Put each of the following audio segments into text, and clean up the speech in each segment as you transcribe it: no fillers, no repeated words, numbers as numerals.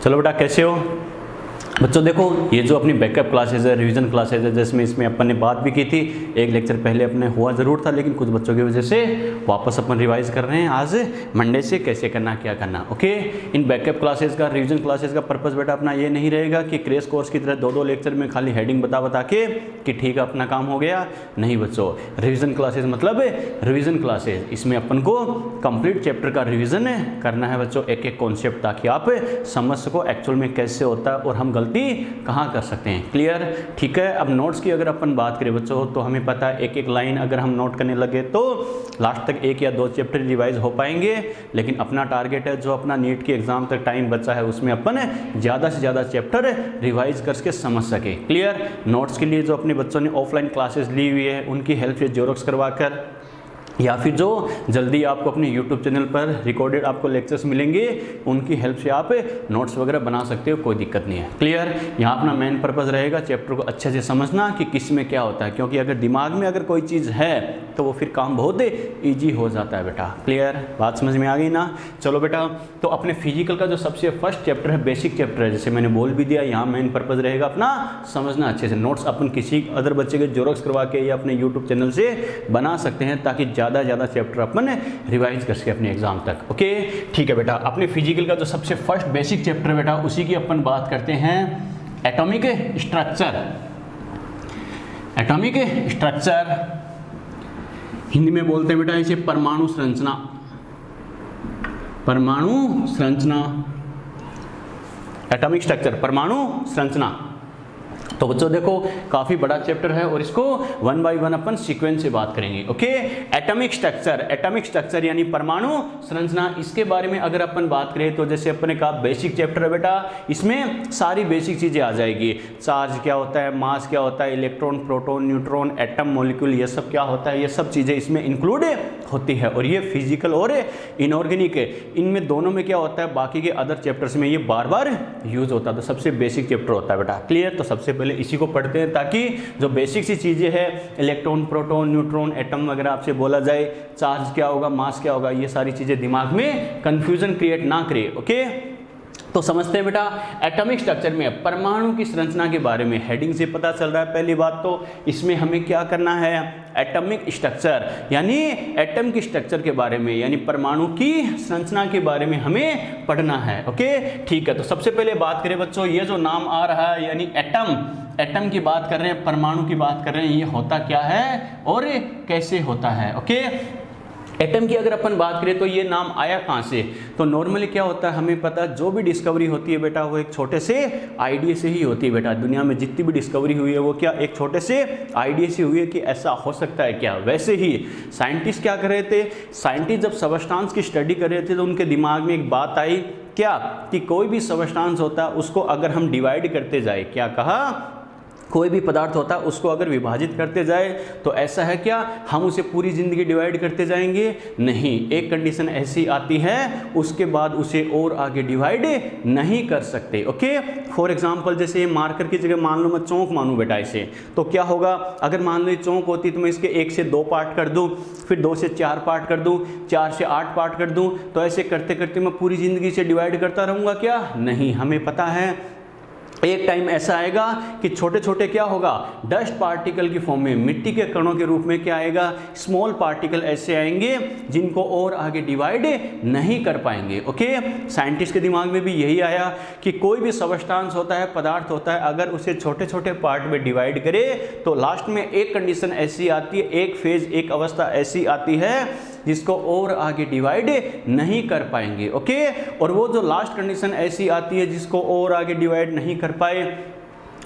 चलो बेटा कैसे हो बच्चों। देखो ये जो अपनी बैकअप क्लासेज है, रिवीजन क्लासेज है, जिसमें इसमें अपन ने बात भी की थी। एक लेक्चर पहले अपने हुआ ज़रूर था, लेकिन कुछ बच्चों की वजह से वापस अपन रिवाइज कर रहे हैं आज मंडे से कैसे करना क्या करना। ओके, इन बैकअप क्लासेज का, रिवीजन क्लासेज का पर्पस बेटा अपना ये नहीं रहेगा कि क्रैश कोर्स की तरह दो लेक्चर में खाली हेडिंग बता के कि ठीक है अपना काम हो गया। नहीं बच्चों, रिवीजन क्लासेज मतलब रिवीजन क्लासेज, इसमें अपन को कंप्लीट चैप्टर का रिवीजन करना है बच्चों, एक एक कॉन्सेप्ट, ताकि आप समझ सको एक्चुअल में कैसे होता है और हम गलती कहाँ कर सकते हैं। क्लियर, ठीक है। अब नोट्स की अगर अपन बात करें बच्चों, तो हमें पता है एक एक लाइन अगर हम नोट करने लगे तो लास्ट तक 1 या 2 चैप्टर रिवाइज हो पाएंगे। लेकिन अपना टारगेट है जो अपना नीट के एग्जाम तक टाइम बचा है उसमें अपन ज़्यादा से ज़्यादा चैप्टर रिवाइज करके समझ सके। क्लियर, नोट्स के लिए जो अपने बच्चों ने ऑफलाइन क्लासेस ली हुई है उनकी हेल्प से जेरोक्स करवा कर, या फिर जो जल्दी आपको अपने YouTube चैनल पर रिकॉर्डेड आपको लेक्चर्स मिलेंगे उनकी हेल्प से आप नोट्स वगैरह बना सकते हो, कोई दिक्कत नहीं है। क्लियर, यहाँ अपना मेन पर्पस रहेगा चैप्टर को अच्छे से समझना कि किस में क्या होता है, क्योंकि अगर दिमाग में अगर कोई चीज़ है तो वो फिर काम बहुत ईजी हो जाता है बेटा। क्लियर, बात समझ में आ गई ना। चलो बेटा, तो अपने फिजिकल का जो सबसे फर्स्ट चैप्टर है, बेसिक चैप्टर है, जैसे मैंने बोल भी दिया, यहाँ मेन पर्पस रहेगा अपना समझना अच्छे से। नोट्स अपन किसी अदर बच्चे के जेरोक्स करवा के या अपने YouTube चैनल से बना सकते हैं, ताकि ज़्यादा चैप्टर अपन रिवाइज कर सके अपने एग्जाम तक। ओके, ठीक है बेटा। अपने फिजिकल का जो सबसे फर्स्ट बेसिक चैप्टर है बेटा, उसी की अपन बात करते हैं, atomic structure. Atomic structure Hindi में बोलते हैं बेटा इसे परमाणु संरचना। परमाणु संरचना, एटॉमिक स्ट्रक्चर, परमाणु संरचना। तो बच्चों देखो काफ़ी बड़ा चैप्टर है और इसको 1 बाय 1 अपन सीक्वेंस से बात करेंगे। Okay, atomic structure, atomic structure यानी परमाणु संरचना, इसके बारे में अगर अपन बात करें तो जैसे अपन ने कहा बेसिक चैप्टर है बेटा, इसमें सारी बेसिक चीज़ें आ जाएगी। चार्ज क्या होता है, मास क्या होता है, electron, proton, neutron, atom, molecule, ये सब क्या होता है, ये सब चीज़ें इसमें इंक्लूड होती है। और ये फिजिकल और इनऑर्गेनिक, इनमें दोनों में क्या होता है, बाकी के अदर चैप्टर्स में ये बार बार यूज होता है। तो सबसे बेसिक चैप्टर होता है बेटा। क्लियर, तो सबसे पहले इसी को पढ़ते हैं, ताकि जो बेसिक सी चीज़ें हैं, इलेक्ट्रॉन, प्रोटॉन, न्यूट्रॉन, एटम वगैरह आपसे बोला जाए, चार्ज क्या होगा, मास क्या होगा, ये सारी चीज़ें दिमाग में कंफ्यूजन क्रिएट ना करे। ओके, तो समझते हैं बेटा एटॉमिक स्ट्रक्चर में परमाणु की संरचना के बारे में। हेडिंग से पता चल रहा है पहली बात तो इसमें हमें क्या करना है, एटॉमिक स्ट्रक्चर यानी एटम की स्ट्रक्चर के बारे में, यानी परमाणु की संरचना के बारे में हमें पढ़ना है। ओके, ठीक है। तो सबसे पहले बात करें बच्चों, ये जो नाम आ रहा है यानी एटम, एटम की बात कर रहे हैं, परमाणु की बात कर रहे हैं, ये होता क्या है और कैसे होता है। ओके, एटम की अगर अपन बात करें तो ये नाम आया कहाँ से, तो नॉर्मली क्या होता है हमें पता है, जो भी डिस्कवरी होती है बेटा वो एक छोटे से आइडिया से ही होती है बेटा। दुनिया में जितनी भी डिस्कवरी हुई है वो क्या एक छोटे से आइडिया से हुई है कि ऐसा हो सकता है क्या। वैसे ही साइंटिस्ट क्या कर रहे थे, साइंटिस्ट जब सबस्टांस की स्टडी कर रहे थे तो उनके दिमाग में एक बात आई क्या, कि कोई भी सबस्टांस होता है उसको अगर हम डिवाइड करते जाए, क्या कहा, कोई भी पदार्थ होता है उसको अगर विभाजित करते जाए तो ऐसा है क्या, हम उसे पूरी ज़िंदगी डिवाइड करते जाएंगे, नहीं, एक कंडीशन ऐसी आती है उसके बाद उसे और आगे डिवाइड नहीं कर सकते। ओके, फॉर एग्जांपल जैसे मार्कर की जगह मान लो मैं चौक मानूं बेटा इसे, तो क्या होगा, अगर मान लो ये चौक होती तो मैं इसके 1 से 2 पार्ट कर दूं, फिर 2 से 4 पार्ट कर दूं, 4 से 8 पार्ट कर दूं, तो ऐसे करते करते मैं पूरी ज़िंदगी से डिवाइड करता रहूँगा क्या, नहीं। हमें पता है एक टाइम ऐसा आएगा कि छोटे छोटे क्या होगा, डस्ट पार्टिकल की फॉर्म में, मिट्टी के कणों के रूप में क्या आएगा, स्मॉल पार्टिकल ऐसे आएंगे जिनको और आगे डिवाइड नहीं कर पाएंगे। ओके, साइंटिस्ट के दिमाग में भी यही आया कि कोई भी सबस्टांस होता है, पदार्थ होता है, अगर उसे छोटे छोटे पार्ट में डिवाइड करे तो लास्ट में एक कंडीशन ऐसी आती है, एक फेज, एक अवस्था ऐसी आती है जिसको और आगे डिवाइड नहीं कर पाएंगे। ओके, और वो जो लास्ट कंडीशन ऐसी आती है जिसको और आगे डिवाइड नहीं कर पाए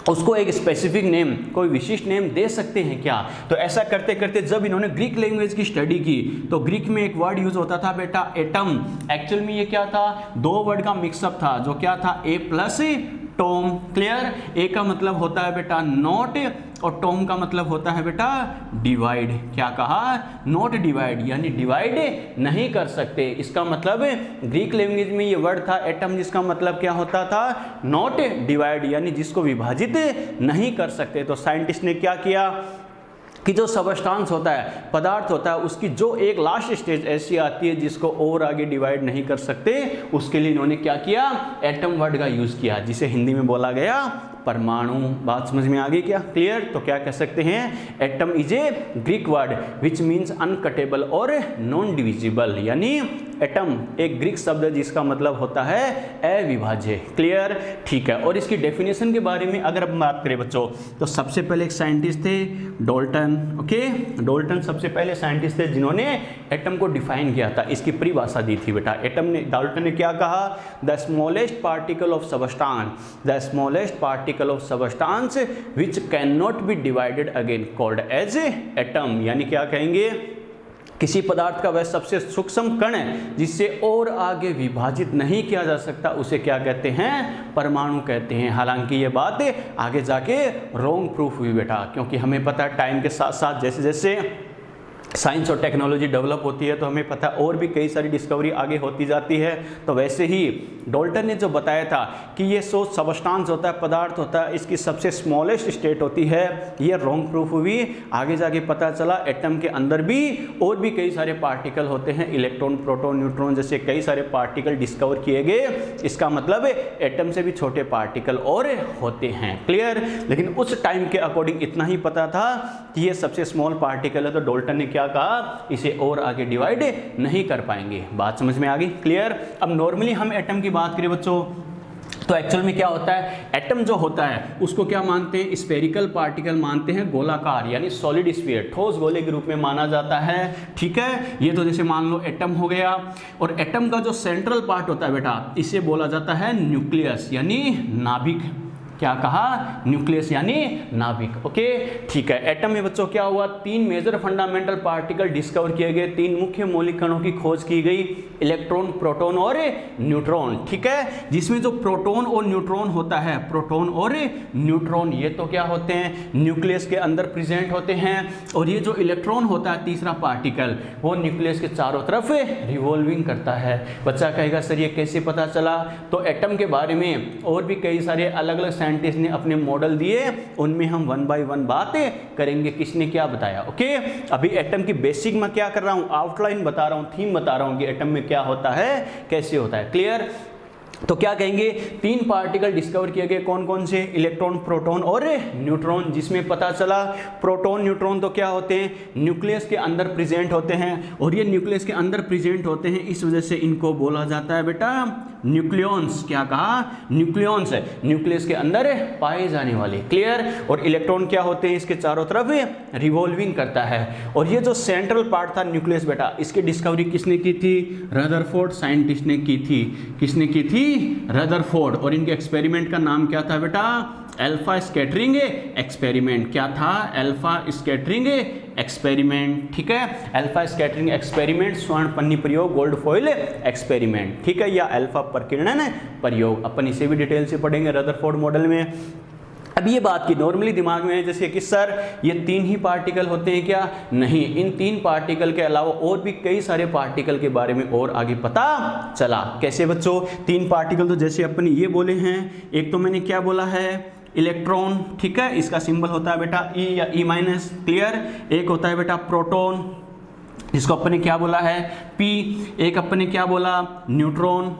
उसको एक स्पेसिफिक नेम, कोई विशिष्ट नेम दे सकते हैं क्या। तो ऐसा करते करते जब इन्होंने ग्रीक लैंग्वेज की स्टडी की तो ग्रीक में एक वर्ड यूज होता था बेटा एटम। एक्चुअल में ये क्या था, 2 वर्ड का मिक्सअप था, जो क्या था, ए प्लस टॉम। क्लियर, ए का मतलब होता है बेटा नॉट और टॉम का मतलब होता है बेटा डिवाइड। क्या कहा, नॉट डिवाइड, यानी डिवाइड नहीं कर सकते। इसका मतलब ग्रीक लैंग्वेज में ये वर्ड था एटम, जिसका मतलब क्या होता था, नॉट डिवाइड, यानी जिसको विभाजित नहीं कर सकते। तो साइंटिस्ट ने क्या किया, कि जो सबस्टांस होता है, पदार्थ होता है, उसकी जो एक लास्ट स्टेज ऐसी आती है जिसको और आगे डिवाइड नहीं कर सकते, उसके लिए इन्होंने क्या किया, एटम वर्ड का यूज किया, जिसे हिंदी में बोला गया परमाणु। बात समझ में आ गई क्या, क्लियर? तो क्या कह सकते हैं, atom is a Greek word which means uncuttable और नॉन डिविजिबल, यानी एटम एक ग्रीक शब्द है जिसका मतलब होता है अविभाज्य। क्लियर? ठीक है। और इसकी डेफिनेशन के बारे में अगर हम बात करें बच्चों, तो सबसे पहले एक साइंटिस्ट थे डाल्टन। ओके, डाल्टन सबसे पहले साइंटिस्ट थे जिन्होंने एटम को डिफाइन किया था, इसकी परिभाषा दी थी बेटा। डाल्टन ने क्या कहा, the smallest particle of substance, the smallest particle of substance which can not be divided again called as atom, यानी क्या कहेंगे, किसी पदार्थ का वह सबसे सूक्ष्म कण है जिससे और आगे विभाजित नहीं किया जा सकता, उसे क्या कहते हैं, परमाणु कहते हैं। हालांकि ये बात आगे जाके रॉन्ग प्रूफ हुई बेटा, क्योंकि हमें पता है टाइम के साथ साथ जैसे जैसे साइंस और टेक्नोलॉजी डेवलप होती है तो हमें पता है और भी कई सारी डिस्कवरी आगे होती जाती है। तो वैसे ही डाल्टन ने जो बताया था कि ये सबस्टांस होता है, पदार्थ होता है, इसकी सबसे स्मॉलेस्ट स्टेट होती है, ये रॉन्ग प्रूफ हुई। आगे जाके पता चला एटम के अंदर भी और भी कई सारे पार्टिकल होते हैं, इलेक्ट्रॉन, प्रोटॉन, न्यूट्रॉन जैसे कई सारे पार्टिकल डिस्कवर किए गए। इसका मतलब एटम से भी छोटे पार्टिकल और होते हैं। क्लियर? लेकिन उस टाइम के अकॉर्डिंग इतना ही पता था कि ये सबसे स्मॉल पार्टिकल है, तो डाल्टन ने क्या कहा, इसे और आगे डिवाइड नहीं कर पाएंगे। बात समझ में आ गई? क्लियर? अब नॉर्मली हम एटम की बात करें बच्चों, तो एक्चुअल में क्या होता है, एटम जो होता है उसको क्या मानते हैं, स्फेरिकल पार्टिकल मानते हैं, गोलाकार यानी सॉलिड स्फीयर, ठोस गोले के रूप में माना जाता है। ठीक है, ये तो जैसे मान लो एटम हो गया। और एटम का जो सेंट्रल पार्ट होता है बेटा, इसे बोला जाता है न्यूक्लियस यानी नाभिक। क्या कहा, न्यूक्लियस यानी नाभिक। ओके, ठीक है। एटम में बच्चों क्या हुआ, 3 मेजर फंडामेंटल पार्टिकल डिस्कवर किए गए, 3 मुख्य मौलिक कणों की खोज की गई, इलेक्ट्रॉन, प्रोटॉन और न्यूट्रॉन। ठीक है, जिसमें जो प्रोटॉन और न्यूट्रॉन होता है, प्रोटॉन और न्यूट्रॉन ये तो क्या होते हैं, न्यूक्लियस के अंदर प्रेजेंट होते हैं। और ये जो इलेक्ट्रॉन होता है, तीसरा पार्टिकल, वो न्यूक्लियस के चारों तरफ रिवॉल्विंग करता है। बच्चा कहेगा सर ये कैसे पता चला, तो एटम के बारे में और भी कई सारे अलग अलग साइंटिस्ट ने अपने मॉडल दिए, उनमें हम 1 बाय 1 बातें करेंगे, किसने क्या बताया। ओके, अभी एटम की बेसिक में क्या कर रहा हूं, आउटलाइन बता रहा हूं, थीम बता रहा हूं कि एटम में क्या होता है, कैसे होता है। क्लियर? तो क्या कहेंगे, 3 पार्टिकल डिस्कवर किए गए, कौन कौन से, इलेक्ट्रॉन, प्रोटॉन और न्यूट्रॉन, जिसमें पता चला प्रोटॉन, न्यूट्रॉन तो क्या होते हैं, न्यूक्लियस के अंदर प्रेजेंट होते हैं। और ये न्यूक्लियस के अंदर प्रेजेंट होते हैं, इस वजह से इनको बोला जाता है बेटा न्यूक्लियॉन्स। क्या कहा, न्यूक्लियॉन्स है, न्यूक्लियस के अंदर पाए जाने वाले। क्लियर? और इलेक्ट्रॉन क्या होते हैं, इसके चारों तरफ रिवॉल्विंग करता है। और ये जो सेंट्रल पार्ट था न्यूक्लियस बेटा, इसकी डिस्कवरी किसने की थी, रदरफोर्ड साइंटिस्ट ने की थी। किसने की थी, रदरफोर्ड। और इनके एक्सपेरिमेंट का नाम क्या था बेटा, अल्फा स्कैटरिंग एक्सपेरिमेंट। क्या था, अल्फा स्कैटरिंग एक्सपेरिमेंट। ठीक है, अल्फा स्कैटरिंग एक्सपेरिमेंट, स्वर्ण पन्नी प्रयोग, गोल्ड फॉइल एक्सपेरिमेंट। ठीक है, या अल्फा प्रकीर्णन प्रयोग, अपन इसे भी डिटेल से पढ़ेंगे रदरफोर्ड मॉडल में। अब ये बात की नॉर्मली दिमाग में है जैसे कि सर ये 3 ही पार्टिकल होते हैं क्या, नहीं, इन 3 पार्टिकल के अलावा और भी कई सारे पार्टिकल के बारे में और आगे पता चला। कैसे बच्चों, 3 पार्टिकल तो जैसे अपन ये बोले हैं, एक तो मैंने क्या बोला है, इलेक्ट्रॉन। ठीक है, इसका सिंबल होता है बेटा ई या ई माइनस। क्लियर? एक होता है बेटा प्रोटॉन, जिसको अपन ने क्या बोला है, पी। एक अपन ने क्या बोला, न्यूट्रॉन,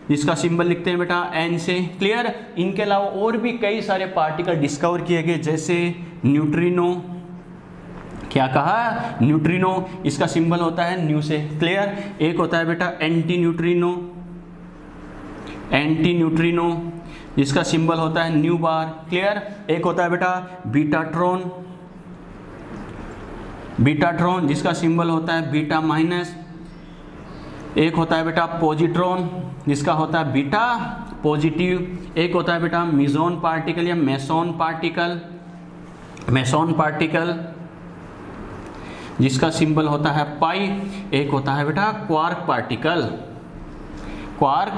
जिसका सिंबल लिखते हैं बेटा एन से। क्लियर? इनके अलावा और भी कई सारे पार्टिकल डिस्कवर किए गए, जैसे न्यूट्रिनो। क्या कहा, न्यूट्रिनो, इसका सिंबल होता है न्यू से। क्लियर? एक होता है बेटा एंटी न्यूट्रिनो, एंटी न्यूट्रिनो, जिसका सिंबल होता है न्यू बार। क्लियर? एक होता है बेटा बीटाट्रॉन, बीटाट्रॉन, जिसका सिंबल होता है बीटा माइनस। एक होता है बेटा पॉजिट्रॉन, जिसका होता है बीटा पॉजिटिव। एक होता है बेटा मेसोन पार्टिकल या मेसोन पार्टिकल, मेसोन पार्टिकल, जिसका सिंबल होता है पाई। एक होता है बेटा क्वार्क पार्टिकल, क्वार्क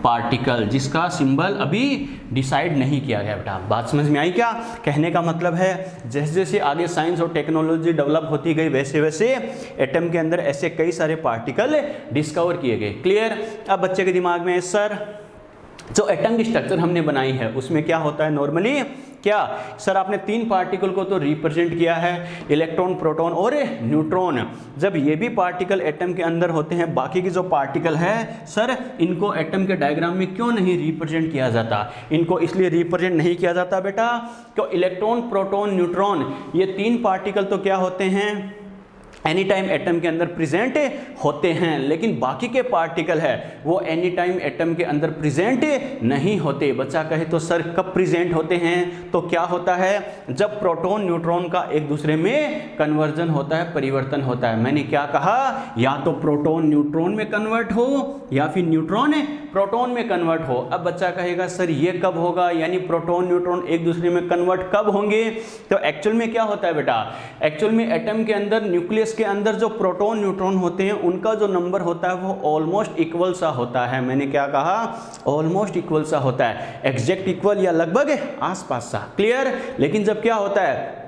पार्टिकल, जिसका सिंबल अभी डिसाइड नहीं किया गया बेटा। बात समझ में आई क्या? कहने का मतलब है जैसे जैसे आगे साइंस और टेक्नोलॉजी डेवलप होती गई वैसे वैसे एटम के अंदर ऐसे कई सारे पार्टिकल डिस्कवर किए गए। क्लियर? अब बच्चे के दिमाग में सर जो एटम की स्ट्रक्चर हमने बनाई है उसमें क्या होता है, नॉर्मली क्या सर आपने 3 पार्टिकल को तो रिप्रेजेंट किया है, इलेक्ट्रॉन, प्रोटॉन और न्यूट्रॉन। जब ये भी पार्टिकल एटम के अंदर होते हैं, बाकी के जो पार्टिकल है सर इनको एटम के डायग्राम में क्यों नहीं रिप्रेजेंट किया जाता? इनको इसलिए रिप्रेजेंट नहीं किया जाता बेटा क्यों इलेक्ट्रॉन, प्रोटॉन, न्यूट्रॉन ये 3 पार्टिकल तो क्या होते हैं, एनी टाइम एटम के अंदर प्रेजेंट होते हैं, लेकिन बाकी के पार्टिकल है वो एनी टाइम एटम के अंदर प्रेजेंट नहीं होते। बच्चा कहे तो सर कब प्रेजेंट होते हैं? तो क्या होता है, जब प्रोटॉन न्यूट्रॉन का एक दूसरे में कन्वर्जन होता है, परिवर्तन होता है। मैंने क्या कहा, या तो प्रोटॉन न्यूट्रॉन में कन्वर्ट हो या फिर न्यूट्रॉन प्रोटॉन में कन्वर्ट हो। अब बच्चा कहेगा सर ये कब होगा, यानी प्रोटॉन न्यूट्रॉन एक दूसरे में कन्वर्ट कब होंगे? तो एक्चुअल में क्या होता है बेटा, एक्चुअल में एटम के अंदर, न्यूक्लियस के अंदर जो प्रोटॉन न्यूट्रॉन होते हैं उनका जो नंबर होता है वो ऑलमोस्ट इक्वल सा होता है। मैंने क्या कहा, ऑलमोस्ट इक्वल सा होता है, एग्जैक्ट इक्वल या लगभग आसपास सा। क्लियर? लेकिन जब क्या होता है,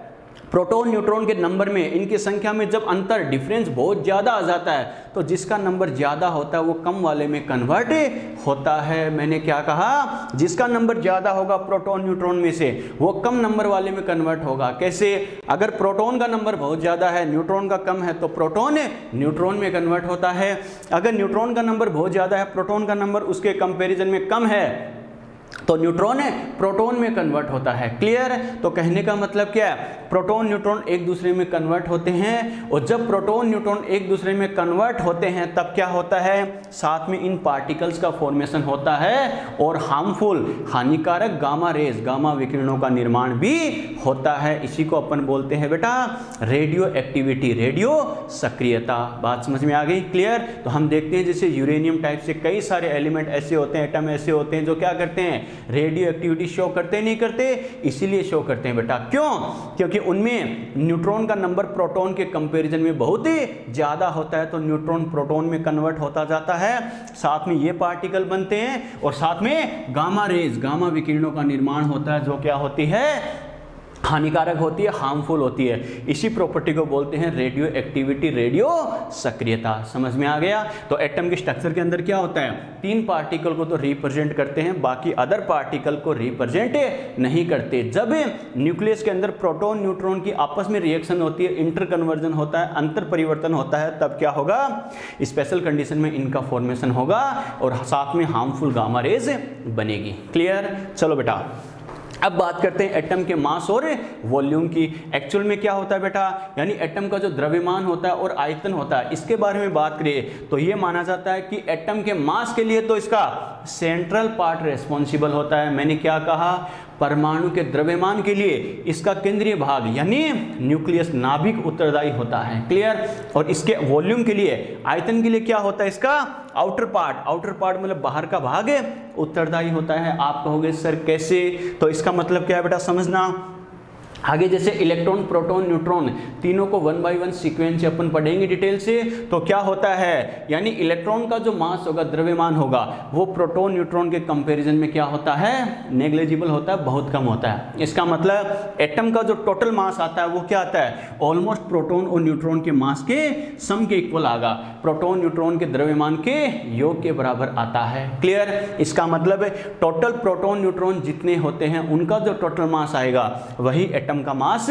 प्रोटॉन न्यूट्रॉन के नंबर में, इनकी संख्या में जब अंतर, डिफरेंस बहुत ज़्यादा आ जाता है, तो जिसका नंबर ज़्यादा होता है वो कम वाले में कन्वर्ट होता है। मैंने क्या कहा, जिसका नंबर ज़्यादा होगा प्रोटॉन न्यूट्रॉन में से वो कम नंबर वाले में कन्वर्ट होगा। कैसे? अगर प्रोटॉन का नंबर बहुत ज़्यादा है, न्यूट्रॉन का कम है, तो प्रोटॉन न्यूट्रॉन में कन्वर्ट होता है। अगर न्यूट्रॉन का नंबर बहुत ज़्यादा है, प्रोटॉन का नंबर उसके कंपेरिजन में कम है, तो न्यूट्रॉन प्रोटॉन में कन्वर्ट होता है। क्लियर? तो कहने का मतलब क्या है, प्रोटॉन न्यूट्रॉन एक दूसरे में कन्वर्ट होते हैं, और जब प्रोटॉन न्यूट्रॉन एक दूसरे में कन्वर्ट होते हैं तब क्या होता है, साथ में इन पार्टिकल्स का फॉर्मेशन होता है और हार्मफुल, हानिकारक गामा रेज, गामा विकिरणों का निर्माण भी होता है। इसी को अपन बोलते हैं बेटा रेडियो एक्टिविटी, रेडियो सक्रियता। बात समझ में आ गई? क्लियर? तो हम देखते हैं जैसे यूरेनियम टाइप से कई सारे एलिमेंट ऐसे होते हैं, एटम ऐसे होते हैं जो क्या करते हैं, रेडियो एक्टिविटी शो करते नहीं करते? इसीलिए शो करते हैं बेटा। क्यों? क्योंकि उनमें न्यूट्रॉन का नंबर प्रोटॉन के कंपैरिजन में बहुत ही ज्यादा होता है, तो न्यूट्रॉन प्रोटॉन में कन्वर्ट होता जाता है, साथ में ये पार्टिकल बनते हैं और साथ में गामा रेज, गामा विकिरणों का निर्माण होता है, जो क्या होती है, हानिकारक होती है, हार्मफुल होती है। इसी प्रॉपर्टी को बोलते हैं रेडियो एक्टिविटी, रेडियो सक्रियता। समझ में आ गया? तो एटम के स्ट्रक्चर के अंदर क्या होता है, 3 पार्टिकल को तो रिप्रेजेंट करते हैं, बाकी अदर पार्टिकल को रिप्रेजेंट नहीं करते। जब न्यूक्लियस के अंदर प्रोटॉन न्यूट्रॉन की आपस में रिएक्शन होती है, इंटर कन्वर्जन होता है, अंतर परिवर्तन होता है, तब क्या होगा, स्पेशल कंडीशन में इनका फॉर्मेशन होगा और साथ में हार्मफुल गामा रेज बनेगी। क्लियर? चलो बेटा अब बात करते हैं एटम के मास और वॉल्यूम की। एक्चुअल में क्या होता है बेटा, यानी एटम का जो द्रव्यमान होता है और आयतन होता है, इसके बारे में बात करें तो ये माना जाता है कि एटम के मास के लिए तो इसका सेंट्रल पार्ट रेस्पॉन्सिबल होता है। मैंने क्या कहा, परमाणु के द्रव्यमान के लिए इसका केंद्रीय भाग यानी न्यूक्लियस, नाभिक उत्तरदायी होता है। क्लियर? और इसके वॉल्यूम के लिए, आयतन के लिए क्या होता है, इसका आउटर पार्ट, आउटर पार्ट मतलब बाहर का भाग उत्तरदायी होता है। आप कहोगे सर कैसे? तो इसका मतलब क्या है बेटा, समझना। आगे जैसे इलेक्ट्रॉन, प्रोटॉन, न्यूट्रॉन तीनों को 1 बाय 1 सीक्वेंस से अपन पढ़ेंगे डिटेल से। तो क्या होता है, यानी इलेक्ट्रॉन का जो मास होगा, द्रव्यमान होगा, वो प्रोटॉन न्यूट्रॉन के कंपैरिजन में क्या होता है, नेग्लिजिबल होता है, बहुत कम होता है। इसका मतलब एटम का जो टोटल मास आता है वो क्या आता है, ऑलमोस्ट प्रोटॉन और न्यूट्रॉन के मास के सम के इक्वल आएगा, प्रोटॉन न्यूट्रॉन के द्रव्यमान के योग के बराबर आता है। क्लियर? इसका मतलब टोटल प्रोटॉन न्यूट्रॉन जितने होते हैं उनका जो टोटल मास आएगा वही एटम का मास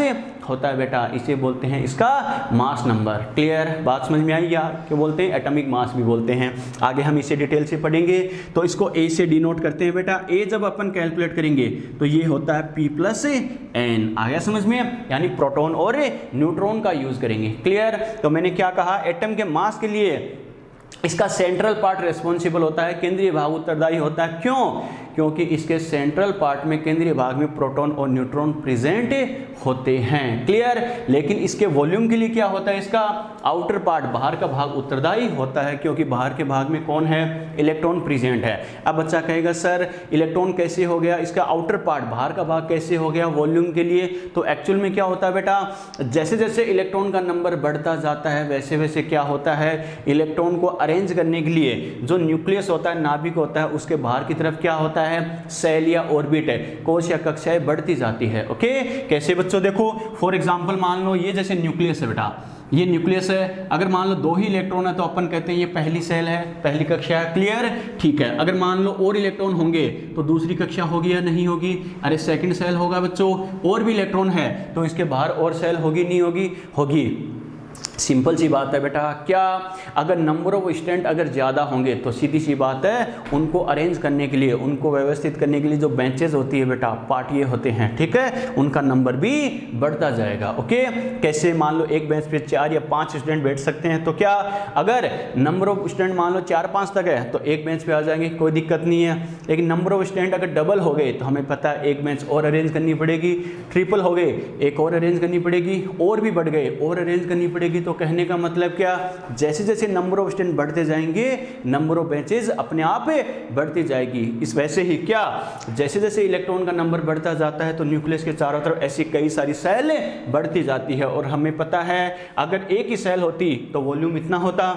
होता है बेटा, इसे बोलते हैं इसका मास नंबर। क्लियर? बात समझ में आई? या क्या बोलते हैं, एटॉमिक मास भी बोलते हैं। आगे हम इसे डिटेल से पढ़ेंगे। तो इसको ए से डिनोट करते हैं बेटा। ए जब अपन कैलकुलेट करेंगे तो ये होता है P + N। आया समझ में? यानी प्रोटॉन और न्यूट्रॉन का यूज करेंगे। क्लियर? तो मैंने क्या कहा, एटम के मास के लिए इसका सेंट्रल पार्ट रेस्पॉन्सिबल होता है, केंद्रीय भाग उत्तरदायी होता है। क्यों? क्योंकि इसके सेंट्रल पार्ट में, केंद्रीय भाग में प्रोटॉन और न्यूट्रॉन प्रेजेंट होते हैं। क्लियर? लेकिन इसके वॉल्यूम के लिए क्या होता है, इसका आउटर पार्ट, बाहर का भाग उत्तरदायी होता है, क्योंकि बाहर के भाग में कौन है, इलेक्ट्रॉन प्रेजेंट है। अब बच्चा कहेगा सर इलेक्ट्रॉन कैसे हो गया, इसका आउटर पार्ट, बाहर का भाग कैसे हो गया वॉल्यूम के लिए? तो एक्चुअल में क्या होता है बेटा, जैसे जैसे इलेक्ट्रॉन का नंबर बढ़ता जाता है वैसे वैसे क्या होता है, इलेक्ट्रॉन को अरेंज करने के लिए जो न्यूक्लियस होता है, नाभिक होता है, उसके बाहर की तरफ क्या होता है, सेल या ऑर्बिट है, कोश या कक्षाएं बढ़ती जाती है। ओके? कैसे बच्चों, देखो फॉर एग्जांपल मान लो ये जैसे न्यूक्लियस है बेटा, ये न्यूक्लियस है। अगर मान लो 2 ही इलेक्ट्रॉन है तो अपन कहते हैं ये पहली सेल है, पहली कक्षा है। क्लियर? ठीक है। अगर मान लो और इलेक्ट्रॉन होंगे तो दूसरी कक्षा होगी या नहीं होगी? अरे सेकंड सेल होगा बच्चों। और भी इलेक्ट्रॉन है तो इसके बाहर और सेल होगी नहीं होगी? होगी। सिंपल सी बात है बेटा। क्या? अगर नंबर ऑफ स्टूडेंट अगर ज़्यादा होंगे तो सीधी सी बात है उनको अरेंज करने के लिए, उनको व्यवस्थित करने के लिए जो बेंचेस होती है बेटा, पार्टिए होते हैं, ठीक है, उनका नंबर भी बढ़ता जाएगा। ओके? कैसे? मान लो एक बेंच पे 4 या 5 स्टूडेंट बैठ सकते हैं, तो क्या अगर नंबर ऑफ स्टूडेंट मान लो 4-5 तक है तो एक बेंच पे आ जाएंगे, कोई दिक्कत नहीं है। लेकिन नंबर ऑफ स्टूडेंट अगर डबल हो गए तो हमें पता है एक बेंच और अरेंज करनी पड़ेगी, ट्रिपल हो गए एक और अरेंज करनी पड़ेगी, और भी बढ़ गए और अरेंज करनी पड़ेगी। तो कहने का मतलब क्या? जैसे जैसे नंबर ऑफ स्टूडेंट बढ़ते जाएंगे नंबर ऑफ बेंचेस अपने आप बढ़ती जाएगी। इस वैसे ही क्या, जैसे जैसे इलेक्ट्रॉन का नंबर बढ़ता जाता है तो न्यूक्लियस के चारों तरफ ऐसी कई सारी सेल बढ़ती जाती है। और हमें पता है अगर एक ही सेल होती तो वॉल्यूम इतना होता,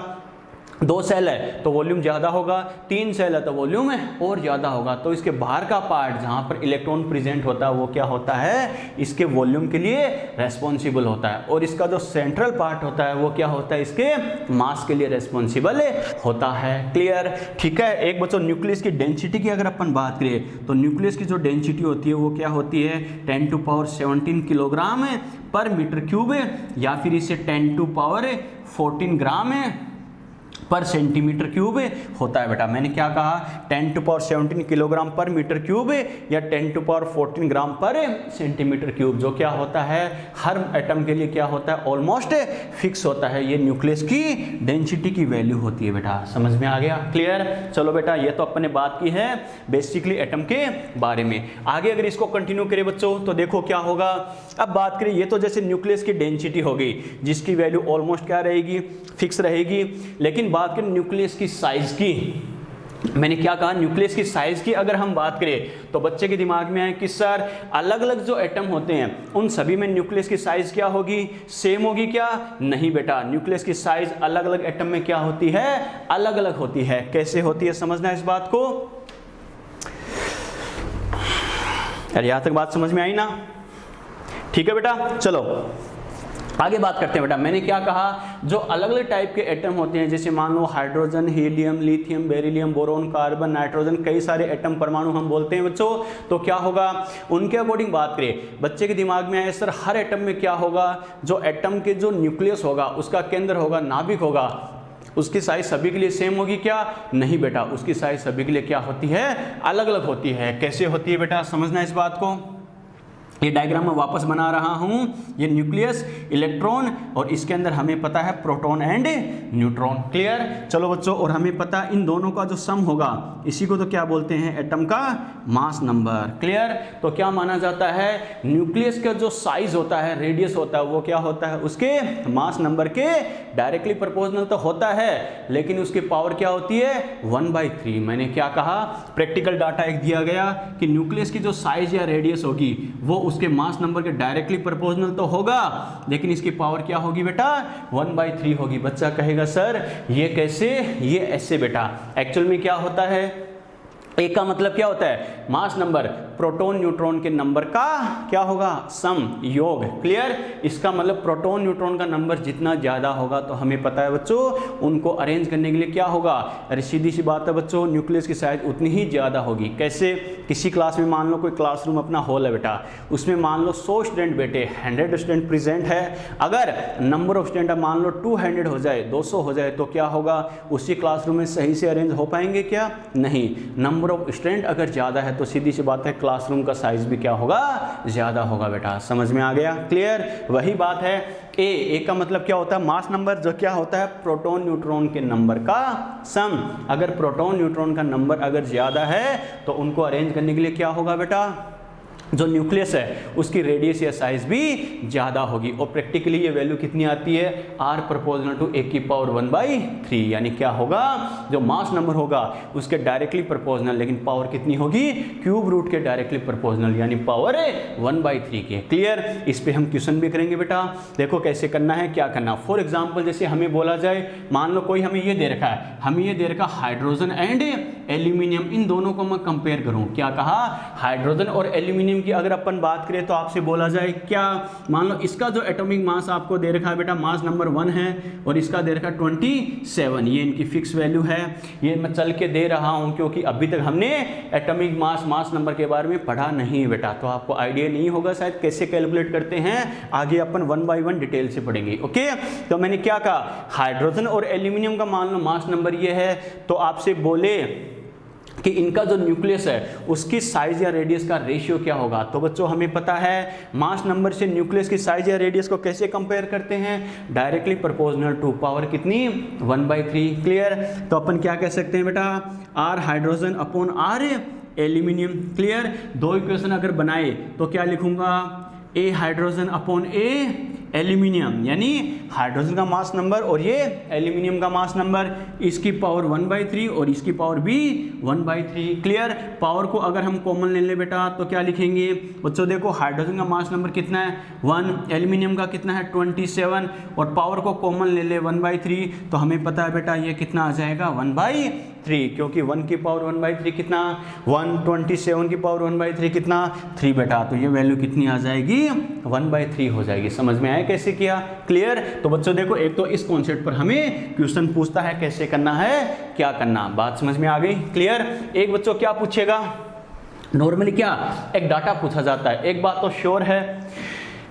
2 सेल है तो वॉल्यूम ज़्यादा होगा, 3 सेल है तो वॉल्यूम और ज़्यादा होगा। तो इसके बाहर का पार्ट जहाँ पर इलेक्ट्रॉन प्रेजेंट होता है वो क्या होता है? इसके वॉल्यूम के लिए रेस्पॉन्सिबल होता है। और इसका जो सेंट्रल पार्ट होता है वो क्या होता है? इसके मास के लिए रेस्पॉन्सिबल होता है। क्लियर? ठीक है। एक बच्चों न्यूक्लियस की डेंसिटी की अगर अपन बात करें तो न्यूक्लियस की जो डेंसिटी होती है वो क्या होती है? 10⁻17 किलोग्राम पर मीटर क्यूब, या फिर इसे 10⁻14 ग्राम पर सेंटीमीटर क्यूब होता है बेटा। मैंने क्या कहा? 10⁻17 किलोग्राम पर मीटर क्यूब या 10⁻14 ग्राम पर सेंटीमीटर क्यूब, जो क्या होता है हर एटम के लिए क्या होता है? ऑलमोस्ट फिक्स होता है। ये न्यूक्लियस की डेंसिटी की वैल्यू होती है बेटा। समझ में आ गया? क्लियर? चलो बेटा, ये तो अपन ने बात की है बेसिकली एटम के बारे में। आगे अगर इसको कंटिन्यू करें बच्चों तो देखो क्या होगा। अब बात करें, ये तो जैसे न्यूक्लियस की डेंसिटी हो गई जिसकी वैल्यू ऑलमोस्ट क्या रहेगी? फिक्स रहेगी। लेकिन बात करें न्यूक्लियस की साइज की, मैंने क्या कहा? न्यूक्लियस की साइज की अगर हम बात करें तो बच्चे के दिमाग में आए कि सर अलग अलग जो एटम होते हैं उन सभी में न्यूक्लियस की साइज क्या होगी? सेम होगी क्या? नहीं बेटा, न्यूक्लियस की साइज अलग अलग एटम में क्या होती है? अलग अलग होती है। कैसे होती है समझना इस बात को। अरे यहां तक बात समझ में आई ना? ठीक है बेटा, चलो आगे बात करते हैं बेटा। मैंने क्या कहा? जो अलग अलग टाइप के एटम होते हैं, जैसे मान लो hydrogen, helium, lithium, beryllium, boron, carbon, nitrogen, कई सारे एटम परमाणु हम बोलते हैं बच्चों। तो क्या होगा उनके अकॉर्डिंग बात करें, बच्चे के दिमाग में आए सर हर एटम में क्या होगा? जो एटम के जो न्यूक्लियस होगा, उसका केंद्र होगा, नाभिक होगा, उसकी साइज सभी के लिए सेम होगी क्या? नहीं बेटा, उसकी साइज सभी के लिए क्या होती है? अलग अलग होती है। कैसे होती है बेटा समझना इस बात को। ये डायग्राम मैं वापस बना रहा हूं। ये न्यूक्लियस, इलेक्ट्रॉन और इसके अंदर हमें पता है प्रोटॉन एंड न्यूट्रॉन। क्लियर? चलो बच्चों, और हमें पता इन दोनों का जो सम होगा इसी को तो क्या बोलते हैं? एटम का मास नंबर। क्लियर? तो क्या माना जाता है? न्यूक्लियस का जो साइज होता है, रेडियस होता है, वो क्या होता है? उसके मास नंबर के डायरेक्टली प्रोपोर्शनल तो होता है, लेकिन उसकी पावर क्या होती है? 1/3। मैंने क्या कहा? प्रैक्टिकल डाटा एक दिया गया कि न्यूक्लियस की जो साइज या रेडियस होगी वो उसके मास नंबर के डायरेक्टली प्रोपोर्शनल तो होगा, लेकिन इसकी पावर क्या होगी बेटा? 1/3 होगी। बच्चा कहेगा सर ये कैसे? ये ऐसे बेटा। एक्चुअल में क्या होता है? एक का मतलब क्या होता है? मास नंबर, प्रोटॉन न्यूट्रॉन के नंबर का क्या होगा? सम, योग। क्लियर? इसका मतलब प्रोटॉन न्यूट्रॉन का नंबर जितना ज़्यादा होगा तो हमें पता है बच्चों उनको अरेंज करने के लिए क्या होगा? अरे सीधी सी बात है बच्चों, न्यूक्लियस की साइज उतनी ही ज़्यादा होगी। कैसे? किसी क्लास में मान लो कोई क्लासरूम अपना हॉल है बेटा, उसमें मान लो 100 स्टूडेंट बैठे, 100 स्टूडेंट प्रेजेंट है। अगर नंबर ऑफ स्टूडेंट मान लो 200 हो जाए, 200 हो जाए, तो क्या होगा? उसी क्लासरूम में सही से अरेंज हो पाएंगे क्या? नहीं। नंबर ऑफ स्टूडेंट अगर ज़्यादा है तो सीधी सी बात है क्लासरूम का साइज भी क्या होगा? ज़्यादा होगा बेटा। समझ में आ गया? क्लियर? वही बात है। ए का मतलब क्या होता है? मास नंबर, जो क्या होता है? प्रोटॉन न्यूट्रॉन के नंबर का सम। अगर प्रोटॉन न्यूट्रॉन का नंबर अगर ज़्यादा है तो उनको अरेंज करने के लिए क्या होगा बेटा? जो न्यूक्लियस है उसकी रेडियस या साइज भी ज़्यादा होगी। और प्रैक्टिकली ये वैल्यू कितनी आती है? R प्रोपोर्शनल टू A की पावर 1/3। यानी क्या होगा? जो मास नंबर होगा उसके डायरेक्टली प्रोपोर्शनल, लेकिन पावर कितनी होगी? क्यूब रूट के डायरेक्टली प्रोपोर्शनल, यानी पावर 1/3 के। क्लियर? इस पे हम क्वेश्चन भी करेंगे बेटा। देखो कैसे करना है, क्या करना। फॉर एग्जाम्पल जैसे हमें बोला जाए, मान लो कोई हमें ये दे रखा है, हमें ये दे रखा हाइड्रोजन एंड एल्यूमिनियम, इन दोनों को मैं कंपेयर करूँ। क्या कहा? हाइड्रोजन और एल्यूमिनियम एल्यूमिनियम की अगर अपन बात करें तो आपसे बोला जाए क्या, मान लो इसका जो एटॉमिक मास आपको दे रखा है बेटा, मास नंबर 1 है और इसका दे रखा 27, ये इनकी फिक्स वैल्यू है। ये मैं चल के दे रहा हूँ क्योंकि अभी तक हमने एटॉमिक मास नंबर के बारे में पढ़ा नहीं बेटा, तो आपको आइडिया नहीं होगा शायद कैसे कैलकुलेट करते हैं, आगे अपन 1 बाय 1 डिटेल से पढ़ेंगे। ओके, तो मैंने क्या कहा, हाइड्रोजन और एल्यूमिनियम का मान लो मास नंबर ये है, तो आपसे बोले कि इनका जो न्यूक्लियस है उसकी साइज या रेडियस का रेशियो क्या होगा। तो बच्चों हमें पता है मास नंबर से न्यूक्लियस की साइज या रेडियस को कैसे कंपेयर करते हैं, डायरेक्टली प्रोपोर्शनल टू पावर कितनी 1/3। क्लियर, तो अपन क्या कह सकते हैं बेटा, R hydrogen upon R aluminium. Clear, दो इक्वेशन अगर बनाए तो क्या लिखूंगा, A hydrogen upon A aluminium, यानी हाइड्रोजन का मास नंबर और ये एल्यूमिनियम का मास नंबर, इसकी पावर 1/3 और इसकी पावर भी 1/3। क्लियर, पावर को अगर हम कॉमन ले ले बेटा तो क्या लिखेंगे बच्चों, देखो हाइड्रोजन का मास नंबर कितना है 1, एल्यूमिनियम का कितना है 27 और पावर को कॉमन ले ले 1/3, तो हमें पता है बेटा ये कितना आ जाएगा 1/3, क्योंकि 1 की पावर 1/3 कितना 1, 27 की पावर 1/3 कितना 3 बेटा, तो ये वैल्यू कितनी आ जाएगी 1/3 हो जाएगी। समझ में आया कैसे किया। क्लियर, तो बच्चों देखो एक तो इस कॉन्सेप्ट पर हमें क्वेश्चन पूछता है कैसे करना है क्या करना, बात समझ में आ गई। क्लियर, एक बच्चों क्या पूछेगा, नॉर्मली क्या एक डाटा पूछा जाता है, एक बात तो श्योर है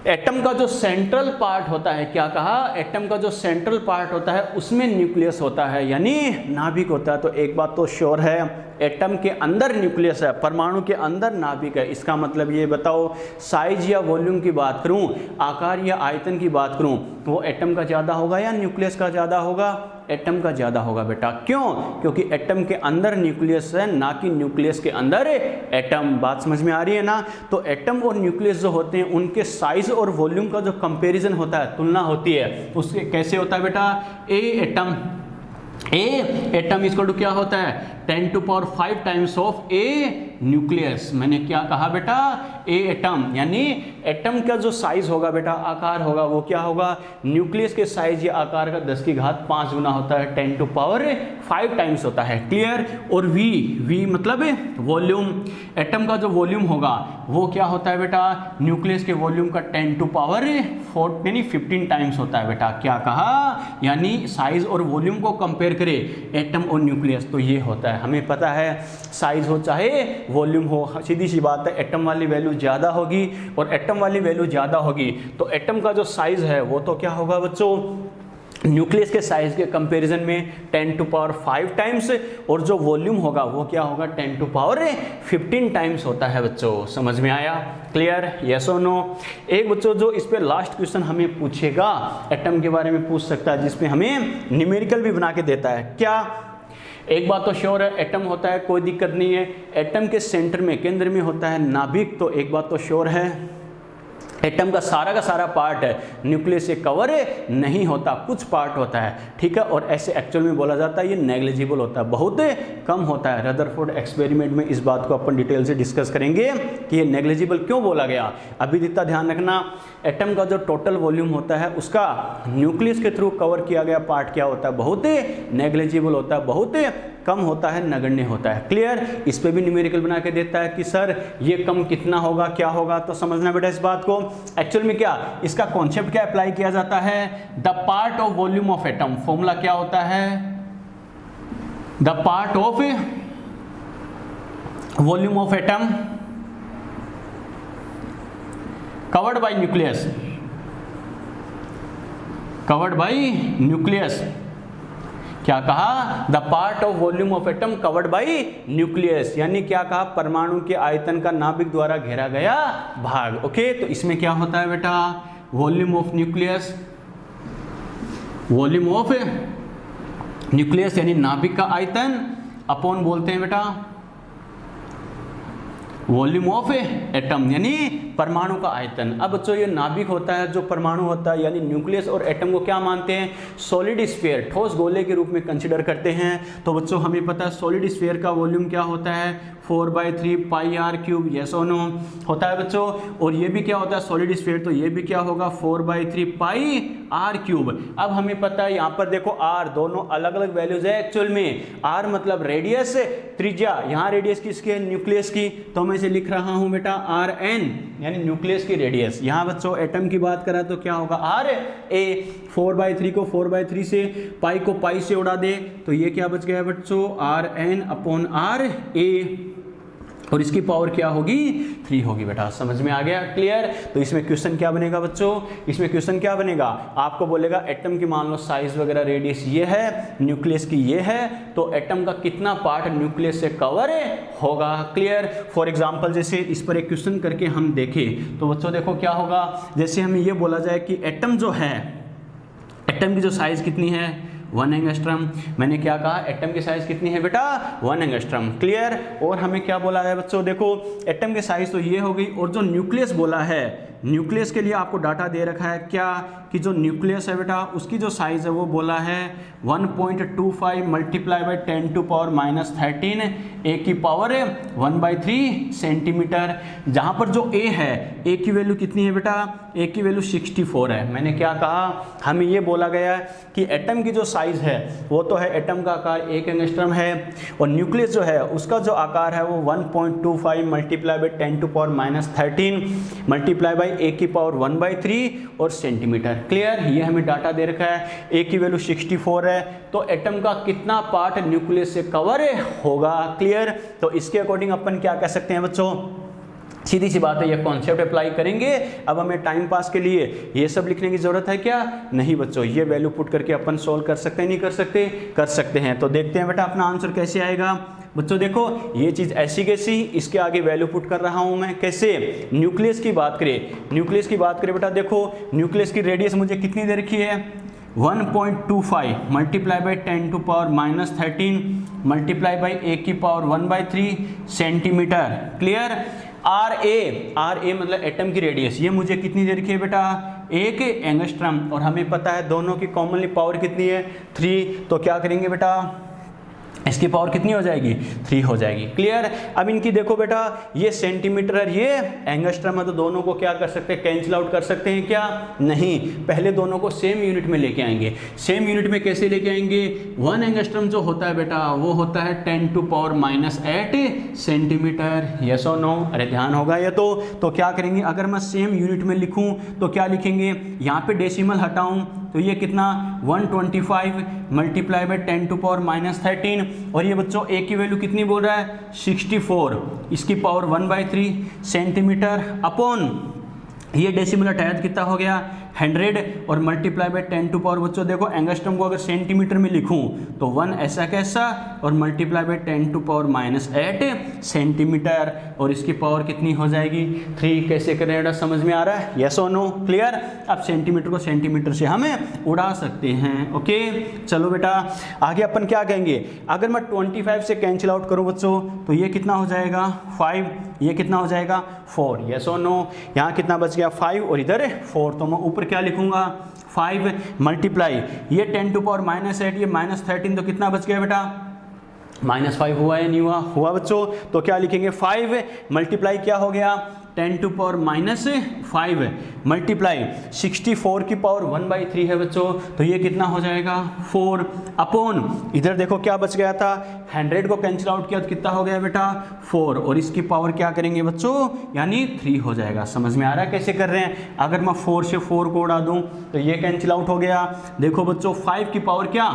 एटम का जो सेंट्रल पार्ट होता है, क्या कहा, एटम का जो सेंट्रल पार्ट होता है उसमें न्यूक्लियस होता है यानी नाभिक होता है। तो एक बात तो श्योर है एटम के अंदर न्यूक्लियस है, परमाणु के अंदर नाभिक है। इसका मतलब ये बताओ साइज या वॉल्यूम की बात करूं, आकार या आयतन की बात करूं, वो एटम का ज़्यादा होगा या न्यूक्लियस का ज़्यादा होगा, एटम का ज़्यादा होगा बेटा। क्यों, क्योंकि एटम के अंदर न्यूक्लियस है ना कि न्यूक्लियस के अंदर एटम। बात समझ में आ रही है ना। तो एटम और न्यूक्लियस जो होते हैं उनके साइज और वॉल्यूम का जो कंपैरिजन होता है, तुलना होती है, उसके कैसे होता है बेटा, ए एटम इक्वल टू क्या होता है 10⁵ टाइम्स ऑफ ए न्यूक्लियस। मैंने क्या कहा बेटा, ए एटम, यानी एटम का जो साइज होगा बेटा, आकार होगा, वो क्या होगा न्यूक्लियस के साइज या आकार का 10⁵ गुना होता है, 10⁵ टाइम्स होता है। क्लियर, और वी मतलब वॉल्यूम, एटम का जो वॉल्यूम होगा वो क्या होता है बेटा, न्यूक्लियस के वॉल्यूम का 10⁴ यानी 15 टाइम्स होता है बेटा। क्या कहा, यानी साइज और वॉल्यूम को कंपेयर करें एटम और न्यूक्लियस तो ये होता है। हमें पता है साइज हो चाहे वॉल्यूम हो, सीधी सी बात है एटम वाली वैल्यू ज़्यादा होगी, और एटम वाली वैल्यू ज़्यादा होगी तो एटम का जो साइज है वो तो क्या होगा बच्चों, न्यूक्लियस के साइज के कंपैरिजन में 10⁵ टाइम्स, और जो वॉल्यूम होगा वो क्या होगा 10⁻15 टाइम्स होता है बच्चों। समझ में आया। क्लियर, यस और नो। एक बच्चों जो इस पे लास्ट क्वेश्चन हमें पूछेगा एटम के बारे में पूछ सकता है, जिसमें हमें न्यूमेरिकल भी बना के देता है। क्या, एक बात तो श्योर है एटम होता है, कोई दिक्कत नहीं है, एटम के सेंटर में केंद्र में होता है नाभिक, तो एक बात तो श्योर है एटम का सारा पार्ट है न्यूक्लियस से कवर नहीं होता, कुछ पार्ट होता है, ठीक है, और ऐसे एक्चुअल में बोला जाता है ये नेग्लिजिबल होता है, बहुत कम होता है। रदरफोर्ड एक्सपेरिमेंट में इस बात को अपन डिटेल से डिस्कस करेंगे कि ये नेग्लिजिबल क्यों बोला गया। अभी इतना ध्यान रखना, एटम का जो टोटल वॉल्यूम होता है उसका न्यूक्लियस के थ्रू कवर किया गया पार्ट क्या होता है, बहुत नेग्लिजिबल होता है, बहुत कम होता है, नगण्य होता है। क्लियर, इस पे भी न्यूमेरिकल बना के देता है कि सर ये कम कितना होगा, क्या होगा, तो समझना बेटा इस बात को। एक्चुअल में क्या इसका कॉन्सेप्ट क्या अप्लाई किया जाता है, the part of volume of atom, formula क्या होता है, the part of volume of atom covered by nucleus, covered by nucleus. क्या कहा, the part of volume of atom covered by nucleus, यानी क्या कहा, परमाणु के आयतन का नाभिक द्वारा घेरा गया भाग। ओके, तो इसमें क्या होता है बेटा, volume of nucleus, volume of nucleus यानी नाभिक का आयतन, अपॉन बोलते हैं बेटा वॉल्यूम ऑफ एटम यानी परमाणु का आयतन। अब बच्चों ये नाभिक होता है, जो परमाणु होता है, यानी न्यूक्लियस और एटम को क्या मानते हैं, सॉलिड स्फीयर, ठोस गोले के रूप में कंसीडर करते हैं। तो बच्चों हमें पता है सॉलिड स्फीयर का वॉल्यूम क्या होता है 4/3 πr³, यस और नो होता है बच्चों। और ये भी क्या होता है सॉलिड स्फीयर, तो ये भी क्या होगा 4/3 πr³। अब हमें पता है यहाँ पर देखो r, दोनों अलग अलग वैल्यूज है एक्चुअल में। r मतलब रेडियस, त्रिज्या, यहाँ रेडियस किसकी है न्यूक्लियस की, तो मैं इसे लिख रहा हूं बेटा Rn, यानी न्यूक्लियस की रेडियस। यहाँ बच्चों एटम की बात करा तो क्या होगा Ra, 4/3 को 4/3 से, पाई को पाई से उड़ा दे तो ये क्या बच गया बच्चों Rn/Ra, और इसकी पावर क्या होगी 3 होगी बेटा। समझ में आ गया, क्लियर। तो इसमें क्वेश्चन क्या बनेगा बच्चों, इसमें क्वेश्चन क्या बनेगा, आपको बोलेगा एटम की मान लो साइज वगैरह रेडियस ये है, न्यूक्लियस की ये है, तो एटम का कितना पार्ट न्यूक्लियस से कवर होगा, क्लियर। फॉर एग्जांपल जैसे इस पर एक क्वेश्चन करके हम देखें तो बच्चों देखो क्या होगा, जैसे हमें ये बोला जाए कि एटम जो है, एटम की जो साइज कितनी है 1 एंगस्ट्रम। मैंने क्या कहा, एटम की साइज कितनी है बेटा 1 एंगस्ट्रम, क्लियर। और हमें क्या बोला है बच्चों, देखो एटम की साइज तो ये हो गई, और जो न्यूक्लियस बोला है, न्यूक्लियस के लिए आपको डाटा दे रखा है क्या, कि जो न्यूक्लियस है बेटा उसकी जो साइज है वो बोला है 1.25 मल्टीप्लाई बाई 10 टू पावर -13 ए की पावर 1/3 सेंटीमीटर। जहाँ पर जो ए है, ए की वैल्यू कितनी है बेटा, ए की वैल्यू 64 है। मैंने क्या कहा, हमें ये बोला गया कि एटम की जो साइज है वो तो है, एटम का आकार 1 एंगस्ट्रम है, और न्यूक्लियस जो है उसका जो आकार है वो 1.25 multiply by 10 to power -13 multiply by A की पावर 1/3 और सेंटीमीटर, क्लियर। ये हमें डाटा दे रखा है, ए की वैल्यू 64 है, तो एटम का कितना पार्ट न्यूक्लियस से कवर होगा, क्लियर। तो इसके अकॉर्डिंग अपन क्या कह सकते हैं बच्चों, सीधी सी बात है, ये कॉन्सेप्ट अप्लाई करेंगे। अब हमें टाइम पास के लिए ये सब लिखने की जरूरत है क्या, नहीं बच्चों, ये वैल्यू पुट करके अपन सोल्व कर सकते हैं, नहीं कर सकते, कर सकते हैं। तो देखते हैं बेटा अपना आंसर कैसे आएगा। बच्चों देखो ये चीज़ ऐसी कैसी, इसके आगे वैल्यू पुट कर रहा हूं मैं कैसे, न्यूक्लियस की बात करें, न्यूक्लियस की बात करें बेटा, देखो न्यूक्लियस की रेडियस मुझे कितनी दे रखी है 1.25 multiply by 10 to power -13 multiply by A की पावर 1/3 सेंटीमीटर, क्लियर। RA मतलब एटम की रेडियस, ये मुझे कितनी दे रखी है बेटा 1 एंगस्ट्रम, और हमें पता है दोनों की कॉमनली पावर कितनी है 3, तो क्या करेंगे बेटा इसकी पावर कितनी हो जाएगी 3 हो जाएगी, क्लियर। अब इनकी देखो बेटा, ये सेंटीमीटर और ये एंगस्ट्रम है, तो दोनों को क्या कर सकते हैं, कैंसिल आउट कर सकते हैं क्या, नहीं, पहले दोनों को सेम यूनिट में लेके आएंगे। सेम यूनिट में कैसे लेके आएंगे, 1 एंगस्ट्रम जो होता है बेटा वो होता है 10 टू पावर -8 सेंटीमीटर, यस और नो, अरे ध्यान होगा ये तो क्या करेंगे, अगर मैं सेम यूनिट में लिखूं तो क्या लिखेंगे, यहाँ पे डेसिमल हटाऊं तो ये कितना 125 मल्टीप्लाई बाई 10 टू पावर -13, और ये बच्चों ए की वैल्यू कितनी बोल रहा है 64, इसकी पावर 1/3 सेंटीमीटर अपॉन ये डेसिमल हटाया कितना हो गया 100, और मल्टीप्लाई बाई 10 टू पावर, बच्चों देखो एंगस्ट्रम को अगर सेंटीमीटर में लिखूं तो 1 ऐसा कैसा, और multiply by 10 to power -8 centimetre, और इसकी पावर कितनी हो जाएगी 3। कैसे करें बेटा, समझ में आ रहा है, यस और नो, क्लियर। अब सेंटीमीटर को सेंटीमीटर से हमें उड़ा सकते हैं, ओके। चलो बेटा आगे अपन क्या कहेंगे, अगर मैं 25 से कैंसिल आउट करूँ बच्चों तो ये कितना हो जाएगा 5, ये कितना हो जाएगा 4, यस और नो। यहाँ कितना बच गया 5 और इधर 4, तो मैं ऊपर क्या लिखूंगा 5 मल्टीप्लाई ये 10 टू पावर -8, ये -13, तो कितना बच गया बेटा -5 हुआ या नहीं हुआ, हुआ बच्चों। तो क्या लिखेंगे 5 मल्टीप्लाई क्या हो गया 10 टू पावर -5 मल्टीप्लाई 64 की पावर 1/3 है बच्चों, तो ये कितना हो जाएगा 4 अपॉन, इधर देखो क्या बच गया था 100 को कैंसिल आउट किया तो कितना हो गया बेटा 4, और इसकी पावर क्या करेंगे बच्चों यानी 3 हो जाएगा। समझ में आ रहा है कैसे कर रहे हैं, अगर मैं 4 से 4 को उड़ा दूं तो ये कैंसिल आउट हो गया। देखो बच्चों 5 की पावर क्या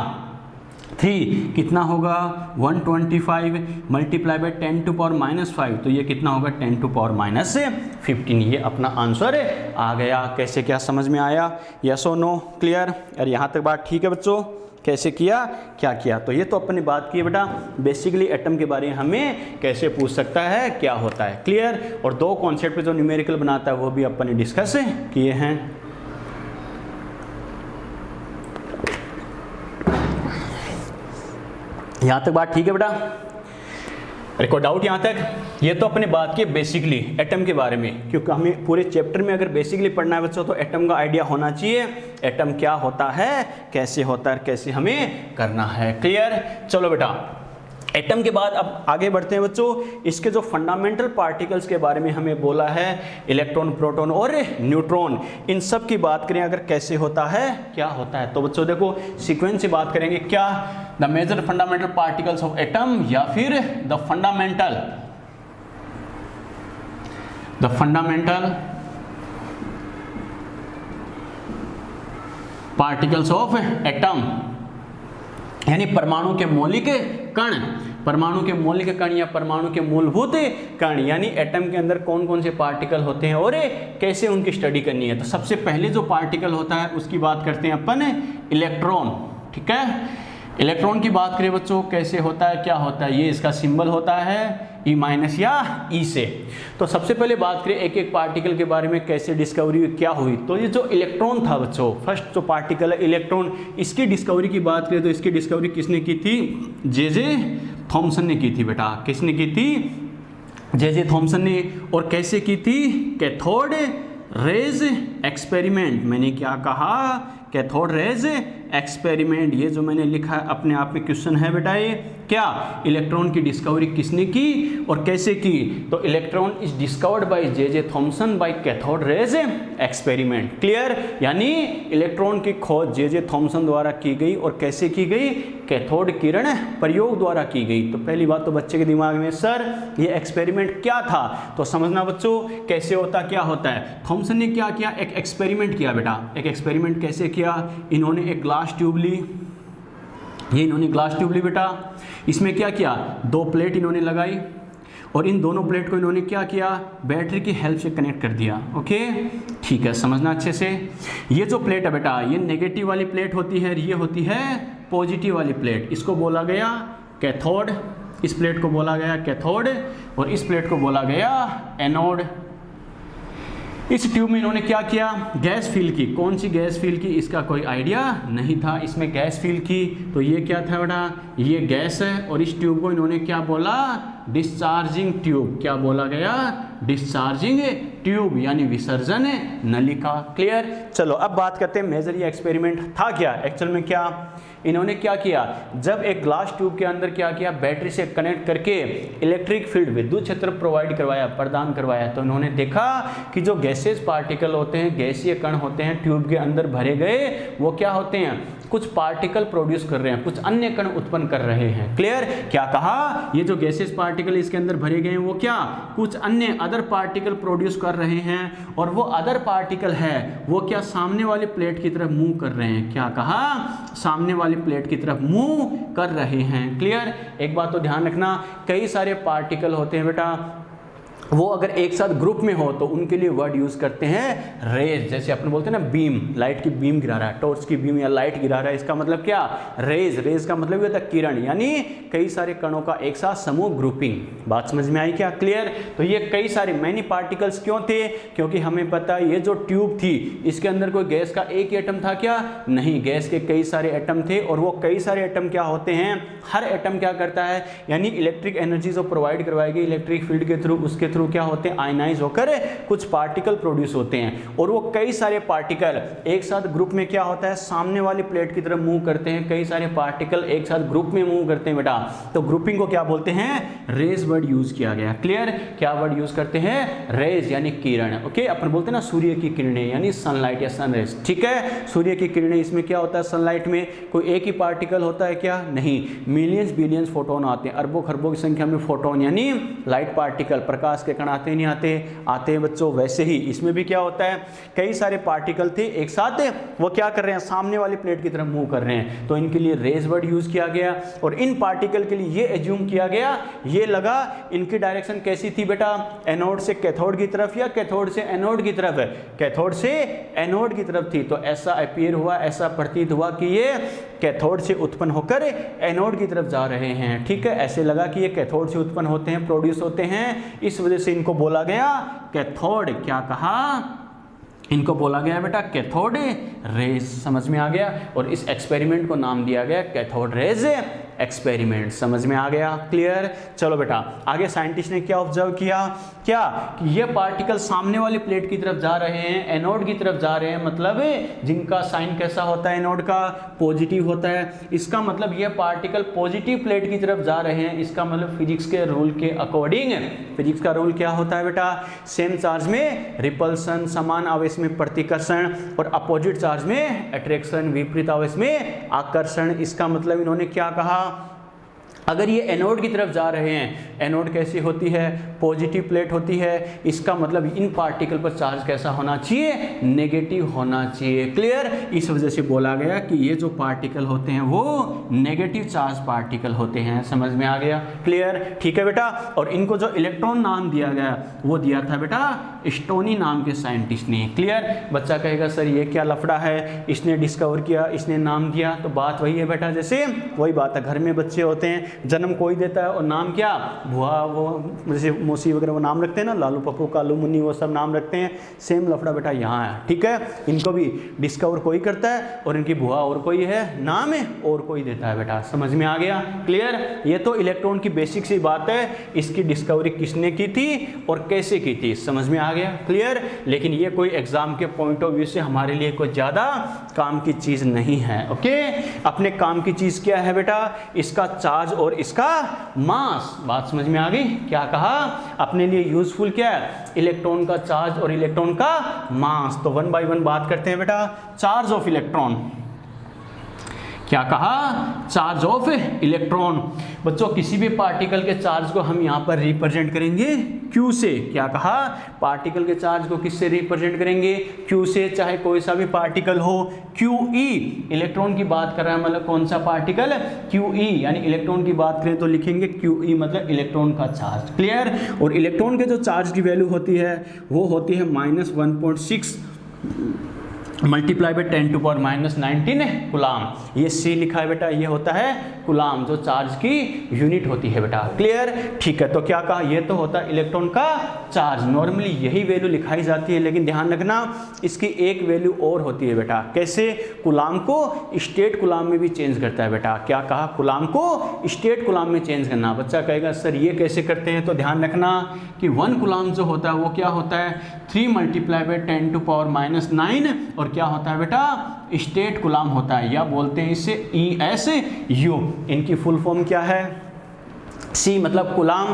3, कितना होगा 125 मल्टीप्लाई बाई 10 टू पावर -5, तो ये कितना होगा 10 टू पावर -15। ये अपना आंसर आ गया। कैसे क्या समझ में आया, यस और नो, क्लियर। और यहाँ तक बात ठीक है बच्चों, कैसे किया क्या किया, तो ये तो अपन ने बात की है बेटा बेसिकली एटम के बारे में हमें कैसे पूछ सकता है क्या होता है, क्लियर। और 2 कॉन्सेप्ट पे जो न्यूमेरिकल बनाता है वो भी अपन ने डिस्कस किए हैं। यहाँ तक बात ठीक है बेटा, अरे कोई डाउट यहाँ तक, ये तो अपने बात की बेसिकली एटम के बारे में, क्योंकि हमें पूरे चैप्टर में अगर बेसिकली पढ़ना है बच्चों तो एटम का आइडिया होना चाहिए, एटम क्या होता है कैसे होता है कैसे हमें करना है, क्लियर। चलो बेटा एटम के बाद अब आगे बढ़ते हैं बच्चों, इसके जो फंडामेंटल पार्टिकल्स के बारे में हमें बोला है, इलेक्ट्रॉन प्रोटॉन और न्यूट्रॉन, इन सब की बात करें अगर कैसे होता है क्या होता है, तो बच्चों देखो सीक्वेंस से बात करेंगे, क्या the major fundamental particles of atom या फिर the fundamental the fundamental particles of atom, यानी परमाणु के मौलिक कण, परमाणु के मौलिक कण या परमाणु के मूलभूत कण, यानी एटम के अंदर कौन कौन से पार्टिकल होते हैं और कैसे उनकी स्टडी करनी है। तो सबसे पहले जो पार्टिकल होता है उसकी बात करते हैं अपन, इलेक्ट्रॉन। ठीक है, इलेक्ट्रॉन की बात करें बच्चों, कैसे होता है, क्या होता है, ये इसका सिंबल होता है E- या E से। तो सबसे पहले बात करें एक एक पार्टिकल के बारे में, कैसे डिस्कवरी हुई, क्या हुई। तो ये जो इलेक्ट्रॉन था बच्चों, फर्स्ट जो पार्टिकल है इलेक्ट्रॉन, इसकी डिस्कवरी की बात करें तो इसकी डिस्कवरी किसने की थी, जे थॉमसन ने की थी बेटा। किसने की थी, जे थॉमसन ने। और कैसे की थी, कैथोड रेज एक्सपेरिमेंट। मैंने क्या कहा, कैथोड रेज एक्सपेरिमेंट। ये जो मैंने लिखा है अपने आप में क्वेश्चन है बेटा, ये क्या, इलेक्ट्रॉन की डिस्कवरी किसने की और कैसे की। तो electron is discovered by J Thomson by cathode rays experiment. Clear, यानी इलेक्ट्रॉन की खोज जे थॉमसन द्वारा की गई और कैसे की गई, कैथोड किरण प्रयोग द्वारा की गई। तो पहली बात तो बच्चे के दिमाग में, सर ये एक्सपेरिमेंट क्या था, तो समझना बच्चों कैसे होता, क्या होता है। थॉमसन ने क्या किया, एक एक्सपेरिमेंट किया बेटा। एक एक्सपेरिमेंट कैसे किया, इन्होंने एक ग्लास ट्यूब ली, ये इन्होंने ग्लास ट्यूब ली बेटा। इसमें क्या किया, दो प्लेट इन्होंने लगाई और इन दोनों प्लेट को इन्होंने क्या किया, बैटरी की हेल्प से कनेक्ट कर दिया। ओके, ठीक है, समझना अच्छे से। ये जो प्लेट है बेटा, ये नेगेटिव वाली प्लेट होती है, ये होती है पॉजिटिव वाली प्लेट। इसको बोला गया कैथोड, इस प्लेट को बोला गया कैथोड और इस प्लेट को बोला गया एनोड। इस ट्यूब में इन्होंने क्या किया, गैस फिल की। कौन सी गैस फिल की, इसका कोई आइडिया नहीं था। इसमें गैस फिल की, तो ये क्या था बेटा, ये गैस है। और इस ट्यूब को इन्होंने क्या बोला, डिस्चार्जिंग ट्यूब। क्या बोला गया, डिस्चार्जिंग ट्यूब, यानी विसर्जन नलिका। क्लियर। चलो अब बात करते हैं मेजर ये एक्सपेरिमेंट था क्या, एक्चुअल में क्या इन्होंने क्या किया, जब एक ग्लास ट्यूब के अंदर क्या किया, बैटरी से कनेक्ट करके इलेक्ट्रिक फील्ड, विद्युत क्षेत्र प्रोवाइड करवाया, प्रदान करवाया। तो इन्होंने देखा कि जो गैसेस पार्टिकल होते हैं, गैसीय कण होते हैं ट्यूब के अंदर भरे गए, वो क्या होते हैं, कुछ पार्टिकल प्रोड्यूस कर रहे हैं, कुछ अन्य कण उत्पन्न कर रहे हैं। क्लियर। क्या कहा, ये जो गैसेस पार्टिकल इसके अंदर भरे गए हैं वो क्या, कुछ अन्य अदर पार्टिकल प्रोड्यूस कर रहे हैं। और वो अदर पार्टिकल है वो क्या, सामने वाली प्लेट की तरफ मूव कर रहे हैं। क्या कहा, सामने वाली प्लेट की तरफ मूव कर रहे हैं। क्लियर। एक बात तो ध्यान रखना, कई सारे पार्टिकल होते हैं बेटा, वो अगर एक साथ ग्रुप में हो तो उनके लिए वर्ड यूज करते हैं रेज। जैसे अपन बोलते हैं ना बीम, लाइट की बीम गिरा रहा है, टॉर्च की बीम या लाइट गिरा रहा है, इसका मतलब क्या, रेज। रेज का मतलब ये होता है किरण, यानी कई सारे कणों का एक साथ समूह, ग्रुपिंग। बात समझ में आई क्या। क्लियर। तो ये कई सारे मैनी पार्टिकल्स क्यों थे, क्योंकि हमें पता है ये जो ट्यूब थी इसके अंदर कोई गैस का एक ही एटम था क्या, नहीं, गैस के कई सारे एटम थे। और वो कई सारे एटम क्या होते हैं, हर एटम क्या करता है, यानी इलेक्ट्रिक एनर्जी जो प्रोवाइड करवाएगी इलेक्ट्रिक फील्ड के थ्रू, उसके थ्रू क्या होते हैं, आयनाइज होकर कुछ पार्टिकल प्रोड्यूस होते हैं। और वो कई सारे पार्टिकल एक साथ ग्रुप में क्या होता है, सामने वाली प्लेट की तरफ मूव करते हैं। कई सारे पार्टिकल एक साथ ग्रुप में मूव करते हैं बेटा, तो ग्रुपिंग को क्या बोलते हैं, रेज वर्ड यूज किया गया। क्लियर। क्या वर्ड यूज करते हैं, रेज, यानी किरण। ओके, अपन बोलते हैं ना सूर्य की किरणें, यानी सनलाइट या सनरेज। ठीक है, सूर्य की किरणें, इसमें क्या होता है, सनलाइट में कोई एक ही पार्टिकल होता है क्या, नहीं, मिलियंस बिलियंस फोटोन आते हैं, अरबों खरबों की संख्या में फोटोन, यानी लाइट पार्टिकल, प्रकाश के कण आते नहीं आते, आते हैं बच्चों। वैसे ही इसमें भी क्या होता है, कई सारे पार्टिकल थे एक साथ, वो क्या कर रहे हैं, सामने वाली प्लेट की तरफ मूव कर रहे हैं, तो इनके लिए रेज वर्ड यूज किया गया। और इन पार्टिकल के लिए ये एज्यूम किया गया, ये लगा, इनकी डायरेक्शन कैसी थी बेटा, एनोड से कैथोड की तरफ या कैथोड से एनोड की तरफ है, कैथोड से एनोड की तरफ थी। तो ऐसा अपीयर हुआ, ऐसा प्रतीत हुआ कि ये कैथोड से उत्पन्न होकर एनोड की तरफ जा रहे हैं। ठीक है, ऐसे लगा कि ये कैथोड से उत्पन्न होते हैं, प्रोड्यूस होते हैं, इस वजह से इनको बोला गया कैथोड। क्या कहा, इनको बोला गया बेटा कैथोड रेज। समझ में आ गया। और इस एक्सपेरिमेंट को नाम दिया गया कैथोड रेज एक्सपेरिमेंट। समझ में आ गया। क्लियर। चलो बेटा, आगे साइंटिस्ट ने क्या ऑब्जर्व किया, क्या कि ये पार्टिकल सामने वाली प्लेट की तरफ जा रहे हैं, एनोड की तरफ जा रहे हैं, मतलब जिनका साइन कैसा होता है, एनोड का पॉजिटिव होता है। इसका मतलब ये पार्टिकल पॉजिटिव प्लेट की तरफ जा रहे हैं। इसका मतलब फिजिक्स के रूल के अकॉर्डिंग, फिजिक्स का रूल क्या होता है बेटा, सेम चार्ज में रिपल्सन, समान आवेश में प्रतिकर्षण, और अपोजिट चार्ज में अट्रैक्शन, विपरीत आवेश में आकर्षण। इसका मतलब इन्होंने क्या कहा, अगर ये एनोड की तरफ जा रहे हैं, एनोड कैसी होती है, पॉजिटिव प्लेट होती है, इसका मतलब इन पार्टिकल पर चार्ज कैसा होना चाहिए, नेगेटिव होना चाहिए। क्लियर, इस वजह से बोला गया कि ये जो पार्टिकल होते हैं वो नेगेटिव चार्ज पार्टिकल होते हैं। समझ में आ गया? क्लियर, ठीक है बेटा। और इनको जो इलेक्ट्रॉन नाम दिया गया वो दिया था बेटा स्टोनी नाम के साइंटिस्ट ने। क्लियर, बच्चा कहेगा सर ये क्या लफड़ा है, इसने डिस्कवर किया, इसने नाम दिया, तो बात वही है बेटा, जैसे वही बात है, घर में बच्चे होते हैं, जन्म कोई देता है और नाम क्या, बुआ, वो जैसे मौसी वगैरह वो नाम रखते हैं ना, लालू पप्पू कालू मुन्नी वो सब नाम रखते हैं। सेम लफड़ा बेटा यहाँ है, ठीक है। इनको भी डिस्कवर कोई करता है और इनकी बुआ और कोई है, नाम है और कोई देता है बेटा। समझ में आ गया? क्लियर, ये तो इलेक्ट्रॉन की बेसिक सी बात है, इसकी डिस्कवरी किसने की थी और कैसे की थी, समझ में आ गया? क्लियर, लेकिन ये कोई एग्जाम के पॉइंट ऑफ व्यू से हमारे लिए कोई ज़्यादा काम की चीज़ नहीं है। ओके, अपने काम की चीज़ क्या है बेटा, इसका चार्ज और इसका मास। बात समझ में आ गई? क्या कहा, अपने लिए यूजफुल क्या है, इलेक्ट्रॉन का चार्ज और इलेक्ट्रॉन का मास। तो 1 बाय 1 बात करते हैं बेटा। चार्ज ऑफ इलेक्ट्रॉन, क्या कहा, चार्ज ऑफ इलेक्ट्रॉन। बच्चों किसी भी पार्टिकल के चार्ज को हम यहाँ पर रिप्रेजेंट करेंगे Q से। क्या कहा, पार्टिकल के चार्ज को किससे रिप्रेजेंट करेंगे, Q से, चाहे कोई सा भी पार्टिकल हो। QE, इलेक्ट्रॉन की बात कर रहा है, मतलब कौन सा पार्टिकल, QE, यानी इलेक्ट्रॉन की बात करें तो लिखेंगे QE, मतलब इलेक्ट्रॉन का चार्ज। क्लियर, और इलेक्ट्रॉन के जो चार्ज की वैल्यू होती है वो होती है -1.6 मल्टीप्लाई बाई 10⁻⁻19 कुलाम। ये C लिखा है बेटा, ये होता है कुलाम, जो चार्ज की यूनिट होती है बेटा। क्लियर, ठीक है। तो क्या कहा, ये तो होता है इलेक्ट्रॉन का चार्ज। नॉर्मली यही वैल्यू लिखाई जाती है, लेकिन ध्यान रखना इसकी एक वैल्यू और होती है बेटा। कैसे, कुलाम को स्टेट कुलाम में भी चेंज करता है बेटा। क्या कहा, कुलाम को स्टेट कुलाम में चेंज करना। बच्चा कहेगा सर ये कैसे करते हैं, तो ध्यान रखना कि 1 कुलाम जो होता है वो क्या होता है, 3 मल्टीप्लाई बाई 10⁻⁹ और क्या होता है बेटा, स्टेट कुलाम होता है, या बोलते हैं इसे ESU। इनकी फुल फॉर्म क्या है, C मतलब कुलाम,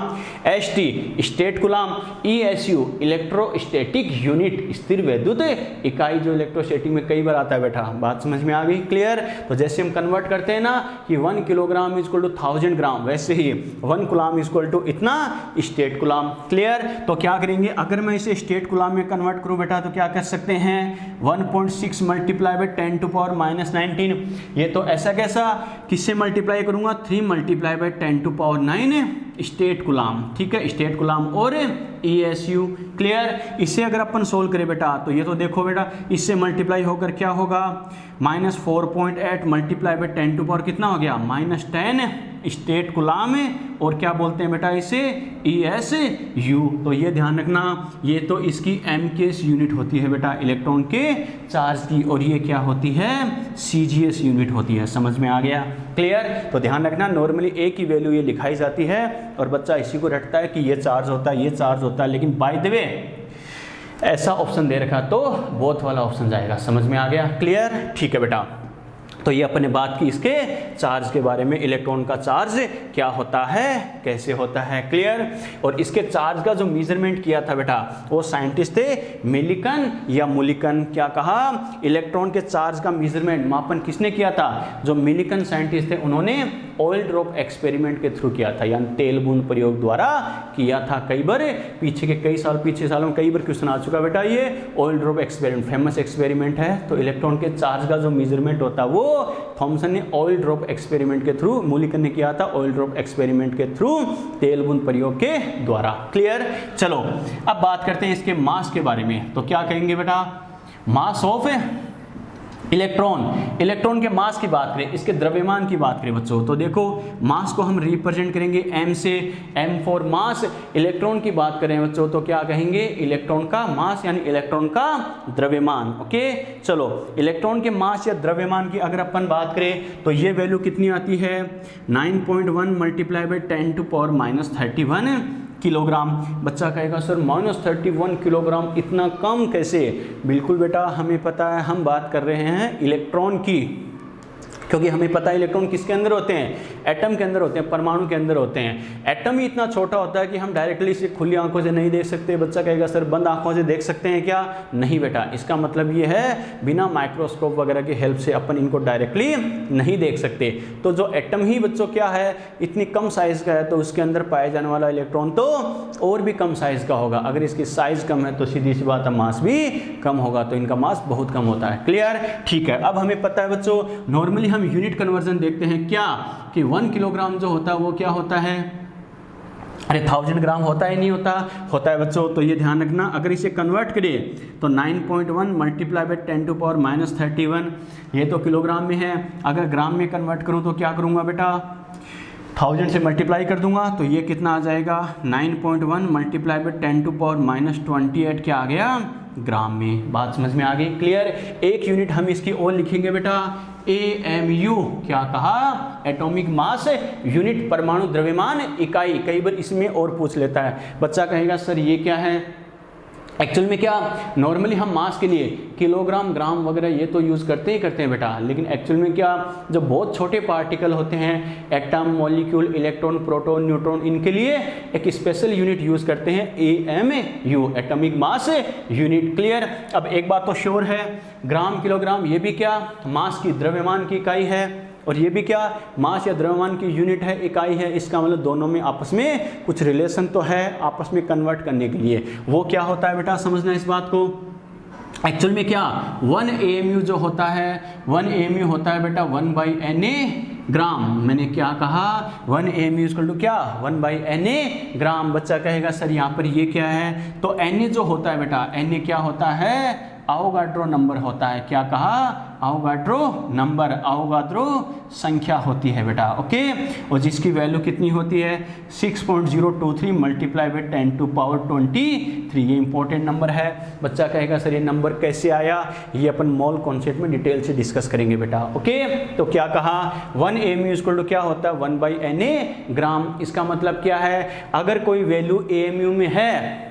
ST state कुलाम, ESU electrostatic unit स्थिर वैद्युत इकाई, जो इलेक्ट्रोस्टैटिक में कई बार आता है बेटा। बात समझ में आ गई? क्लियर, तो जैसे हम कन्वर्ट करते हैं ना कि 1 किलोग्राम इक्वल टू 1000 ग्राम, वैसे ही 1 कुलाम इक्वल टू इतना स्टेट कुलाम। क्लियर, तो क्या करेंगे, अगर मैं इसे स्टेट कुलाम में कन्वर्ट करूं बेटा तो क्या कर सकते हैं, 1.6 मल्टीप्लाई बाई 10⁻⁻19। ये तो ऐसा कैसा, किससे मल्टीप्लाई करूंगा, 3 मल्टीप्लाई बाई 10⁻9 स्टेट कुलाम। ठीक है, स्टेट कुलाम और ESU। क्लियर, इसे अगर अपन सोल्व करें बेटा तो ये तो देखो बेटा, इससे मल्टीप्लाई होकर क्या होगा, -4.8 मल्टीप्लाई बाई 10 कितना हो गया, -10 स्टेट कुलाम, और क्या बोलते हैं बेटा इसे, ESU। तो ये ध्यान रखना, ये तो इसकी MKS यूनिट होती है बेटा इलेक्ट्रॉन के चार्ज की, और ये क्या होती है, CGS यूनिट होती है। समझ में आ गया? क्लियर, तो ध्यान रखना नॉर्मली एक ही वैल्यू ये लिखाई जाती है और बच्चा इसी को रटता है कि ये चार्ज होता है, ये चार्ज होता है, लेकिन बाय द वे ऐसा ऑप्शन दे रखा तो बोथ वाला ऑप्शन जाएगा। समझ में आ गया? क्लियर, ठीक है बेटा। तो ये अपने बात की इसके चार्ज के बारे में, इलेक्ट्रॉन का चार्ज क्या होता है, कैसे होता है। क्लियर, और इसके चार्ज का जो मेजरमेंट किया था बेटा वो साइंटिस्ट थे मिलिकन या मुलिकन। क्या कहा, इलेक्ट्रॉन के चार्ज का मेजरमेंट, मापन किसने किया था, जो मिलिकन साइंटिस्ट थे उन्होंने ऑयल ड्रॉप एक्सपेरिमेंट के थ्रू किया था, यानी तेल बूंद प्रयोग द्वारा किया था। कई बार पीछे के कई सालों में कई बार क्वेश्चन आ चुका बेटा, ये oil drop experiment famous experiment है। तो इलेक्ट्रॉन के चार्ज का जो मेजरमेंट होता है वो थॉमसन ने ऑयल ड्रॉप एक्सपेरिमेंट के थ्रू, मुलिकन ने किया था ऑयल ड्रॉप एक्सपेरिमेंट के थ्रू, तेल बूंद प्रयोग के द्वारा। क्लियर, चलो अब बात करते हैं इसके मास के बारे में। तो क्या कहेंगे बेटा, मास ऑफ इलेक्ट्रॉन, इलेक्ट्रॉन के मास की बात करें, इसके द्रव्यमान की बात करें बच्चों, तो देखो मास को हम रिप्रेजेंट करेंगे M से, M फॉर मास। इलेक्ट्रॉन की बात करें बच्चों तो क्या कहेंगे, इलेक्ट्रॉन का मास यानी इलेक्ट्रॉन का द्रव्यमान। ओके, चलो इलेक्ट्रॉन के मास या द्रव्यमान की अगर अपन बात करें तो ये वैल्यू कितनी आती है, 9.1 मल्टीप्लाई बाई 10⁻31 किलोग्राम। बच्चा कहेगा सर -31 किलोग्राम इतना कम कैसे? बिल्कुल बेटा, हमें पता है हम बात कर रहे हैं इलेक्ट्रॉन की, क्योंकि हमें पता है इलेक्ट्रॉन किसके अंदर होते हैं, एटम के अंदर होते हैं, परमाणु के अंदर होते हैं। एटम ही इतना छोटा होता है कि हम डायरेक्टली इसे खुली आंखों से नहीं देख सकते। बच्चा कहेगा सर बंद आंखों से देख सकते हैं क्या? नहीं बेटा, इसका मतलब ये है बिना माइक्रोस्कोप वगैरह की हेल्प से अपन इनको डायरेक्टली नहीं देख सकते। तो जो एटम ही बच्चों क्या है, इतनी कम साइज का है, तो उसके अंदर पाए जाने वाला इलेक्ट्रॉन तो और भी कम साइज का होगा। अगर इसकी साइज कम है तो सीधी सी बात है मास भी कम होगा, तो इनका मास बहुत कम होता है। क्लियर? ठीक है। अब हमें पता है बच्चों, नॉर्मली हम यूनिट कन्वर्जन देखते हैं क्या, कि 1 किलोग्राम जो होता है वो क्या होता है, अरे 1000 ग्राम होता है नहीं होता, होता है बच्चों। तो ये ध्यान रखना, अगर इसे कन्वर्ट करें तो 9.1 मल्टीप्लाई बाय 10⁻31, ये तो किलोग्राम में है। अगर ग्राम में कन्वर्ट करूं तो क्या करूंगा बेटा, 1000 से मल्टीप्लाई कर दूंगा, तो ये कितना आ जाएगा, 9.1 मल्टीप्लाई बाय 10⁻28 क्या आ गया, ग्राम में। बात समझ में आ गई? क्लियर? एक यूनिट हम इसकी और लिखेंगे बेटा, AMU, क्या कहा, एटॉमिक मास यूनिट, परमाणु द्रव्यमान इकाई। कई बार इसमें और पूछ लेता है, बच्चा कहेगा सर ये क्या है। एक्चुअल में क्या, नॉर्मली हम मास के लिए किलोग्राम, ग्राम वगैरह ये तो यूज़ करते हैं बेटा, लेकिन एक्चुअल में क्या, जो बहुत छोटे पार्टिकल होते हैं, atom, molecule, electron, proton, neutron, इनके लिए एक स्पेशल यूनिट यूज़ करते हैं, AMU, atomic mass unit. Clear? अब एक बात तो श्योर है, ग्राम, किलोग्राम ये भी क्या, मास की, द्रव्यमान की इकाई है, और ये भी क्या, मास या द्रव्यमान की यूनिट है, इकाई है। इसका मतलब दोनों में आपस में कुछ रिलेशन तो है आपस में कन्वर्ट करने के लिए। वो क्या होता है बेटा, समझना इस बात को। एक्चुअल में क्या, 1 AMU जो होता है, 1 AMU होता है बेटा 1/Na ग्राम। मैंने क्या कहा, 1 AMU इक्वल टू क्या, 1/Na ग्राम। बच्चा कहेगा सर यहाँ पर ये क्या है, तो Na जो होता है बेटा, Na क्या होता है, अवोगाड्रो नंबर होता है। क्या कहा, अवोगाड्रो नंबर, अवोगाड्रो संख्या होती है बेटा। ओके, और जिसकी वैल्यू कितनी होती है, 6.023 मल्टीप्लाई बाय 10⁻23। ये इंपॉर्टेंट नंबर है। बच्चा कहेगा सर ये नंबर कैसे आया, ये अपन मोल कॉन्सेप्ट में डिटेल से डिस्कस करेंगे बेटा। ओके, तो क्या कहा, 1 AMU इक्वल टू क्या होता है, 1/Na ग्राम। इसका मतलब क्या है, अगर कोई वैल्यू AMU में है,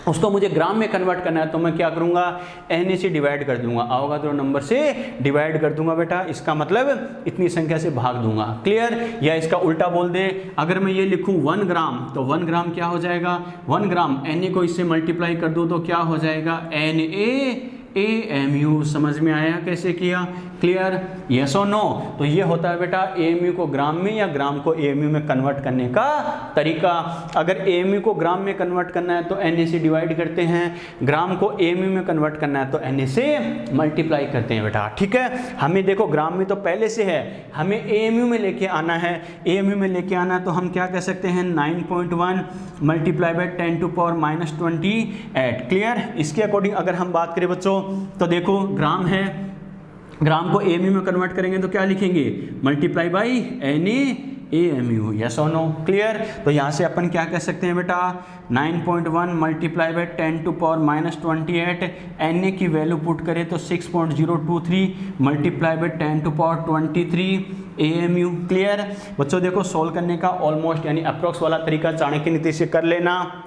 उसको मुझे ग्राम में कन्वर्ट करना है, तो मैं क्या करूंगा, Na से डिवाइड कर दूंगा, अवोगाड्रो नंबर से डिवाइड कर दूंगा बेटा। इसका मतलब इतनी संख्या से भाग दूंगा। क्लियर? या इसका उल्टा बोल दे, अगर मैं ये लिखूं 1 ग्राम, तो 1 ग्राम क्या हो जाएगा, 1 ग्राम Na को इससे मल्टीप्लाई कर दूं तो क्या हो जाएगा, NaAMU। समझ में आया कैसे किया? क्लियर? यस और नो? तो ये होता है बेटा AMU को ग्राम में या ग्राम को AMU में कन्वर्ट करने का तरीका। अगर AMU को ग्राम में कन्वर्ट करना है तो Na से डिवाइड करते हैं, ग्राम को AMU में कन्वर्ट करना है तो Na से मल्टीप्लाई करते हैं बेटा। ठीक है, हमें देखो ग्राम में तो पहले से है, हमें AMU में लेके आना है। AMU में लेके आना है तो हम क्या कह सकते हैं, 9.1 मल्टीप्लाई बाय 10⁻28। क्लियर? इसके अकॉर्डिंग अगर हम बात करें बच्चों, तो देखो ग्राम है, ग्राम को AMU में कन्वर्ट करेंगे तो क्या लिखेंगे, मल्टीप्लाई बाई NaAMU। यस और नो? क्लियर? तो यहाँ से अपन क्या कह सकते हैं बेटा, 9.1 मल्टीप्लाई बाई 10⁻28। Na की वैल्यू पुट करें तो 6.023 मल्टीप्लाई बाई 10⁻23 AMU। क्लियर? बच्चों देखो सोल्व करने का ऑलमोस्ट यानी अप्रोक्स वाला तरीका चाणक्य नीति से कर लेना।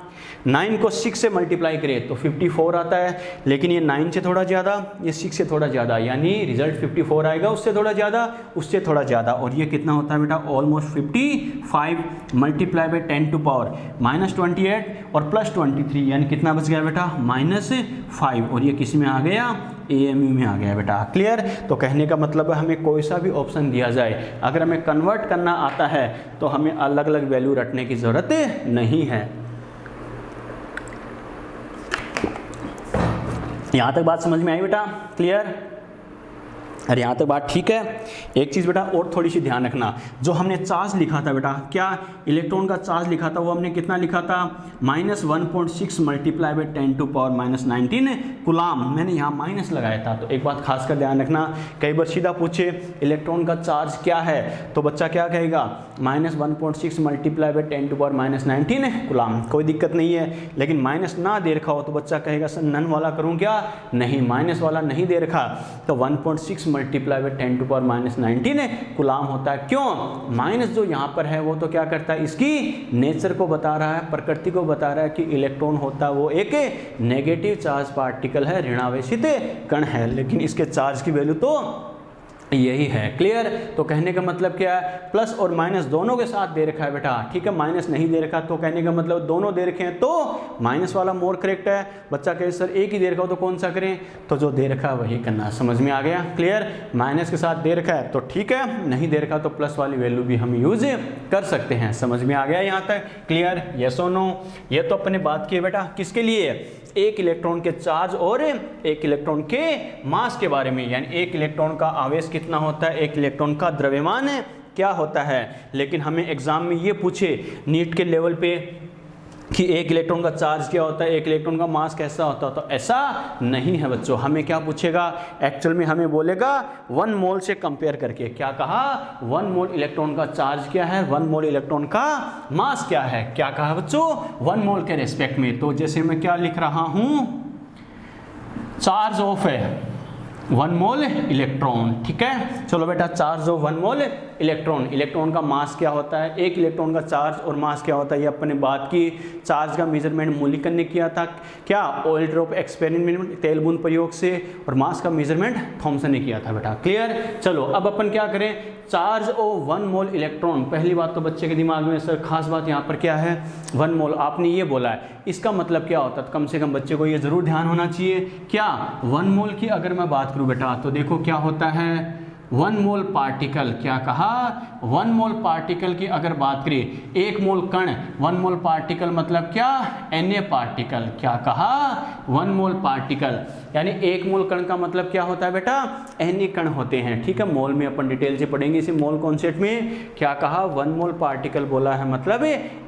9 को 6 से मल्टीप्लाई करें तो 54 आता है, लेकिन ये 9 से थोड़ा ज़्यादा, ये 6 से थोड़ा ज़्यादा, यानी रिजल्ट 54 आएगा, उससे थोड़ा ज़्यादा, उससे थोड़ा ज़्यादा। और ये कितना होता है बेटा, ऑलमोस्ट 55 मल्टीप्लाई बाई 10⁻28 और प्लस 23, यानी कितना बच गया बेटा, -5। और ये किस में आ गया, AMU में आ गया बेटा। क्लियर? तो कहने का मतलब है हमें कोई सा भी ऑप्शन दिया जाए, अगर हमें कन्वर्ट करना आता है तो हमें अलग अलग वैल्यू रखने की ज़रूरत नहीं है। यहाँ तक बात समझ में आई बेटा? क्लियर? अरे यहाँ तक बात ठीक है। एक चीज़ बेटा और थोड़ी सी ध्यान रखना, जो हमने चार्ज लिखा था बेटा, क्या इलेक्ट्रॉन का चार्ज लिखा था, वो हमने कितना लिखा था, -1.6 मल्टीप्लाई बाई 10⁻19 कुलाम। मैंने यहाँ माइनस लगाया था। तो एक बात खास कर ध्यान रखना, कई बार सीधा पूछे इलेक्ट्रॉन का चार्ज क्या है, तो बच्चा क्या कहेगा, -1.6 मल्टीप्लाई बाई 10⁻19 कुलाम। कोई दिक्कत नहीं है, लेकिन माइनस ना दे रखा हो तो बच्चा कहेगा सर नन वाला करूँ क्या, नहीं, माइनस वाला नहीं दे रखा तो 1.6 मल्टीप्लाई बाई 10⁻19 कुलाम होता है। क्यों? माइनस जो यहाँ पर है वो तो क्या करता है, इसकी नेचर को बता रहा है, प्रकृति को बता रहा है कि इलेक्ट्रॉन होता है वो एक नेगेटिव चार्ज पार्टिकल है, ऋणावेशित कण है, लेकिन इसके चार्ज की वैल्यू तो यही है। क्लियर? तो कहने का मतलब क्या है, प्लस और माइनस दोनों के साथ दे रखा है बेटा, ठीक है, माइनस नहीं दे रखा तो कहने का मतलब दोनों दे रखे हैं तो माइनस वाला मोर करेक्ट है। बच्चा कहे सर एक ही दे रखा हो तो कौन सा करें, तो जो दे रखा है वही करना। समझ में आ गया? क्लियर? माइनस के साथ दे रखा है तो ठीक है, नहीं दे रखा तो प्लस वाली वैल्यू भी हम यूज कर सकते हैं। समझ में आ गया यहाँ तक? क्लियर? यस और नो? ये तो अपने बात की बेटा किसके लिए, एक इलेक्ट्रॉन के चार्ज और एक इलेक्ट्रॉन के मास के बारे में, यानी एक इलेक्ट्रॉन का आवेश कितना होता है, एक इलेक्ट्रॉन का द्रव्यमान क्या होता है। लेकिन हमें एग्जाम में ये पूछे नीट के लेवल पे कि एक इलेक्ट्रॉन का चार्ज क्या होता है, एक इलेक्ट्रॉन का मास कैसा होता है, तो ऐसा नहीं है बच्चों। हमें क्या पूछेगा, एक्चुअल में हमें बोलेगा 1 मोल से कंपेयर करके। क्या कहा, 1 मोल इलेक्ट्रॉन का चार्ज क्या है, 1 मोल इलेक्ट्रॉन का मास क्या है। क्या कहा बच्चों, 1 मोल के रेस्पेक्ट में। तो जैसे मैं क्या लिख रहा हूं, चार्ज ऑफ है 1 मोल इलेक्ट्रॉन, ठीक है। चलो बेटा, charge of 1 mole electron, electron का मास क्या होता है, एक इलेक्ट्रॉन का चार्ज और मास क्या होता है, ये अपने बात की। चार्ज का मेजरमेंट मूलिकन ने किया था, क्या, ऑयल ड्रॉप एक्सपेरिमेंट, तेल बूंद प्रयोग से, और मास का मेजरमेंट थॉमसन ने किया था बेटा। क्लियर? चलो अब अपन क्या करें, चार्ज ऑफ 1 मोल इलेक्ट्रॉन। पहली बात तो बच्चे के दिमाग में सर खास बात यहाँ पर क्या है, 1 मोल आपने ये बोला है, इसका मतलब क्या होता है, कम से कम बच्चे को ये जरूर ध्यान होना चाहिए। क्या 1 मोल की अगर मैं बात करूँ बेटा, तो देखो क्या होता है, 1 मोल पार्टिकल। क्या कहा, 1 मोल पार्टिकल की अगर बात करें, 1 मोल कण, 1 मोल पार्टिकल मतलब क्या, Na पार्टिकल। क्या कहा, 1 मोल पार्टिकल, यानी 1 मोल कण का मतलब क्या होता है बेटा, Na कण होते हैं, ठीक है। मोल में अपन डिटेल से पढ़ेंगे इसे मोल कॉन्सेप्ट में। क्या कहा, 1 मोल पार्टिकल बोला है मतलब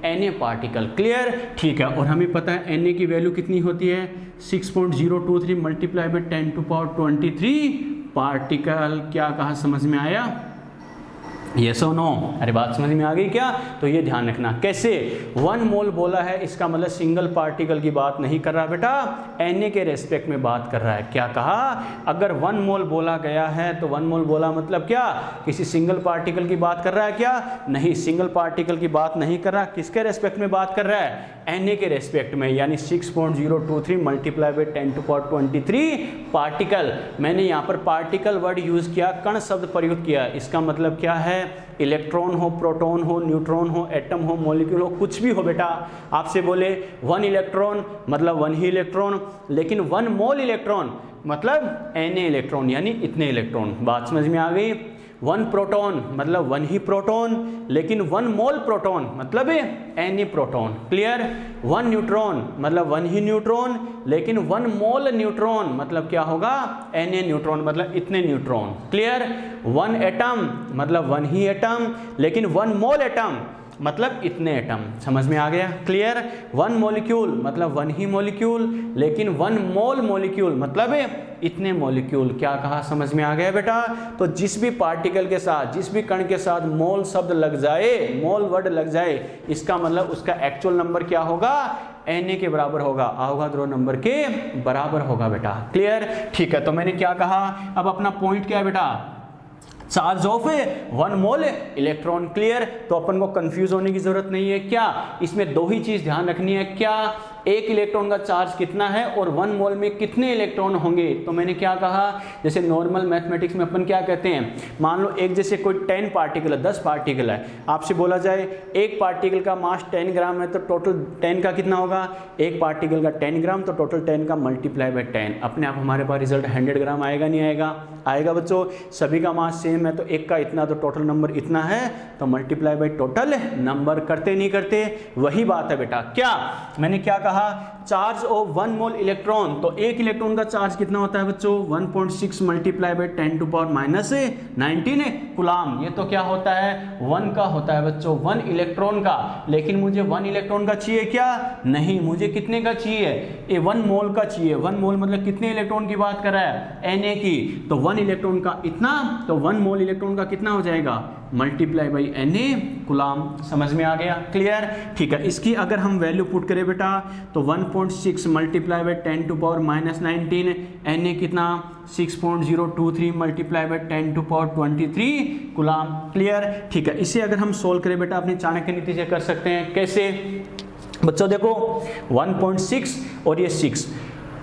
Na पार्टिकल। क्लियर? ठीक है। और हमें पता है Na की वैल्यू कितनी होती है, 6.023 मल्टीप्लाई बाई 10⁻23 पार्टिकल। क्या कहा, समझ में आया? यस और नो? अरे बात समझ में आ गई क्या? तो ये ध्यान रखना। कैसे, 1 मोल बोला है, इसका मतलब सिंगल पार्टिकल की बात नहीं कर रहा बेटा, Na के रेस्पेक्ट में बात कर रहा है। क्या कहा, अगर 1 मोल बोला गया है तो 1 मोल बोला मतलब क्या, किसी सिंगल पार्टिकल की बात कर रहा है क्या, नहीं, सिंगल पार्टिकल की बात नहीं कर रहा। किसके रेस्पेक्ट में बात कर रहा है, Na के रेस्पेक्ट में, यानी 6.023 मल्टीप्लाई बाई 10⁻23 पार्टिकल। मैंने यहाँ पर पार्टिकल वर्ड यूज किया, कण शब्द प्रयोग किया। इसका मतलब क्या है, इलेक्ट्रॉन हो, प्रोटॉन हो, न्यूट्रॉन हो, एटम हो, मॉलिक्यूल हो, कुछ भी हो बेटा। आपसे बोले 1 इलेक्ट्रॉन मतलब 1 ही इलेक्ट्रॉन, लेकिन 1 मोल इलेक्ट्रॉन मतलब Na इलेक्ट्रॉन, यानी इतने इलेक्ट्रॉन। बात समझ में आ गई? 1 प्रोटॉन मतलब 1 ही प्रोटॉन, लेकिन 1 मोल प्रोटॉन मतलब Na प्रोटॉन। क्लियर? 1 न्यूट्रॉन मतलब 1 ही न्यूट्रॉन, लेकिन 1 मोल न्यूट्रॉन मतलब क्या होगा, Na न्यूट्रॉन मतलब इतने न्यूट्रॉन। क्लियर? 1 एटम मतलब 1 ही एटम, लेकिन 1 मोल एटम मतलब इतने एटम। समझ में आ गया? क्लियर? 1 मॉलिक्यूल मतलब 1 ही मॉलिक्यूल, लेकिन 1 मोल मॉलिक्यूल मतलब इतने मॉलिक्यूल। क्या कहा, समझ में आ गया बेटा? तो जिस भी पार्टिकल के साथ, जिस भी कण के साथ मोल शब्द लग जाए, मोल वर्ड लग जाए, इसका मतलब उसका एक्चुअल नंबर क्या होगा, Na के बराबर होगा, अवोगाद्रो नंबर के बराबर होगा बेटा। क्लियर? ठीक है। तो मैंने क्या कहा, अब अपना पॉइंट क्या है बेटा, charge of 1 mole electron. Clear? तो अपन को कंफ्यूज होने की जरूरत नहीं है। क्या, इसमें 2 ही चीज ध्यान रखनी है, क्या, एक इलेक्ट्रॉन का चार्ज कितना है और 1 मोल में कितने इलेक्ट्रॉन होंगे। तो मैंने क्या कहा, जैसे नॉर्मल मैथमेटिक्स में अपन क्या कहते हैं, मान लो एक जैसे कोई 10 पार्टिकल है, 10 पार्टिकल है, आपसे बोला जाए एक पार्टिकल का मास 10 ग्राम है, तो टोटल 10 का कितना होगा, एक पार्टिकल का 10 ग्राम, तो टोटल 10 का मल्टीप्लाई बाय 10, अपने आप हमारे पास रिजल्ट 100 ग्राम आएगा, नहीं आएगा? आएगा बच्चों। सभी का मास सेम है, तो एक का इतना, तो टोटल नंबर इतना है, तो मल्टीप्लाई बाय टोटल नंबर। करते नहीं करते? वही बात है बेटा। क्या, मैंने क्या कहा, चार्ज ऑफ 1 मोल इलेक्ट्रॉन, तो एक इलेक्ट्रॉन का चार्ज कितना होता है बच्चों, 1.6 मल्टीप्लाई बाय 10⁻⁻19 कूलाम। ये तो क्या होता है, 1 का होता है बच्चों, 1 इलेक्ट्रॉन का। लेकिन मुझे 1 इलेक्ट्रॉन का चाहिए क्या, नहीं, मुझे कितने का चाहिए, 1 मोल का चाहिए। 1 मोल मतलब कितने इलेक्ट्रॉन की बात कर रहा है, Na की। तो 1 इलेक्ट्रॉन का इतना, तो 1 मोल इलेक्ट्रॉन का कितना हो जाएगा, मल्टीप्लाई बाई Na कूलाम। समझ में आ गया? क्लियर? ठीक है। इसकी अगर हम वैल्यू पुट करें बेटा, तो 1.6 मल्टीप्लाई बाई 10⁻⁻19, Na कितना, 6.023 मल्टीप्लाई बाई 10⁻23 कूलाम। क्लियर? ठीक है। इसे अगर हम सोल्व करें बेटा, अपनी चाणक्य नीति से कर सकते हैं। कैसे बच्चों, देखो 1.6 और ये 6,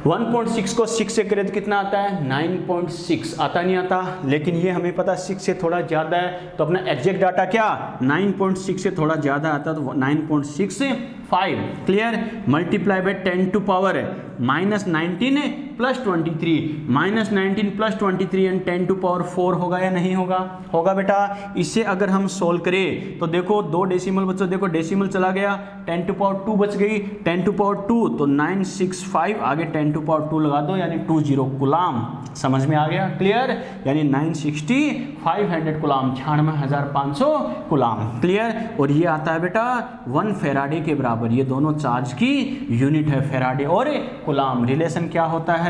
1.6 को 6 से करें तो कितना आता है 9.6 आता नहीं आता, लेकिन ये हमें पता 6 से थोड़ा ज़्यादा है तो अपना एग्जैक्ट डाटा क्या 9.6 से थोड़ा ज़्यादा आता तो 9.65 clear multiply by 10 to power -19 plus 23 -19 plus 23 and 10 to power 4 होगा या नहीं होगा? होगा बेटा। इसे अगर हम सोल्व करें तो देखो 2 डेसिमल बच्चों देखो डेसिमल चला गया 10 टू पावर 2 बच गई 10 टू पावर 2 तो 965 आगे 10 टू पावर 2 लगा दो यानी 20 कुलाम। समझ में आ गया क्लियर? यानी 965 कुलाम 96,500 कुलाम क्लियर। और ये आता है बेटा 1 फेराडे के बराबर, ये दोनों चार्ज की यूनिट है फेराडे और कुलाम। रिलेशन क्या होता है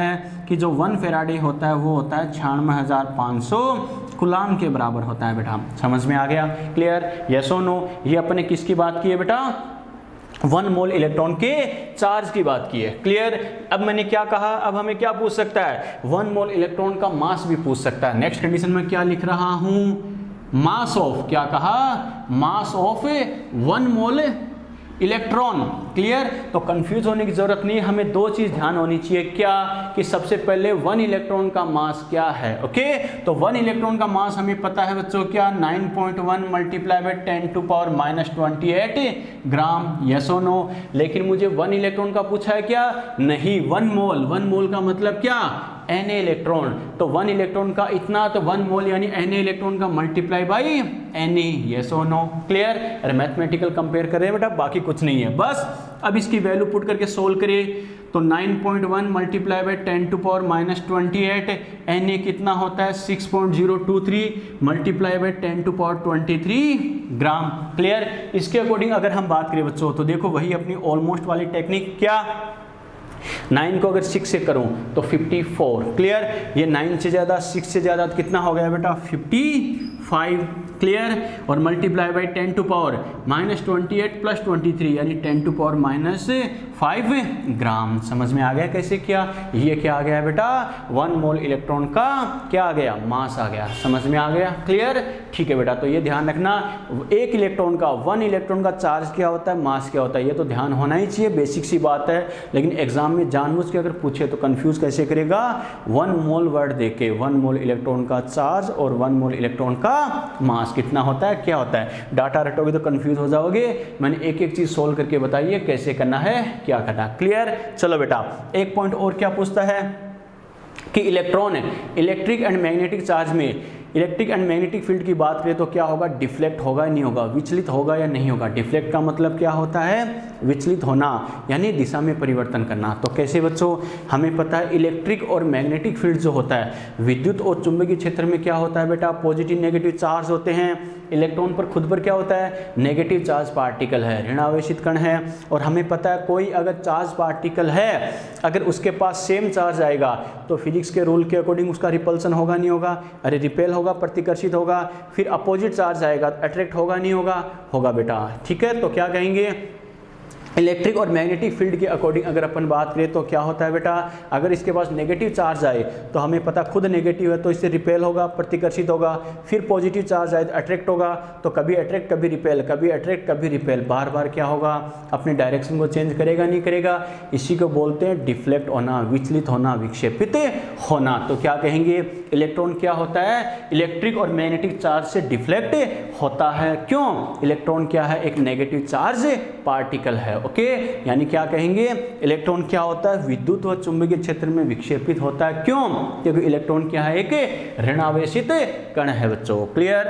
कि जो 1 फेराडे होता है वो होता है 96,500 कुलाम के बराबर होता है बेटा। समझ में आ गया क्लियर? यस और नो? ये अपने किसकी बात की है बेटा? 1 मोल इलेक्ट्रॉन के चार्ज की बात की है क्लियर। अब मैंने क्या कहा, अब हमें क्या पूछ सकता है 1 मोल इलेक्ट्रॉन का मास भी पूछ सकता है। नेक्स्ट कंडीशन में क्या लिख रहा हूं मास ऑफ, क्या कहा mass of 1 mole electron clear. तो कंफ्यूज होने की जरूरत नहीं, हमें 2 चीज ध्यान होनी चाहिए क्या कि सबसे पहले 1 इलेक्ट्रॉन का मास क्या है। ओके तो 1 इलेक्ट्रॉन का मास हमें पता है बच्चों क्या 9.1 multiply by 10 to power -28 gram. Yes और नो? लेकिन मुझे 1 इलेक्ट्रॉन का पूछा है क्या? नहीं 1 मोल का मतलब क्या Na इलेक्ट्रॉन। तो 1 इलेक्ट्रॉन का इतना तो 1 मोल यानी Na इलेक्ट्रॉन का मल्टीप्लाई बाई Na। यस और नो? क्लियर? अरे मैथमेटिकल कंपेयर कर रहे हैं बेटा, बाकी कुछ नहीं है। बस अब इसकी वैल्यू पुट करके सोल्व करें तो 9.1 multiply by 10 to power -28 Na कितना होता है 6.023 multiply by 10 to power 23 gram clear. इसके अकॉर्डिंग अगर हम बात करें बच्चों तो देखो वही अपनी ऑलमोस्ट वाली टेक्निक क्या 9 को अगर 6 से करूं तो 54 क्लियर। ये 9 से ज़्यादा 6 से ज़्यादा तो कितना हो गया बेटा 55 क्लियर। और multiply by 10 to power -28 plus 23 यानी 10 टू पावर -5 ग्राम। समझ में आ गया कैसे किया? ये क्या आ गया बेटा 1 मोल इलेक्ट्रॉन का क्या आ गया मास आ गया। समझ में आ गया क्लियर? ठीक है बेटा। तो ये ध्यान रखना 1 इलेक्ट्रॉन का 1 इलेक्ट्रॉन का चार्ज क्या होता है मास क्या होता है, ये तो ध्यान होना ही चाहिए, बेसिक सी बात है। लेकिन एग्जाम में जानबूझ के अगर पूछे तो कंफ्यूज कैसे करेगा 1 मोल वर्ड देके 1 मोल इलेक्ट्रॉन का चार्ज और 1 मोल इलेक्ट्रॉन का मास कितना होता है क्या होता है। डाटा रटोगे तो कंफ्यूज हो जाओगे। मैंने एक एक चीज सोल्व करके बताइए कैसे करना है क्या करना क्लियर। चलो बेटा एक पॉइंट और क्या पूछता है कि electron electric and magnetic charge में इलेक्ट्रिक एंड मैग्नेटिक फील्ड की बात करें तो क्या होगा डिफ्लेक्ट होगा नहीं होगा, विचलित होगा या नहीं होगा। डिफ्लेक्ट का मतलब क्या होता है विचलित होना यानी दिशा में परिवर्तन करना। तो कैसे बच्चों हमें पता है इलेक्ट्रिक और मैग्नेटिक फील्ड जो होता है विद्युत और चुंबकीय क्षेत्र में क्या होता है बेटा पॉजिटिव नेगेटिव चार्ज होते हैं। इलेक्ट्रॉन पर खुद पर क्या होता है नेगेटिव चार्ज पार्टिकल है, ऋणावेशित कण है। और हमें पता है कोई अगर चार्ज पार्टिकल है अगर उसके पास सेम चार्ज आएगा तो फिजिक्स के रूल के अकॉर्डिंग उसका रिपल्सन होगा नहीं होगा, अरे रिपेल होगा प्रतिकर्षित होगा। फिर अपोजिट चार्ज आएगा अट्रैक्ट होगा नहीं होगा, होगा बेटा। ठीक है तो क्या कहेंगे इलेक्ट्रिक और मैग्नेटिक फील्ड के अकॉर्डिंग अगर अपन बात करें तो क्या होता है बेटा अगर इसके पास नेगेटिव चार्ज आए तो हमें पता खुद नेगेटिव है तो इससे रिपेल होगा प्रतिकर्षित होगा। फिर पॉजिटिव चार्ज आए तो अट्रैक्ट होगा, तो कभी अट्रैक्ट कभी रिपेल कभी अट्रैक्ट कभी रिपेल, बार बार क्या होगा अपने डायरेक्शन को चेंज करेगा नहीं करेगा। इसी को बोलते हैं डिफ्लेक्ट होना, विचलित होना, विक्षेपित होना। तो क्या कहेंगे इलेक्ट्रॉन क्या होता है इलेक्ट्रिक और मैग्नेटिक चार्ज से डिफ्लेक्ट होता है। क्यों? इलेक्ट्रॉन क्या है एक नेगेटिव चार्ज पार्टिकल है। ओके यानी क्या कहेंगे इलेक्ट्रॉन क्या होता है विद्युत व चुंबकीय क्षेत्र में विक्षेपित होता है। क्यों? क्योंकि इलेक्ट्रॉन क्या है एक ऋणावेशित कण है बच्चों। क्लियर?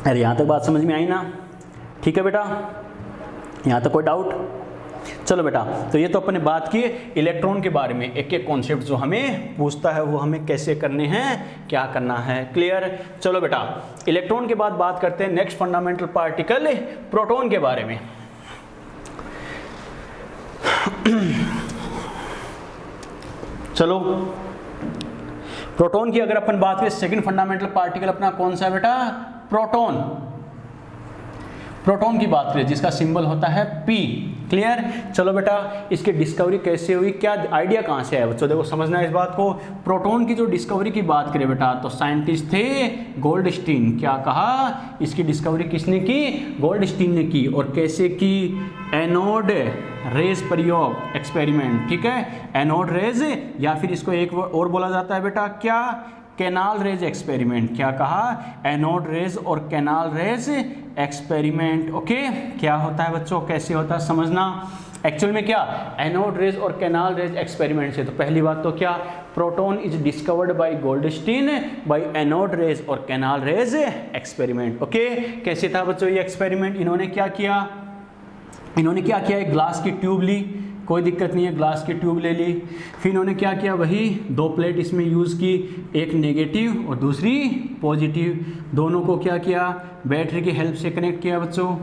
अरे यहां तक बात समझ में आई ना? ठीक है बेटा यहां तक कोई डाउट? चलो बेटा तो ये तो अपने बात की इलेक्ट्रॉन के बारे में, एक एक कॉन्सेप्ट जो हमें पूछता है वो हमें कैसे करने हैं क्या करना है। क्लियर? चलो बेटा इलेक्ट्रॉन के बाद बात करते हैं नेक्स्ट फंडामेंटल पार्टिकल प्रोटॉन के बारे में। चलो प्रोटॉन की अगर अपन बात करें सेकंड फंडामेंटल पार्टिकल अपना कौन सा है बेटा प्रोटॉन। प्रोटॉन की बात करें जिसका सिंबल होता है P। क्लियर। चलो बेटा, इसकी डिस्कवरी कैसे हुई, क्या आइडिया कहाँ से है बच्चों, देखो समझना है इस बात को। प्रोटॉन की जो डिस्कवरी की बात करें बेटा, तो साइंटिस्ट थे गोल्डस्टीन। क्या कहा, इसकी डिस्कवरी किसने की, गोल्डस्टीन ने की। और कैसे की, एनोड रेज प्रयोग, एक्सपेरिमेंट, ठीक है, एनोड रेज, या फिर इसको एक और बोला जाता है बेटा क्या, कैनाल रेज एक्सपेरिमेंट। क्या कहा, एनोड रेज और कैनाल रेज एक्सपेरिमेंट। ओके, क्या होता है बच्चों, कैसे होता है समझना। एक्चुअल में क्या, एनोड रेज और कैनाल रेज एक्सपेरिमेंट से, तो पहली बात तो क्या, proton is discovered by Goldstein by anode rays और कैनाल रेज एक्सपेरिमेंट। ओके, कैसे था बच्चों ये एक्सपेरिमेंट, इन्होंने क्या किया, एक ग्लास की ट्यूब ली, कोई दिक्कत नहीं है, ग्लास की ट्यूब ले ली। फिर इन्होंने क्या किया, वही 2 प्लेट इसमें यूज़ की, एक नेगेटिव और दूसरी पॉजिटिव। दोनों को क्या किया, बैटरी की हेल्प से कनेक्ट किया बच्चों,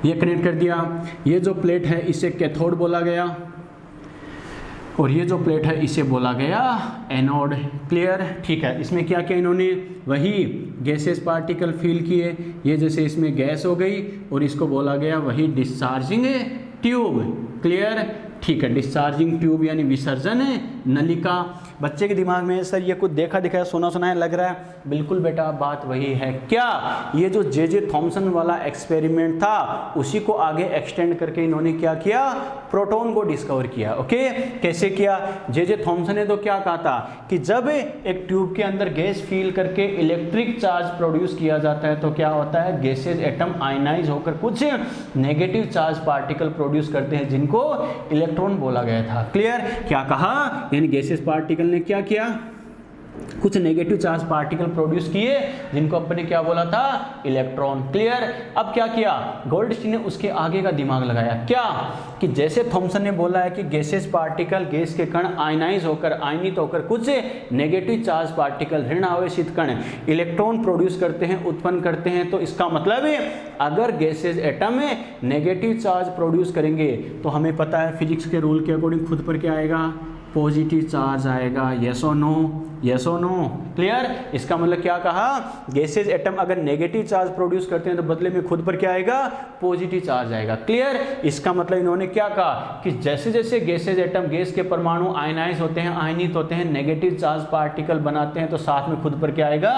ये कनेक्ट कर दिया। ये जो प्लेट है इसे कैथोड बोला गया, और ये जो प्लेट है इसे बोला गया एनोड। क्लियर, ठीक है। इसमें क्या किया इन्होंने, वही गैसेस पार्टिकल फिल किए, ये जैसे इसमें गैस हो गई, और इसको बोला गया वही डिस्चार्जिंग ट्यूब। क्लियर, ठीक है, डिस्चार्जिंग ट्यूब यानी विसर्जन नलिका। बच्चे के दिमाग में सर ये कुछ देखा दिखाया सुना सुनाया लग रहा है, बिल्कुल बेटा बात वही है। क्या, ये जो जे थॉमसन वाला एक्सपेरिमेंट था उसी को आगे एक्सटेंड करके इन्होंने क्या किया, प्रोटॉन को डिस्कवर किया। ओके, कैसे किया, जे थॉमसन ने तो क्या कहा था कि जब एक ट्यूब के अंदर गैस फील करके इलेक्ट्रिक चार्ज प्रोड्यूस किया जाता है तो क्या होता है, गैसेज एटम आयनाइज होकर कुछ नेगेटिव चार्ज पार्टिकल प्रोड्यूस करते हैं जिनको इलेक्ट्रॉन बोला गया था। क्लियर, क्या कहा, यानी गैसेस पार्टिकल ने क्या किया, कुछ नेगेटिव चार्ज पार्टिकल प्रोड्यूस किए जिनको अपन ने क्या बोला था, इलेक्ट्रॉन। क्लियर, अब क्या किया गोल्डस्टीन ने, उसके आगे का दिमाग लगाया, क्या कि जैसे थॉमसन ने बोला है कि गैसेस पार्टिकल, गैस के कण आयनाइज होकर, आयनित होकर कुछ नेगेटिव चार्ज पार्टिकल, ऋण आवेशित कण इलेक्ट्रॉन प्रोड्यूस करते हैं, उत्पन्न करते हैं, तो इसका मतलब है अगर gases atom negative charge produce करेंगे तो हमें पता है फिजिक्स के रूल के अकॉर्डिंग खुद पर क्या आएगा, पॉजिटिव चार्ज आएगा। यस और नो, यस और नो। क्लियर, इसका मतलब क्या कहा, गैसेज एटम अगर नेगेटिव चार्ज प्रोड्यूस करते हैं तो बदले में खुद पर क्या आएगा, पॉजिटिव चार्ज आएगा। क्लियर, इसका मतलब इन्होंने क्या कहा कि जैसे जैसे गैसेज एटम, गैस के परमाणु आयनाइज होते हैं, आयनित होते हैं, नेगेटिव चार्ज पार्टिकल बनाते हैं, तो साथ में खुद पर क्या आएगा,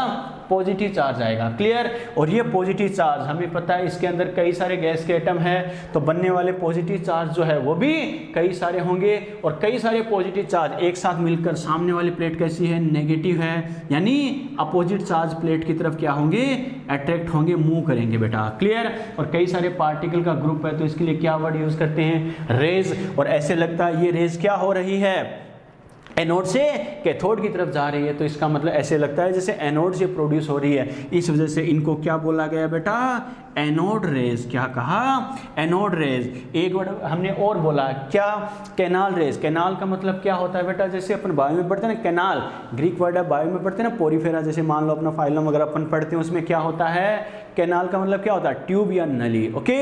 पॉजिटिव चार्ज आएगा। क्लियर, और ये पॉजिटिव चार्ज हमें पता है इसके अंदर कई सारे गैस के एटम है, तो बनने वाले पॉजिटिव चार्ज जो है वो भी कई सारे होंगे, और कई सारे पॉजिटिव चार्ज एक साथ मिलकर सामने वाली प्लेट कैसी है, नेगेटिव है, यानी अपोजिट चार्ज प्लेट की तरफ क्या होंगे, अट्रैक्ट होंगे, मूव करेंगे बेटा। क्लियर, और कई सारे पार्टिकल का ग्रुप है तो इसके लिए क्या वर्ड यूज करते हैं, रेज। और ऐसे लगता है ये रेज क्या हो रही है, एनोड से कैथोड की तरफ जा रही है, तो इसका मतलब ऐसे लगता है जैसे एनोड से प्रोड्यूस हो रही है, इस वजह से इनको क्या बोला गया बेटा, एनोड रेज। क्या कहा, एनोड रेज। एक वर्ड हमने और बोला क्या, कैनाल रेज। कैनाल का मतलब क्या होता है बेटा, जैसे अपन बायो में पढ़ते हैं ना, कैनाल ग्रीक वर्ड है, बायो में पढ़ते हैं ना, पोरीफेरा, जैसे मान लो अपना फाइलम वगैरह अपन पढ़ते हैं, उसमें क्या होता है, कैनाल का मतलब क्या होता है, ट्यूब या नली। ओके,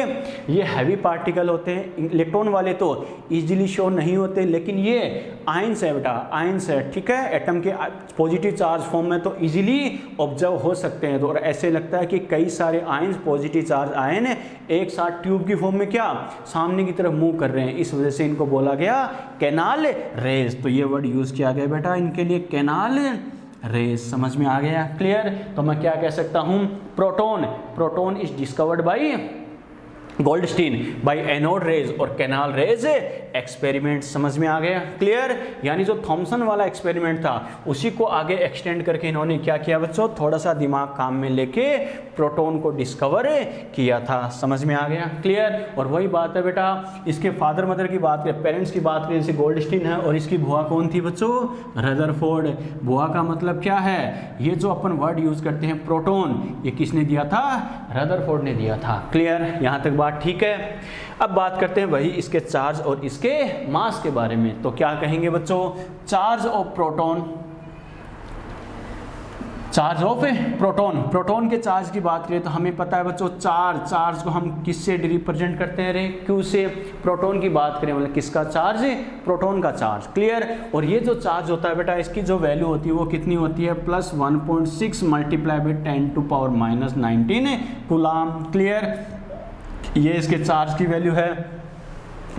ये हैवी पार्टिकल होते हैं, इलेक्ट्रॉन वाले तो इजीली शो नहीं होते, लेकिन ये आयंस है बेटा, आयंस है, ठीक है, एटम के पॉजिटिव चार्ज फॉर्म में तो इजीली ऑब्जर्व हो सकते हैं। तो और ऐसे लगता है कि कई सारे आयंस, पॉजिटिव चार्ज आयन एक साथ ट्यूब की फॉर्म में क्या सामने की तरफ मूव कर रहे हैं, इस वजह से इनको बोला गया कैनाल रेज। तो ये वर्ड यूज किया गया बेटा इनके लिए, कैनाल रेज। समझ में आ गया, क्लियर। तो मैं क्या कह सकता हूं, proton, proton is discovered by Goldstein by anode rays और कैनाल रेज एक्सपेरिमेंट। समझ में आ गया, क्लियर। यानी जो थॉमसन वाला एक्सपेरिमेंट था उसी को आगे एक्सटेंड करके इन्होंने क्या किया बच्चों, थोड़ा सा दिमाग काम में लेके प्रोटॉन को डिस्कवर किया था। समझ में आ गया, क्लियर। और वही बात है बेटा, इसके फादर मदर की बात करें, पेरेंट्स की बात करें, जैसे गोल्डस्टीन है और इसकी बुआ कौन थी बच्चों, रदरफोर्ड। बुआ का मतलब क्या है, ये जो अपन वर्ड यूज करते हैं प्रोटॉन, ये किसने दिया था, रदरफोर्ड ने दिया था। क्लियर, यहाँ तक बात ठीक है। अब बात करते हैं वही इसके चार्ज और इसके मास के बारे में। तो क्या कहेंगे बच्चों, charge of proton, charge of proton, proton के चार्ज की बात करें तो हमें पता है बच्चों, चार्ज को हम किससे रिप्रेजेंट करते हैं रे, क्यू से। प्रोटॉन की बात करें मतलब किसका चार्ज, प्रोटॉन का चार्ज। क्लियर। और ये जो चार्ज होता है बेटा, इसकी जो वैल्यू होती है वो कितनी होती है, +1.6 × 10⁻⁻19 कूलाम। क्लियर, ये इसके चार्ज की वैल्यू है।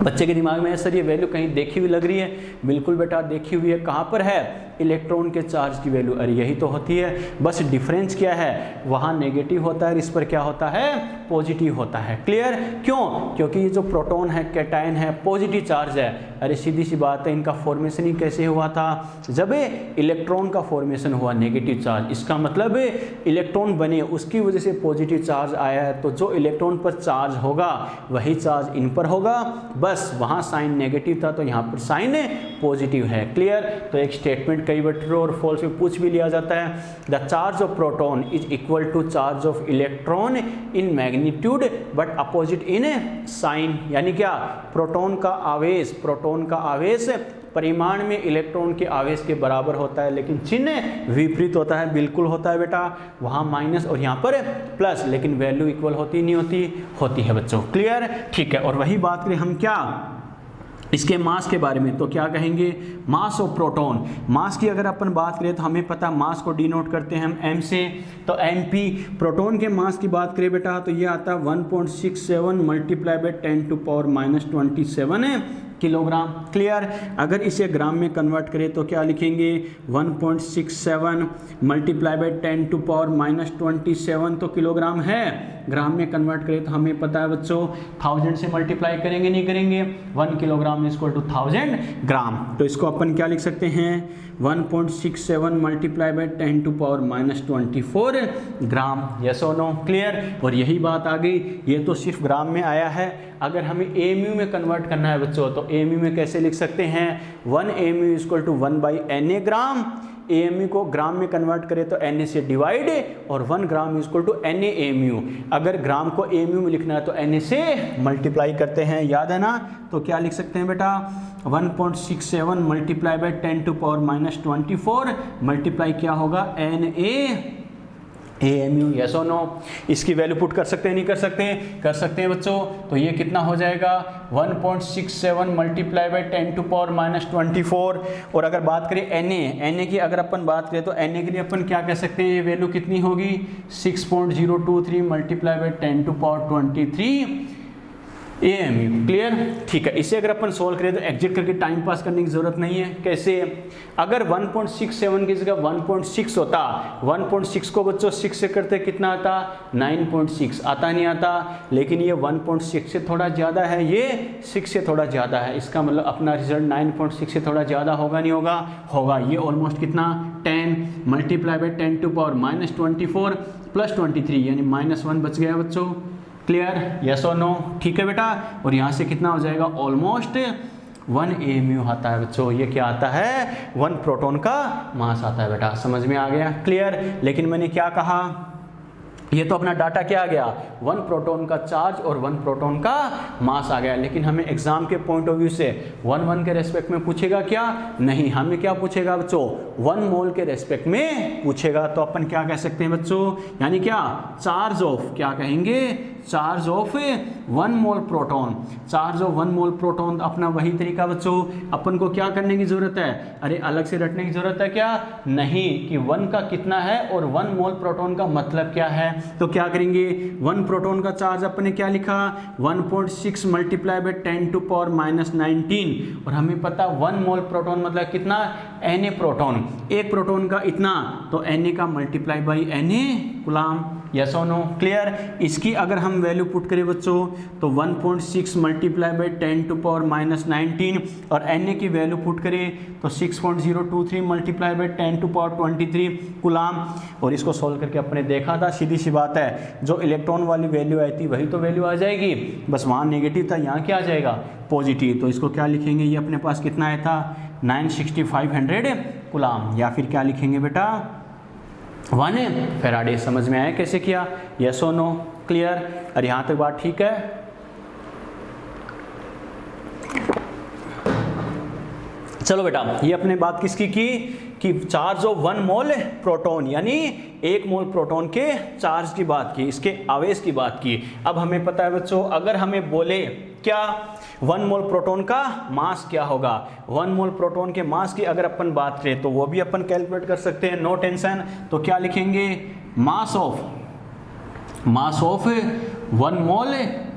बच्चे के दिमाग में सर ये वैल्यू कहीं देखी हुई लग रही है, बिल्कुल बेटा देखी हुई है। कहाँ पर है? इलेक्ट्रॉन के चार्ज की वैल्यू, अरे यही तो होती है, बस डिफरेंस क्या है, वहाँ नेगेटिव होता है, इस पर क्या होता है, पॉजिटिव होता है। क्लियर? क्यों? क्योंकि ये जो प्रोटॉन है, कैटायन है, पॉजिटिव चार्ज है। अरे सीधी सी बात है, इनका फॉर्मेशन ही कैसे हुआ था, जब इलेक्ट्रॉन का फॉर्मेशन हुआ नेगेटिव चार्ज, इसका मतलब इलेक्ट्रॉन बने उसकी वजह से पॉजिटिव चार्ज आया है, तो जो इलेक्ट्रॉन पर चार्ज होगा वही चार्ज इन पर होगा, बस वहाँ साइन नेगेटिव था तो यहाँ पर साइन पॉजिटिव है। क्लियर? तो एक स्टेटमेंट कई बार ट्रू और फॉल्स में पूछ भी लिया जाता है, the charge of proton is equal to charge of electron in magnitude but opposite in sign, यानी क्या, प्रोटॉन का आवेश परिमाण में इलेक्ट्रॉन के आवेश के बराबर होता है, लेकिन चिन्ह विपरीत होता है। बिल्कुल होता है बेटा, वहाँ माइनस और यहाँ पर प्लस, लेकिन वैल्यू इक्वल होती नहीं होती, होती है बच्चों। क्लियर? ठीक है। और वही बात करें हम क्या, इसके मास के बारे में, तो क्या कहेंगे, मास ऑफ प्रोटॉन। मास की अगर अपन बात करें तो हमें पता मास को डिनोट करते हैं हम m से, तो mp। प्रोटॉन के मास की बात करें बेटा तो ये आता है 1.67 मल्टीप्लाई बाय 10⁻27 किलोग्राम। क्लियर? अगर इसे ग्राम में कन्वर्ट करें तो क्या लिखेंगे, 1.67 मल्टीप्लाई बाय 10⁻27 तो किलोग्राम है। ग्राम में कन्वर्ट करें तो हमें पता है बच्चों 1000 से मल्टीप्लाई करेंगे, नहीं करेंगे, 1 किलोग्राम इज इक्वल टू 1000 ग्राम। तो इसको अपन क्या लिख सकते हैं, 1.67 मल्टीप्लाई बाय 10⁻24 ग्राम। यस और नो? क्लियर? और यही बात आ गई, ये तो सिर्फ ग्राम में आया है। अगर हमें एमयू में कन्वर्ट करना है बच्चों, तो एमयू में कैसे लिख सकते हैं, 1 MU equal to 1/Na gram. MU को ग्राम में कन्वर्ट करें तो Na से डिवाइड, और 1 ग्राम इक्वल टू Na। अगर ग्राम को एमयू में लिखना है तो Na से मल्टीप्लाई करते हैं, याद है ना? तो क्या लिख सकते हैं बेटा, 1.67 मल्टीप्लाई बाय 10⁻24 मल्टीप्लाई क्या होगा, Na AMU। यस और नो? इसकी वैल्यू पुट कर सकते हैं, नहीं कर सकते? कर सकते हैं बच्चों। तो ये कितना हो जाएगा, 1.67 मल्टीप्लाई बाय 10⁻24। और अगर बात करें Na की, अगर अपन बात करें तो Na के लिए अपन क्या कह सकते हैं, ये वैल्यू कितनी होगी, 6.023 मल्टीप्लाई बाय 10⁻23 AMU। क्लियर? ठीक है। इसे अगर अपन सोल्व करें तो एग्जिट करके टाइम पास करने की जरूरत नहीं है। कैसे? अगर 1.67 की जगह 1.6 होता, 1.6 को बच्चों 6 से करते कितना आता, 9.6 आता, नहीं आता? लेकिन ये 1.6 से थोड़ा ज़्यादा है, ये 6 से थोड़ा ज़्यादा है, इसका मतलब अपना रिजल्ट 9.6 से थोड़ा ज़्यादा होगा, नहीं होगा? होगा। ये ऑलमोस्ट कितना, 10 मल्टीप्लाई बाय 10⁻24 प्लस 23, यानी -1 बच गया बच्चों। क्लियर? यस और नो? ठीक है बेटा। और यहाँ से कितना हो जाएगा, ऑलमोस्ट 1 AMU आता है बच्चों। ये क्या आता है, 1 प्रोटॉन का मास आता है बेटा। समझ में आ गया? क्लियर? लेकिन मैंने क्या कहा, ये तो अपना डाटा क्या आ गया, 1 प्रोटॉन का चार्ज और 1 प्रोटॉन का मास आ गया। लेकिन हमें एग्जाम के पॉइंट ऑफ व्यू से 1 के रेस्पेक्ट में पूछेगा क्या, नहीं, हमें क्या पूछेगा बच्चों, 1 मोल के रेस्पेक्ट में पूछेगा। तो अपन क्या कह सकते हैं बच्चों, यानी क्या, चार्ज ऑफ, क्या कहेंगे, charge of 1 mole proton. Charge of 1 mole proton अपना वही तरीका बच्चों, अपन को क्या करने की जरूरत है, अरे अलग से रटने की जरूरत है क्या, नहीं, कि 1 का कितना है और 1 मोल प्रोटॉन का मतलब क्या है। तो क्या करेंगे, 1 प्रोटॉन का चार्ज अपने क्या लिखा, 1.6 मल्टीप्लाई बाय 10⁻⁻19, और हमें पता 1 मोल प्रोटॉन मतलब कितना, Na प्रोटॉन, एक प्रोटॉन का इतना, तो Na का multiply by Na coulomb. Yes और नो? क्लियर? इसकी अगर हम वैल्यू पुट करें बच्चों तो 1.6 मल्टीप्लाई बाई 10⁻⁻19, और Na की वैल्यू पुट करें तो 6.023 मल्टीप्लाई बाई 10⁻23 कूलाम। और इसको सोल्व करके अपने देखा था, सीधी सी बात है, जो इलेक्ट्रॉन वाली वैल्यू आई थी वही तो वैल्यू आ जाएगी, बस वहाँ नेगेटिव था, यहाँ क्या आ जाएगा, पॉजिटिव। तो इसको क्या लिखेंगे, ये अपने पास कितना आया था, 96500 कूलाम, या फिर क्या लिखेंगे बेटा, 1 फैराडे। समझ में आया कैसे किया, यस और नो? क्लियर? और यहाँ तक बात ठीक है? चलो बेटा, ये अपने बात किसकी की, कि चार्ज ऑफ 1 मोल प्रोटॉन, यानी 1 मोल प्रोटॉन के चार्ज की बात की, इसके आवेश की बात की। अब हमें पता है बच्चों, अगर हमें बोले क्या 1 मोल प्रोटॉन का मास क्या होगा, 1 मोल प्रोटॉन के मास की अगर अपन बात करें तो वो भी अपन कैलकुलेट कर सकते हैं, नो टेंशन। तो क्या लिखेंगे, mass of 1 mole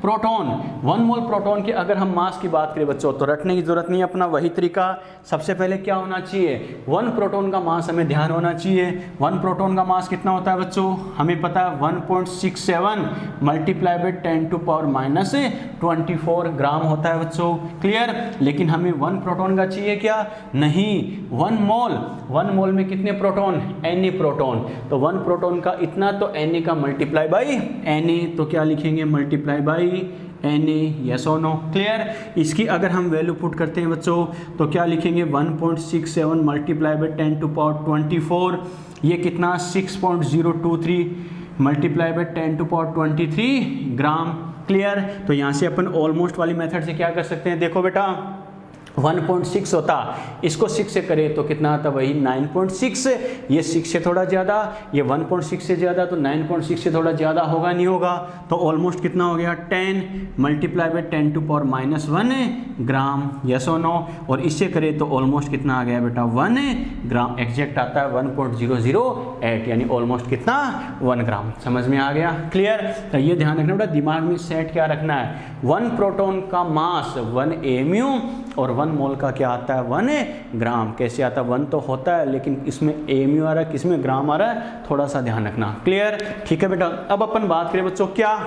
proton, 1 mole proton की अगर हम मास की बात करें बच्चों तो रटने की जरूरत नहीं है, अपना वही तरीका। सबसे पहले क्या होना चाहिए, 1 प्रोटॉन का मास हमें ध्यान होना चाहिए। 1 प्रोटॉन का मास कितना होता है बच्चों, हमें पता है 1.67 मल्टीप्लाई बाय 10⁻24 ग्राम होता है बच्चों, क्लियर। लेकिन हमें 1 प्रोटॉन का चाहिए क्या, नहीं 1 मोल में कितने प्रोटॉन, Na प्रोटॉन, तो 1 प्रोटॉन का इतना, तो Na का मल्टीप्लाई बाई Na, तो क्या लिखेंगे मल्टीप्लाई बाई Na, यस और नो, क्लियर। इसकी अगर हम वैल्यू पुट करते हैं बच्चों तो क्या लिखेंगे 1.67 मल्टीप्लाई बाई 10⁻24, ये कितना 6.023 मल्टीप्लाई बाई 10⁻23 ग्राम, क्लियर। तो यहाँ से अपन ऑलमोस्ट वाली मेथड से क्या कर सकते हैं, देखो बेटा 1.6 होता, इसको 6 से करें तो कितना आता, वही 9.6, ये 6 से थोड़ा ज़्यादा, ये 1.6 से ज़्यादा, तो 9.6 से थोड़ा ज़्यादा होगा नहीं होगा, तो ऑलमोस्ट कितना हो गया 10 मल्टीप्लाई बाई 10⁻⁻1 ग्राम, यस और नो। और इससे करें तो ऑलमोस्ट कितना आ गया बेटा 1 ग्राम, एग्जैक्ट आता है 1.008, यानी ऑलमोस्ट कितना 1 ग्राम, समझ में आ गया, क्लियर। तो ये ध्यान रखना बेटा, दिमाग में सेट क्या रखना है, 1 प्रोटॉन का मास 1 AMU और 1 मोल का क्या आता है 1 ग्राम। कैसे आता है, 1 तो होता है लेकिन इसमें AMU आ रहा है, किसमें ग्राम आ रहा है, थोड़ा सा ध्यान रखना, क्लियर, ठीक है बेटा। अब अपन बात करें बच्चों क्या,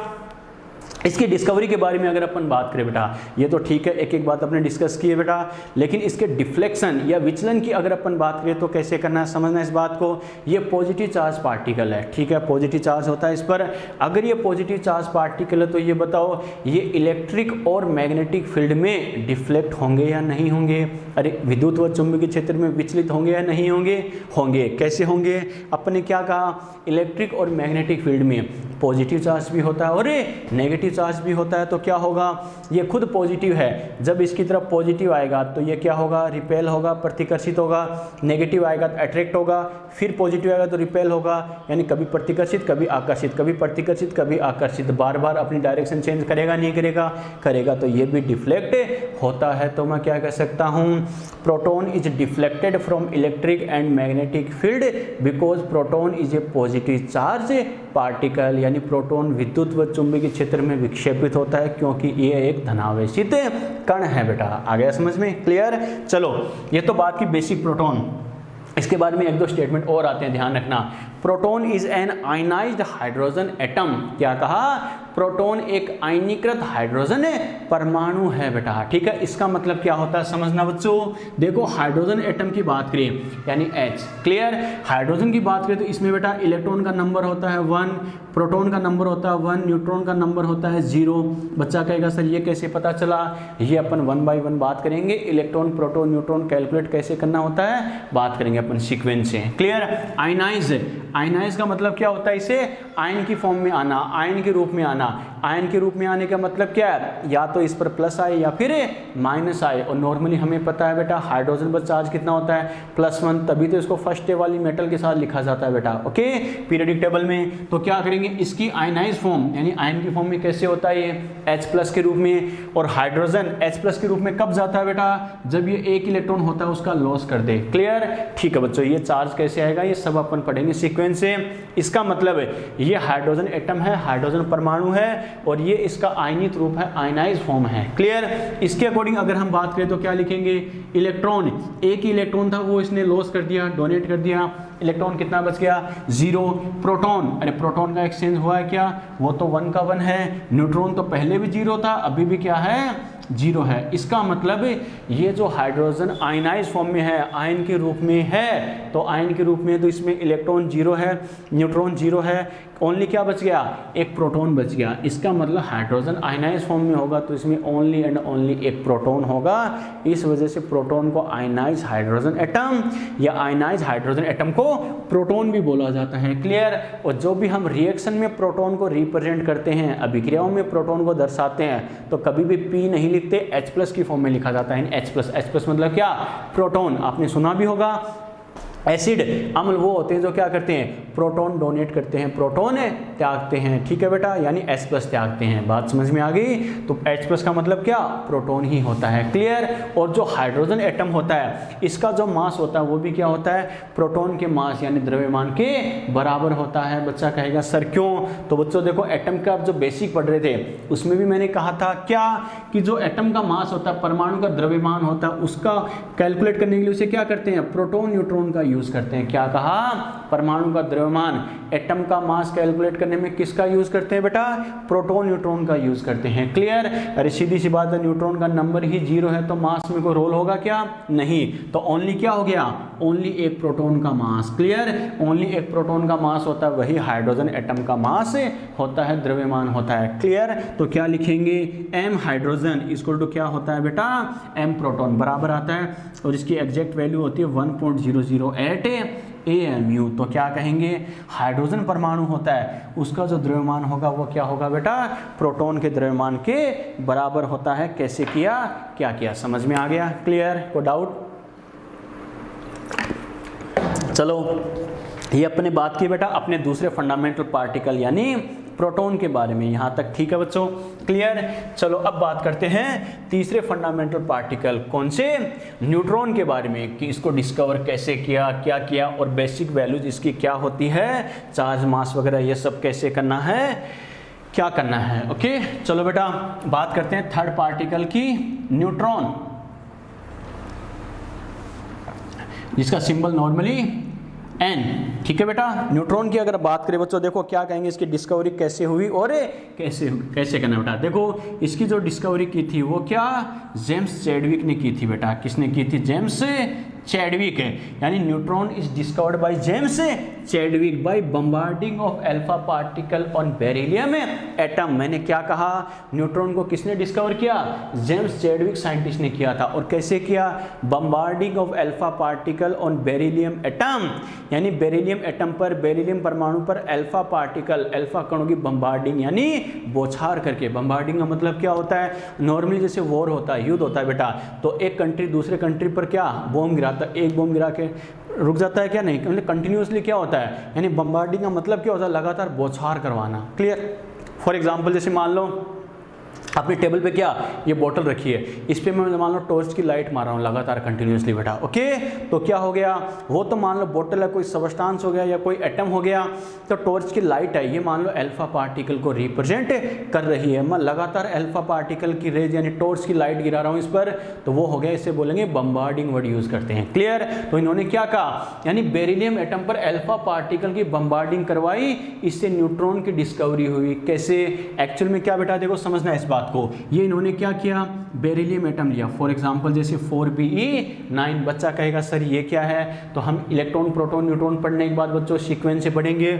इसकी डिस्कवरी के बारे में अगर अपन बात करें बेटा, ये तो ठीक है, एक एक बात अपने डिस्कस की है बेटा, लेकिन इसके डिफ्लेक्शन या विचलन की अगर अपन बात करें तो कैसे करना है, समझना इस बात को। ये पॉजिटिव चार्ज पार्टिकल है, ठीक है, पॉजिटिव चार्ज होता है इस पर। अगर ये पॉजिटिव चार्ज पार्टिकल है तो ये बताओ ये इलेक्ट्रिक और मैग्नेटिक फील्ड में डिफ्लेक्ट होंगे या नहीं होंगे, अरे विद्युत व चुंबकीय क्षेत्र में विचलित होंगे या नहीं होंगे, होंगे। कैसे होंगे, अपने क्या कहा, इलेक्ट्रिक और मैग्नेटिक फील्ड में पॉजिटिव चार्ज भी होता है और नेगेटिव चार्ज भी होता है, तो क्या होगा, ये खुद पॉजिटिव है, जब इसकी तरफ पॉजिटिव आएगा तो ये क्या होगा, रिपेल होगा, प्रतिकर्षित होगा, नेगेटिव आएगा तो अट्रैक्ट होगा, फिर पॉजिटिव आएगा तो रिपेल होगा, यानी कभी प्रतिकर्षित कभी आकर्षित, कभी प्रतिकर्षित कभी आकर्षित, बार बार अपनी डायरेक्शन चेंज करेगा नहीं करेगा, करेगा, तो ये भी डिफ्लेक्ट होता है। तो मैं क्या कह सकता हूँ, proton is deflected from electric and magnetic field because proton is a positive charge particle, यानी प्रोटॉन विद्युत व चुंबकीय क्षेत्र में विक्षेपित होता है क्योंकि ये एक धनावेशित कण है बेटा। आ गया समझ में, क्लियर। चलो ये तो बात की बेसिक प्रोटॉन, इसके बाद में 1-2 स्टेटमेंट और आते हैं, ध्यान रखना। Proton is an ionised hydrogen atom, क्या कहा, प्रोटॉन एक आयनीकृत हाइड्रोजन परमाणु है बेटा, ठीक है। इसका मतलब क्या होता है समझना बच्चों, देखो हाइड्रोजन एटम की बात करें यानी H, क्लियर। हाइड्रोजन की बात करें तो इसमें बेटा इलेक्ट्रॉन का नंबर होता है 1, प्रोटॉन का नंबर होता है 1, न्यूट्रॉन का नंबर होता है 0। बच्चा कहेगा सर ये कैसे पता चला, ये अपन 1 बाय 1 बात करेंगे, इलेक्ट्रॉन प्रोटॉन न्यूट्रॉन कैलकुलेट कैसे करना होता है बात करेंगे अपन सीक्वेंस से, क्लियर। आयनाइज का मतलब क्या होता है, इसे आयन की फॉर्म में आना, आयन के रूप में आना। आयन के रूप में आने का मतलब क्या है, या तो इस पर प्लस आए या फिर माइनस आए, और नॉर्मली हमें पता है बेटा हाइड्रोजन पर चार्ज कितना होता है +1, तभी तो इसको फर्स्ट वाली मेटल के साथ लिखा जाता है बेटा, ओके, पीरियडिक टेबल में। तो क्या करेंगे, इसकी आयनाइज फॉर्म यानी आयन की फॉर्म में कैसे होता है ये H+ के रूप में, और हाइड्रोजन H+ के रूप में कब जाता है बेटा, जब ये एक इलेक्ट्रॉन होता है उसका लॉस कर दे, क्लियर, ठीक है बच्चों। ये चार्ज कैसे आएगा ये सब अपन पढ़ेंगे सीक्वेंस से। इसका मतलब है ये हाइड्रोजन एटम है, हाइड्रोजन परमाणु है, और ये इसका आयनित रूप है, आयनाइज फॉर्म है, क्लियर। इसके अकॉर्डिंग अगर हम बात करें तो क्या लिखेंगे, इलेक्ट्रॉन, एक ही इलेक्ट्रॉन था वो इसने लॉस कर दिया, डोनेट कर दिया, इलेक्ट्रॉन कितना बच गया 0। प्रोटॉन, अरे प्रोटॉन का एक्सचेंज हुआ है क्या, वो तो 1 का 1 है। न्यूट्रॉन तो पहले भी 0 था, अभी भी क्या है 0 है। इसका मतलब ये जो हाइड्रोजन आयनाइज फॉर्म में है, आयन के रूप में है, तो आयन के रूप में तो इसमें इलेक्ट्रॉन 0 है, न्यूट्रॉन 0 है, ओनली क्या बच गया, एक प्रोटॉन बच गया। इसका मतलब हाइड्रोजन आयनाइज फॉर्म में होगा तो इसमें ओनली एंड ओनली एक प्रोटॉन होगा। इस वजह से प्रोटॉन को आयनाइज हाइड्रोजन एटम या आयनाइज हाइड्रोजन एटम को प्रोटॉन भी बोला जाता है, क्लियर। और जो भी हम रिएक्शन में प्रोटॉन को रिप्रेजेंट करते हैं, अभिक्रियाओं में प्रोटॉन को दर्शाते हैं, तो कभी भी P नहीं लिखते, H+ की फॉर्म में लिखा जाता है, H+। H+ मतलब क्या, प्रोटॉन, आपने सुना भी होगा एसिड अम्ल वो होते हैं जो क्या करते हैं, प्रोटॉन डोनेट करते हैं, प्रोटॉन त्यागते हैं, ठीक है बेटा, यानी H+ त्यागते हैं। बात समझ में आ गई। तो H+ का मतलब क्या, प्रोटॉन ही होता है, क्लियर। और जो हाइड्रोजन एटम होता है इसका जो मास होता है वो भी क्या होता है, प्रोटॉन के मास यानी द्रव्यमान के बराबर होता है। बच्चा कहेगा सर क्यों, तो बच्चों देखो एटम का जो बेसिक पढ़ रहे थे उसमें भी मैंने कहा था क्या, कि जो एटम का मास होता है, परमाणु का द्रव्यमान होता है, उसका कैलकुलेट करने के लिए उसे क्या करते हैं, प्रोटॉन न्यूट्रॉन का यूज करते हैं। क्या कहा, परमाणु का द्रव्यमान, एटम का मास कैलकुलेट करने में किसका यूज करते हैं बेटा, प्रोटॉन न्यूट्रॉन का यूज करते हैं, क्लियर। अरे सीधी सी बात है, न्यूट्रॉन का नंबर ही 0 है तो मास में कोई रोल होगा क्या, नहीं। तो ओनली क्या हो गया, ओनली एक प्रोटॉन का मास, क्लियर। ओनली एक प्रोटॉन का मास होता है, वही हाइड्रोजन एटम का मास होता है, द्रव्यमान होता है, क्लियर। तो क्या लिखेंगे, m हाइड्रोजन इक्वल टू क्या होता है बेटा, m प्रोटॉन बराबर आता है, और इसकी एग्जैक्ट वैल्यू होती है 1.008 AMU। तो क्या कहेंगे, हाइड्रोजन परमाणु होता है उसका जो द्रव्यमान होगा वो क्या होगा बेटा, प्रोटॉन के द्रव्यमान के बराबर होता है। कैसे किया, क्या किया, समझ में आ गया, क्लियर। कोई डाउट, चलो ये अपने बात की बेटा अपने दूसरे फंडामेंटल पार्टिकल यानी प्रोटॉन के बारे में, यहाँ तक ठीक है बच्चों, क्लियर। चलो अब बात करते हैं तीसरे फंडामेंटल पार्टिकल, कौन से, न्यूट्रॉन के बारे में, कि इसको डिस्कवर कैसे किया, क्या किया, और बेसिक वैल्यूज इसकी क्या होती है, चार्ज मास वगैरह ये सब कैसे करना है, क्या करना है। ओके चलो बेटा बात करते हैं थर्ड पार्टिकल की, न्यूट्रॉन, जिसका सिंबल नॉर्मली N, ठीक है बेटा। न्यूट्रॉन की अगर बात करें बच्चों, देखो क्या कहेंगे, इसकी डिस्कवरी कैसे हुई और कैसे करना बेटा। देखो इसकी जो डिस्कवरी की थी वो क्या, जेम्स चैडविक ने की थी बेटा। किसने की थी, जेम्स चैडविक, यानी neutron is discovered by James Chadwick by bombarding of alpha particle on beryllium atom. मैंने क्या कहा, न्यूट्रॉन को किसने डिस्कवर किया, जेम्स चैडविक साइंटिस्ट ने किया था। और कैसे किया, bombarding of alpha particle on beryllium atom, यानी बेरिलियम एटम पर, बेरिलियम परमाणु पर अल्फा पार्टिकल, अल्फा कणों की बम्बार्डिंग यानी बौछार करके। बम्बार्डिंग का मतलब क्या होता है, नॉर्मली जैसे वॉर होता है, युद्ध होता है बेटा, तो एक कंट्री दूसरे कंट्री पर क्या बॉम्ब गिराता, एक बॉम्ब गिरा के रुक जाता है क्या, नहीं, मतलब कंटिन्यूसली क्या होता है, यानी बम्बार्डिंग का मतलब क्या होता है, लगातार बौछार करवाना, क्लियर। फॉर एग्जांपल जैसे मान लो अपने टेबल पे क्या ये बोतल रखी है, इस पे मैं मान लो टॉर्च की लाइट मार रहा हूँ लगातार कंटिन्यूसली बेटा, ओके। तो क्या हो गया, वो तो मान लो बोतल है, कोई सबस्टांस हो गया या कोई एटम हो गया, तो टॉर्च की लाइट है, ये मान लो अल्फा पार्टिकल को रिप्रेजेंट कर रही है। मैं लगातार अल्फा पार्टिकल की रेज यानी टॉर्च की लाइट गिरा रहा हूँ इस पर, तो वो हो गया, इसे बोलेंगे बम्बार्डिंग वर्ड यूज करते हैं, क्लियर। तो इन्होंने क्या कहा, यानी बेरिलियम एटम पर अल्फा पार्टिकल की बम्बार्डिंग करवाई, इससे न्यूट्रॉन की डिस्कवरी हुई। कैसे, एक्चुअल में क्या बेटा देखो समझना इस बात को, ये इन्होंने क्या किया, बेरिलियम एटम लिया, फॉर एग्जांपल जैसे 4Be9। बच्चा कहेगा सर ये क्या है, तो हम इलेक्ट्रॉन प्रोटॉन न्यूट्रॉन पढ़ने के बाद बच्चों सीक्वेंस से पढ़ेंगे।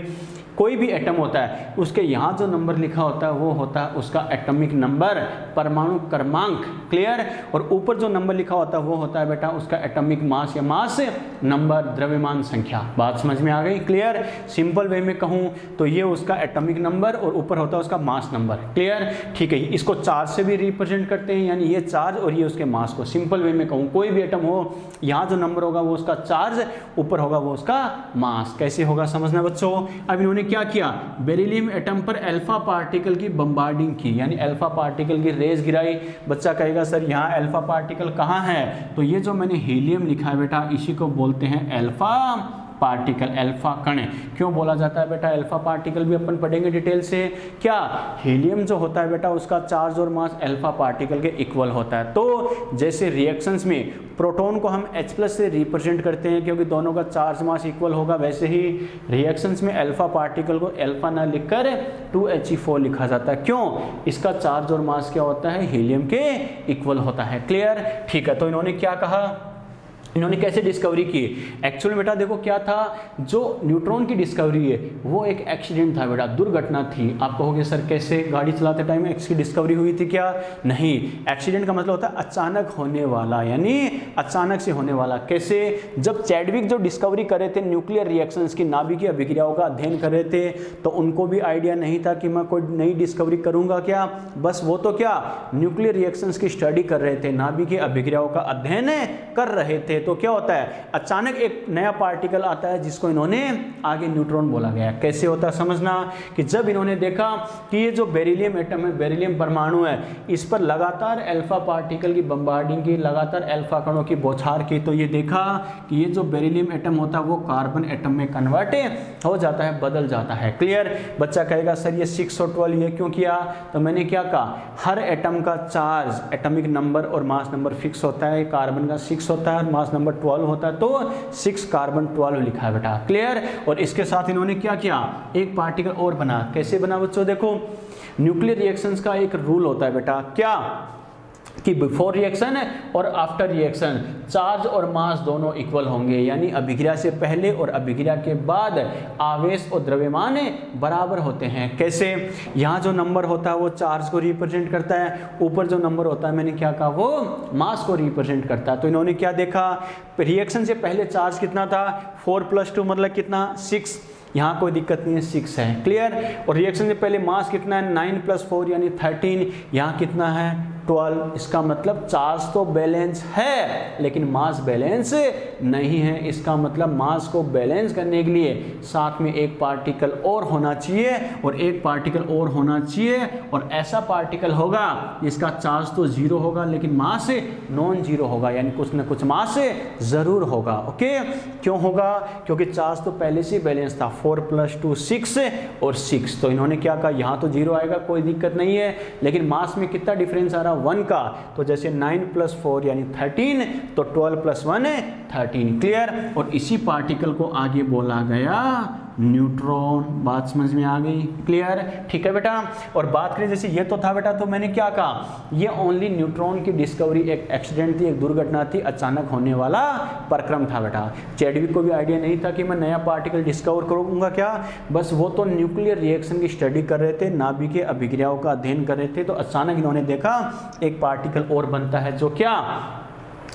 कोई भी एटम होता है उसके यहाँ जो नंबर लिखा होता है वो होता है उसका एटॉमिक नंबर, परमाणु क्रमांक, क्लियर। और ऊपर जो नंबर लिखा होता है वो होता है बेटा उसका एटॉमिक मास या मास नंबर, द्रव्यमान संख्या। बात समझ में आ गई, क्लियर। सिंपल वे में कहूँ तो ये उसका एटॉमिक नंबर और ऊपर होता है उसका मास नंबर, क्लियर, ठीक है। इसको चार्ज से भी रिप्रेजेंट करते हैं, यानी ये चार्ज और ये उसके मास को। सिंपल वे में कहूँ कोई भी एटम हो, यहाँ जो नंबर होगा वो उसका चार्ज, ऊपर होगा वो उसका मास। कैसे होगा समझना बच्चों। अब इन्होंने क्या किया, बेरिलियम एटम पर अल्फा पार्टिकल की बम्बार्डिंग की, यानी अल्फा पार्टिकल की रेज गिराई। बच्चा कहेगा सर यहाँ अल्फा पार्टिकल कहाँ है, तो ये जो मैंने हीलियम लिखा है बेटा इसी को बोलते हैं अल्फा पार्टिकल, अल्फा कण। क्यों बोला जाता है बेटा अल्फा पार्टिकल, भी अपन पढ़ेंगे डिटेल से। क्या, हीलियम जो होता है बेटा उसका चार्ज और मास अल्फा पार्टिकल के इक्वल होता है। तो जैसे रिएक्शंस में प्रोटॉन को हम H+ से रिप्रेजेंट करते हैं क्योंकि दोनों का चार्ज मास इक्वल होगा, वैसे ही रिएक्शंस में अल्फा पार्टिकल को अल्फा ना लिखकर 2He4 लिखा जाता है। क्यों, इसका चार्ज और मास क्या होता है, हीलियम के इक्वल होता है, क्लियर, ठीक है। तो इन्होंने क्या कहा, इन्होंने कैसे डिस्कवरी की, एक्चुअली बेटा देखो क्या था, जो न्यूट्रॉन की डिस्कवरी है वो एक एक्सीडेंट था बेटा, दुर्घटना थी। आप कहोगे सर कैसे, गाड़ी चलाते टाइम इसकी डिस्कवरी हुई थी क्या, नहीं। एक्सीडेंट का मतलब होता है अचानक होने वाला, यानी अचानक से होने वाला। कैसे, जब चैडविक जो डिस्कवरी कर रहे थे न्यूक्लियर रिएक्शंस की, नाभिकीय अभिक्रियाओं का अध्ययन कर रहे थे, तो उनको भी आइडिया नहीं था कि मैं कोई नई डिस्कवरी करूंगा क्या, बस वो तो क्या न्यूक्लियर रिएक्शंस की स्टडी कर रहे थे, नाभिकीय अभिक्रियाओं का अध्ययन कर रहे थे तो क्या होता है, अचानक एक नया पार्टिकल आता है जिसको इन्होंने आगे न्यूट्रॉन बोला गया। कैसे होता है समझना कि जब इन्होंने देखा कि ये जो बेरिलियम एटम है, बेरिलियम परमाणु है, इस पर लगातार अल्फा पार्टिकल की बम्बार्डिंग की, लगातार अल्फा कणों की बौछार की, तो ये देखा कि ये जो बेरिलियम एटम होता है वो कार्बन एटम में कन्वर्ट हो जाता है, बदल जाता है। क्लियर? बच्चा कहेगा सर ये 6 और 12 ये क्यों किया? तो मैंने क्या कहा, हर एटम का चार्ज, एटॉमिक नंबर और मास नंबर फिक्स होता है। कार्बन का 6 होता है, मास नंबर 12 होता है, तो 6 कार्बन 12 लिखा है बेटा। क्लियर? और इसके साथ इन्होंने क्या किया, एक पार्टिकल और बना। कैसे बना बच्चों? देखो न्यूक्लियर रिएक्शंस का एक रूल होता है बेटा, क्या कि बिफोर रिएक्शन और आफ्टर रिएक्शन चार्ज और मास दोनों इक्वल होंगे, यानी अभिक्रिया से पहले और अभिक्रिया के बाद आवेश और द्रव्यमान बराबर होते हैं। कैसे? यहाँ जो नंबर होता है वो चार्ज को रिप्रेजेंट करता है, ऊपर जो नंबर होता है मैंने क्या कहा वो मास को रिप्रेजेंट करता है। तो इन्होंने क्या देखा, रिएक्शन से पहले चार्ज कितना था, 4 + 2 मतलब कितना, 6। यहाँ कोई दिक्कत नहीं है, 6 है। क्लियर? और रिएक्शन से पहले मास कितना है, 9 + 4 यानी 13। यहाँ कितना है, 12। इसका मतलब चार्ज तो बैलेंस है लेकिन मास बैलेंस नहीं है। इसका मतलब मास को बैलेंस करने के लिए साथ में एक पार्टिकल और होना चाहिए और एक पार्टिकल और होना चाहिए, और ऐसा पार्टिकल होगा जिसका चार्ज तो 0 होगा लेकिन मास नॉन जीरो होगा, यानी कुछ ना कुछ मास जरूर होगा। ओके? क्यों होगा? क्योंकि चार्ज तो पहले से बैलेंस था, 4 + 2 6 और 6। तो इन्होंने क्या कहा, यहाँ तो 0 आएगा, कोई दिक्कत नहीं है, लेकिन मास में कितना डिफरेंस आ रहा, 1 का। तो जैसे 9 + 4 यानी 13, तो 12 + 1 13। क्लियर? और इसी पार्टिकल को आगे बोला गया न्यूट्रॉन। बात समझ में आ गई? क्लियर? ठीक है बेटा। और बात करें जैसे ये तो था बेटा, तो मैंने क्या कहा, ये ओनली न्यूट्रॉन की डिस्कवरी एक एक्सीडेंट थी, एक दुर्घटना थी, अचानक होने वाला प्रक्रम था बेटा। चैडविक को भी आइडिया नहीं था कि मैं नया पार्टिकल डिस्कवर करूंगा क्या, बस वो तो न्यूक्लियर रिएक्शन की स्टडी कर रहे थे, नाभिकीय अभिक्रियाओं का अध्ययन कर रहे थे। तो अचानक इन्होंने देखा एक पार्टिकल और बनता है जो क्या,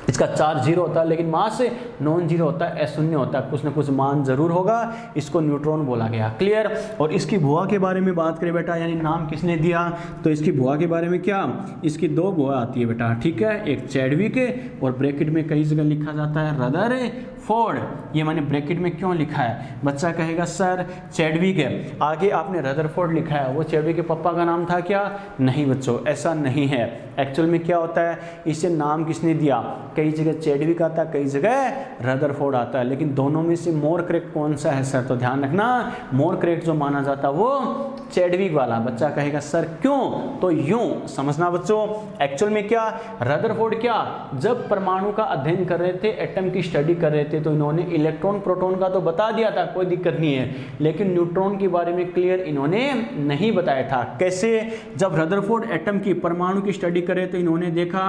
इसका चार्ज 0 होता है लेकिन मास नॉन जीरो होता है, शून्य होता है, कुछ ना कुछ मान जरूर होगा, इसको न्यूट्रॉन बोला गया। क्लियर? और इसकी भुआ के बारे में बात करें बेटा, यानी नाम किसने दिया, तो इसकी भुआ के बारे में क्या, इसकी 2 भुआ आती है बेटा। ठीक है? एक चैडविक और ब्रैकेट में कई जगह लिखा जाता है रदरफोर्ड। ये मैंने ब्रैकेट में क्यों लिखा है? बच्चा कहेगा सर चैडविक है, आगे आपने रदरफोर्ड लिखा है, वो चैडविक के पापा का नाम था क्या? नहीं बच्चों, ऐसा नहीं है। एक्चुअल में क्या होता है, इसे नाम किसने दिया, कई जगह चैडविक आता है, कई जगह रदरफोर्ड आता है, लेकिन दोनों में से मोर करेक्ट कौन सा है सर? तो ध्यान रखना, मोर करेक्ट जो माना जाता है वो चैडविक वाला। बच्चा कहेगा सर क्यों? तो यूं समझना बच्चों, एक्चुअल में क्या, रदरफोर्ड क्या, जब परमाणु का अध्ययन कर रहे थे, एटम की स्टडी कर रहे थे, तो इन्होंने इलेक्ट्रॉन प्रोटॉन का तो बता दिया था, कोई दिक्कत नहीं है, लेकिन न्यूट्रॉन के बारे में क्लियर इन्होंने नहीं बताया था। कैसे? जब रदरफोर्ड एटम की, परमाणु की स्टडी करे तो इन्होंने देखा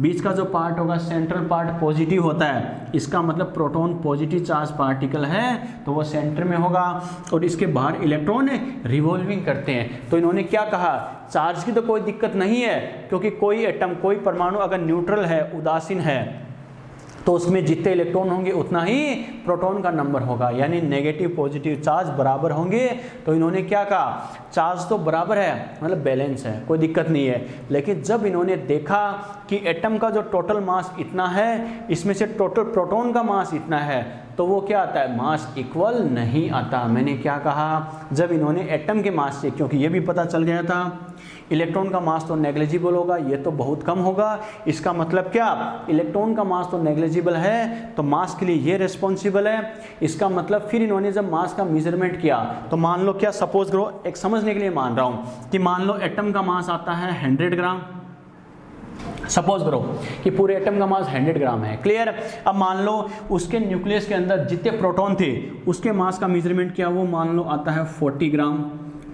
बीच का जो पार्ट होगा, सेंट्रल पार्ट पॉजिटिव होता है, इसका मतलब प्रोटॉन पॉजिटिव चार्ज पार्टिकल है तो वो सेंटर में होगा, और इसके बाहर इलेक्ट्रॉन रिवॉल्विंग करते हैं। तो इन्होंने क्या कहा, चार्ज की तो कोई दिक्कत नहीं है, क्योंकि कोई एटम, कोई परमाणु अगर न्यूट्रल है, उदासीन है, तो उसमें जितने इलेक्ट्रॉन होंगे उतना ही प्रोटॉन का नंबर होगा, यानी नेगेटिव पॉजिटिव चार्ज बराबर होंगे। तो इन्होंने क्या कहा, चार्ज तो बराबर है, मतलब बैलेंस है, कोई दिक्कत नहीं है, लेकिन जब इन्होंने देखा कि एटम का जो टोटल मास इतना है, इसमें से टोटल प्रोटॉन का मास इतना है, तो वो क्या आता है, मास इक्वल नहीं आता। मैंने क्या कहा, जब इन्होंने एटम के मास से, क्योंकि ये भी पता चल गया था इलेक्ट्रॉन का मास तो नेग्लिजिबल होगा, ये तो बहुत कम होगा, इसका मतलब क्या, इलेक्ट्रॉन का मास तो नेग्लिजिबल है तो मास के लिए ये रिस्पॉन्सिबल है। इसका मतलब फिर इन्होंने जब मास का मेजरमेंट किया तो मान लो क्या, सपोज करो, एक समझने के लिए मान रहा हूँ कि मान लो एटम का मास आता है 100 ग्राम, सपोज करो कि पूरे एटम का मास 100 ग्राम है। क्लियर? अब मान लो उसके न्यूक्लियस के अंदर जितने प्रोटॉन थे उसके मास का मेजरमेंट किया, वो मान लो आता है 40 ग्राम।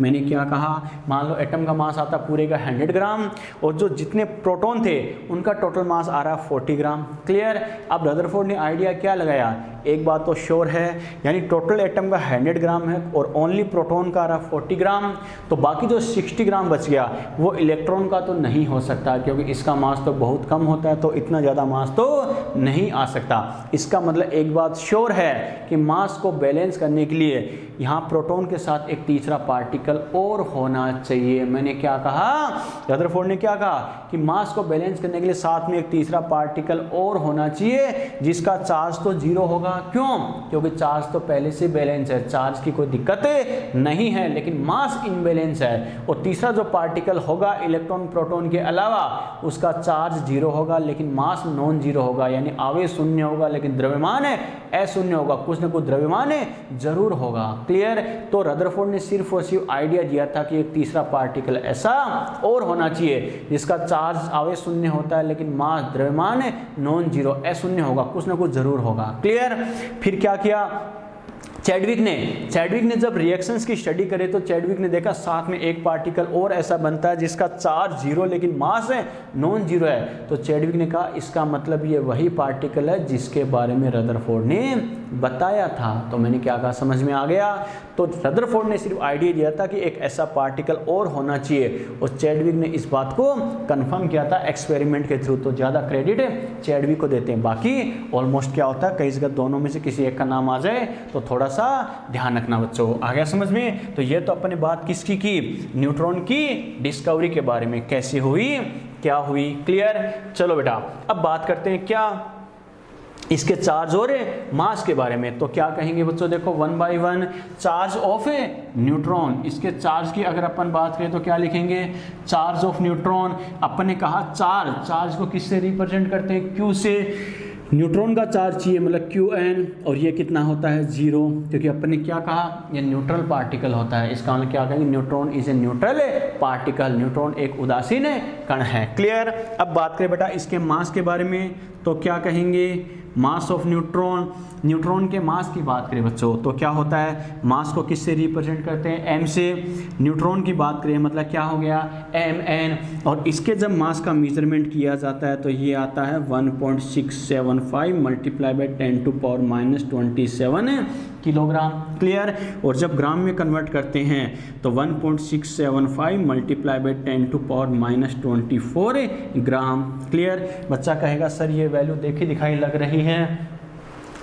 मैंने क्या कहा, मान लो एटम का मास आता पूरे का 100 ग्राम और जो जितने प्रोटॉन थे उनका टोटल मास आ रहा है 40 ग्राम। क्लियर? अब रदरफोर्ड ने आइडिया क्या लगाया, एक बात तो श्योर है, यानी टोटल एटम का 100 ग्राम है और ओनली प्रोटॉन का रहा 40 ग्राम, तो बाकी जो 60 ग्राम बच गया वो इलेक्ट्रॉन का तो नहीं हो सकता, क्योंकि इसका मास तो बहुत कम होता है, तो इतना ज़्यादा मास तो नहीं आ सकता। इसका मतलब एक बात श्योर है कि मास को बैलेंस करने के लिए यहाँ प्रोटॉन के साथ एक तीसरा पार्टिकल और होना चाहिए। मैंने क्या कहा, रदरफोर्ड ने क्या कहा कि मास को बैलेंस करने के लिए साथ में एक तीसरा पार्टिकल और होना चाहिए जिसका चार्ज तो जीरो होगा। क्यों? क्योंकि चार्ज तो पहले से बैलेंस है, चार्ज की कोई दिक्कत नहीं है, लेकिन मास इनबैलेंस है। और तीसरा जो पार्टिकल होगा इलेक्ट्रॉन प्रोटॉन के अलावा, उसका चार्ज जीरो होगा लेकिन मास नॉन जीरो होगा, यानी आवेश शून्य होगा लेकिन द्रव्यमान अशून्य होगा, कुछ न कुछ द्रव्यमान जरूर होगा। क्लियर? तो रदरफोर्ड ने सिर्फ और सिर्फ आइडिया दिया था कि एक तीसरा पार्टिकल ऐसा और होना चाहिए जिसका चार्ज आवेश शून्य होता है लेकिन मास द्रव्यमान नॉन जीरो अशून्य होगा, कुछ ना कुछ जरूर होगा। क्लियर? फिर क्या किया चैडविक ने जब रिएक्शंस की स्टडी करे तो चैडविक ने देखा साथ में एक पार्टिकल और ऐसा बनता है जिसका चार्ज जीरो लेकिन मास नॉन जीरो है। तो चैडविक ने कहा इसका मतलब ये वही पार्टिकल है जिसके बारे में रदरफोर्ड ने बताया था। तो मैंने क्या कहा, समझ में आ गया? तो रदरफोर्ड ने सिर्फ आइडिया दिया था कि एक ऐसा पार्टिकल और होना चाहिए और चैडविक ने इस बात को कंफर्म किया था एक्सपेरिमेंट के थ्रू। तो ज़्यादा क्रेडिट चैडविक को देते हैं, बाकी ऑलमोस्ट क्या होता है कई जगह दोनों में से किसी एक का नाम आ जाए तो थोड़ा सा ध्यान रखना बच्चों। आ गया समझ में? तो ये तो अपने बात किसकी की, न्यूट्रॉन की डिस्कवरी के बारे में, कैसे हुई, क्या हुई। क्लियर? चलो बेटा अब बात करते हैं क्या इसके चार्ज और मास के बारे में। तो क्या कहेंगे बच्चों, देखो 1 by 1 चार्ज ऑफ न्यूट्रॉन। इसके चार्ज की अगर अपन बात करें तो क्या लिखेंगे, चार्ज ऑफ न्यूट्रॉन। अपन ने कहा चार्ज को किससे रिप्रेजेंट करते हैं, क्यू से। न्यूट्रॉन का चार्ज चाहिए मतलब Qn, और ये कितना होता है 0, क्योंकि अपन ने क्या कहा ये न्यूट्रल पार्टिकल होता है। इसका मतलब क्या कहेंगे, neutron is a neutral particle, neutron एक उदासीन कण है। क्लियर? अब बात करें बेटा इसके मास के बारे में तो क्या कहेंगे, मास ऑफ न्यूट्रॉन के मास की बात करें बच्चों तो क्या होता है, मास को किससे रिप्रेजेंट करते हैं, m से। न्यूट्रॉन की बात करें मतलब क्या हो गया mn, और इसके जब मास का मेजरमेंट किया जाता है तो ये आता है 1.675 मल्टीप्लाई बाई 10⁻27 किलोग्राम। क्लियर? और जब ग्राम में कन्वर्ट करते हैं तो 1.675 मल्टीप्लाई बाई 10⁻24 ग्राम। क्लियर? बच्चा कहेगा सर ये वैल्यू देखी दिखाई लग रही है।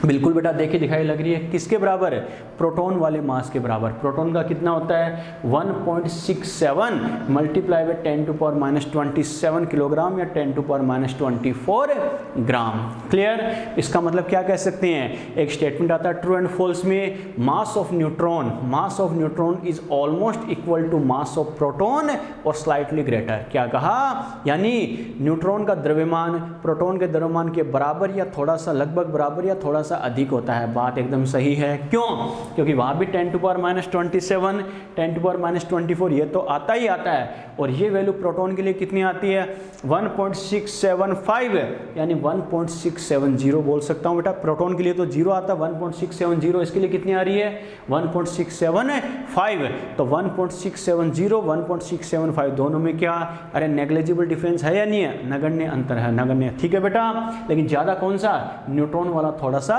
बिल्कुल बेटा देखी दिखाई लग रही है। किसके बराबर है, प्रोटॉन वाले मास के बराबर। प्रोटॉन का कितना होता है 1.67 मल्टीप्लाई बाई 10⁻27 किलोग्राम या 10⁻24 ग्राम। क्लियर? इसका मतलब क्या कह सकते हैं, एक स्टेटमेंट आता है ट्रू एंड फॉल्स में, mass of neutron is almost equal to mass of proton और स्लाइटली ग्रेटर। क्या कहा, यानी न्यूट्रॉन का द्रव्यमान प्रोटॉन के द्रव्यमान के बराबर या थोड़ा सा लगभग बराबर या थोड़ा सा अधिक होता है। बात एकदम सही है। क्यों? क्योंकि वहां भी 10⁻27 10⁻24 ये तो आता ही आता है, और ये वैल्यू प्रोटॉन के लिए कितनी आती है 1.675 यानी 1.670 बोल सकता हूं बेटा। प्रोटॉन के लिए तो 0 आता है, 1.670 इसके लिए कितनी आ रही है 1.675। तो 1.670 1.675 दोनों में क्या, अरे नेग्लिजिबल डिफरेंस है या नहीं है, नगण्य अंतर है, नगण्य। ठीक है बेटा, लेकिन ज्यादा कौन सा, न्यूट्रॉन वाला थोड़ा सा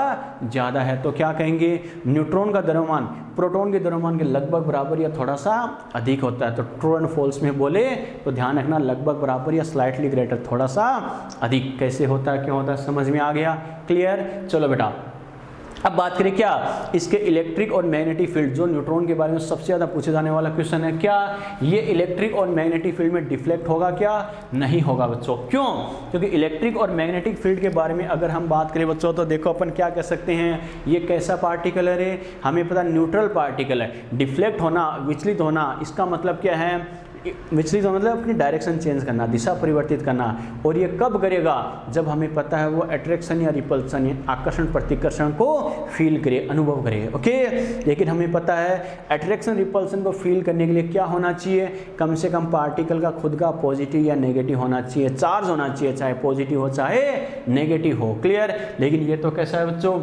ज्यादा है। तो क्या कहेंगे, न्यूट्रॉन का द्रव्यमान प्रोटॉन के द्रव्यमान के लगभग बराबर या थोड़ा सा अधिक होता है। तो ट्रू एंड फॉल्स में बोले तो ध्यान रखना लगभग बराबर या स्लाइटली ग्रेटर, थोड़ा सा अधिक। कैसे होता है, क्यों होता है, समझ में आ गया। क्लियर? चलो बेटा अब बात करें क्या इसके इलेक्ट्रिक और मैग्नेटिक फील्ड, जो न्यूट्रॉन के बारे में सबसे ज़्यादा पूछे जाने वाला क्वेश्चन है। क्या ये इलेक्ट्रिक और मैग्नेटिक फील्ड में डिफ्लेक्ट होगा, क्या नहीं होगा बच्चों। क्यों? क्योंकि इलेक्ट्रिक और मैग्नेटिक फील्ड के बारे में अगर हम बात करें बच्चों तो देखो अपन क्या कह सकते हैं, ये कैसा पार्टिकल है रे, हमें पता न्यूट्रल पार्टिकल है। डिफ्लेक्ट होना, विचलित होना, इसका मतलब क्या है, विचलित मतलब अपनी डायरेक्शन चेंज करना, दिशा परिवर्तित करना। और ये कब करेगा, जब हमें पता है वो अट्रैक्शन या रिपल्सन या आकर्षण प्रतिकर्षण को फील करे, अनुभव करे। ओके, लेकिन हमें पता है अट्रैक्शन रिपल्सन को फील करने के लिए क्या होना चाहिए, कम से कम पार्टिकल का खुद का पॉजिटिव या नेगेटिव होना चाहिए, चार्ज होना चाहिए, चाहे पॉजिटिव हो चाहे नेगेटिव हो। क्लियर? लेकिन ये तो कैसा है बच्चों,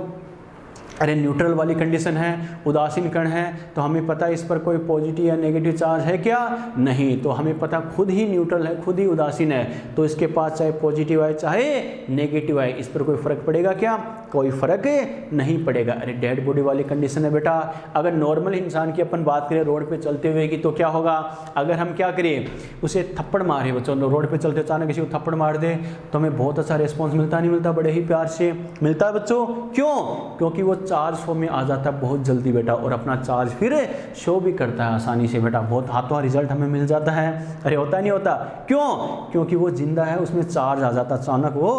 अरे न्यूट्रल वाली कंडीशन है, उदासीन कण है, तो हमें पता है इस पर कोई पॉजिटिव या नेगेटिव चार्ज है क्या? नहीं। तो हमें पता खुद ही न्यूट्रल है, खुद ही उदासीन है, तो इसके पास चाहे पॉजिटिव आए चाहे नेगेटिव आए, इस पर कोई फर्क पड़ेगा क्या? कोई फर्क नहीं पड़ेगा। अरे डेड बॉडी वाली कंडीशन है बेटा। अगर नॉर्मल इंसान की अपन बात करें रोड पे चलते हुए की, तो क्या होगा? अगर हम क्या करें, उसे थप्पड़ मारे, बच्चों रोड पे चलते अचानक किसी को थप्पड़ मार दे तो हमें बहुत अच्छा रिस्पॉन्स मिलता नहीं मिलता? बड़े ही प्यार से मिलता है बच्चों। क्यों? क्योंकि वो चार्ज फॉर्म में आ जाता है बहुत जल्दी बेटा, और अपना चार्ज फिर शो भी करता है आसानी से बेटा, बहुत हाथों रिजल्ट हमें मिल जाता है। अरे होता नहीं होता? क्यों? क्योंकि वो जिंदा है, उसमें चार्ज आ जाता है, अचानक वो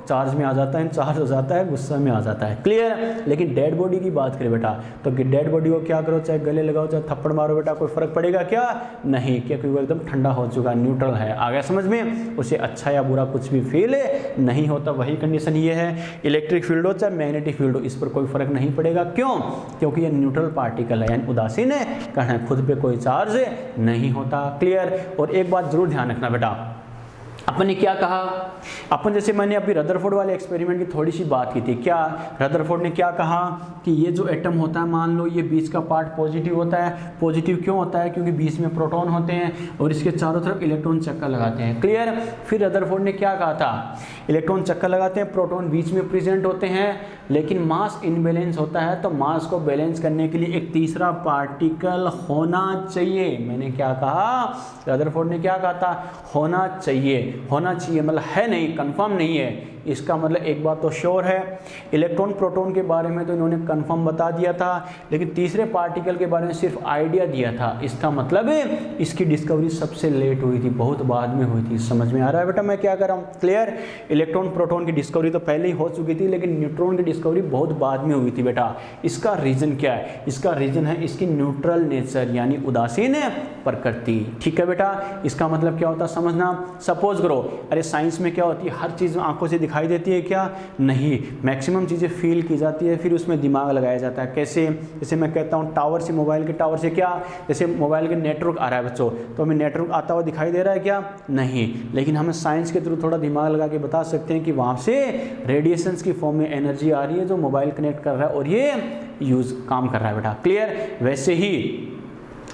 चार्ज में आ जाता है, चार्ज हो जाता है, गुस्सा में आ जाता है। क्लियर? लेकिन डेड बॉडी की बात करें बेटा, तो डेड बॉडी को क्या करो, चाहे गले लगाओ चाहे थप्पड़ मारो बेटा, कोई फर्क पड़ेगा क्या? नहीं, क्योंकि वो एकदम ठंडा हो चुका, न्यूट्रल है। आ गया समझ में? उसे अच्छा या बुरा कुछ भी फील नहीं होता। वही कंडीशन ये है, इलेक्ट्रिक फील्ड हो चाहे मैग्नेटिक फील्ड हो, इस पर कोई फर्क नहीं पड़ेगा। क्यों? क्योंकि ये न्यूट्रल पार्टिकल है, यानी उदासीन है, खुद पे कोई चार्ज नहीं होता। क्लियर? और एक बात जरूर ध्यान रखना बेटा, अपन ने क्या कहा, अपन जैसे मैंने अभी रदरफोर्ड वाले एक्सपेरिमेंट की थोड़ी सी बात की थी। क्या रदरफोर्ड ने क्या कहा कि ये जो एटम होता है, मान लो ये बीच का पार्ट पॉजिटिव होता है। पॉजिटिव क्यों होता है? क्योंकि बीच में प्रोटॉन होते हैं और इसके चारों तरफ इलेक्ट्रॉन चक्कर लगाते हैं। क्लियर? फिर रदरफोर्ड ने क्या कहा था, इलेक्ट्रॉन चक्कर लगाते हैं, प्रोटॉन बीच में प्रेजेंट होते हैं, लेकिन मास इनबैलेंस होता है, तो मास को बैलेंस करने के लिए एक तीसरा पार्टिकल होना चाहिए। मैंने क्या कहा, रदरफोर्ड ने क्या कहा था, होना चाहिए। होना चाहिए मतलब है नहीं, कंफर्म नहीं है। इसका मतलब एक बात तो श्योर है, इलेक्ट्रॉन प्रोटॉन के बारे में तो इन्होंने कंफर्म बता दिया था, लेकिन तीसरे पार्टिकल के बारे में सिर्फ आइडिया दिया था। इसका मतलब इसकी डिस्कवरी सबसे लेट हुई थी, बहुत बाद में हुई थी। समझ में आ रहा है बेटा मैं क्या कर रहा हूँ? क्लियर? इलेक्ट्रॉन प्रोटॉन की डिस्कवरी तो पहले ही हो चुकी थी, लेकिन न्यूट्रॉन की डिस्कवरी बहुत बाद में हुई थी बेटा। इसका रीजन क्या है? इसका रीजन है इसकी न्यूट्रल नेचर, यानी उदासीन प्रकृति। ठीक है बेटा? इसका मतलब क्या होता है समझना। सपोज करो, अरे साइंस में क्या होती है, हर चीज़ आंखों से दिखाई देती है क्या? नहीं, मैक्सिमम चीज़ें फील की जाती है, फिर उसमें दिमाग लगाया जाता है। कैसे? जैसे मैं कहता हूँ टावर से, मोबाइल के टावर से क्या, जैसे मोबाइल के नेटवर्क आ रहा है बच्चों, तो हमें नेटवर्क आता हुआ दिखाई दे रहा है क्या? नहीं, लेकिन हमें साइंस के थ्रू थोड़ा दिमाग लगा के बता सकते हैं कि वहाँ से रेडिएशंस की फॉर्म में एनर्जी आ रही है जो मोबाइल कनेक्ट कर रहा है और ये यूज़ काम कर रहा है बेटा। क्लियर? वैसे ही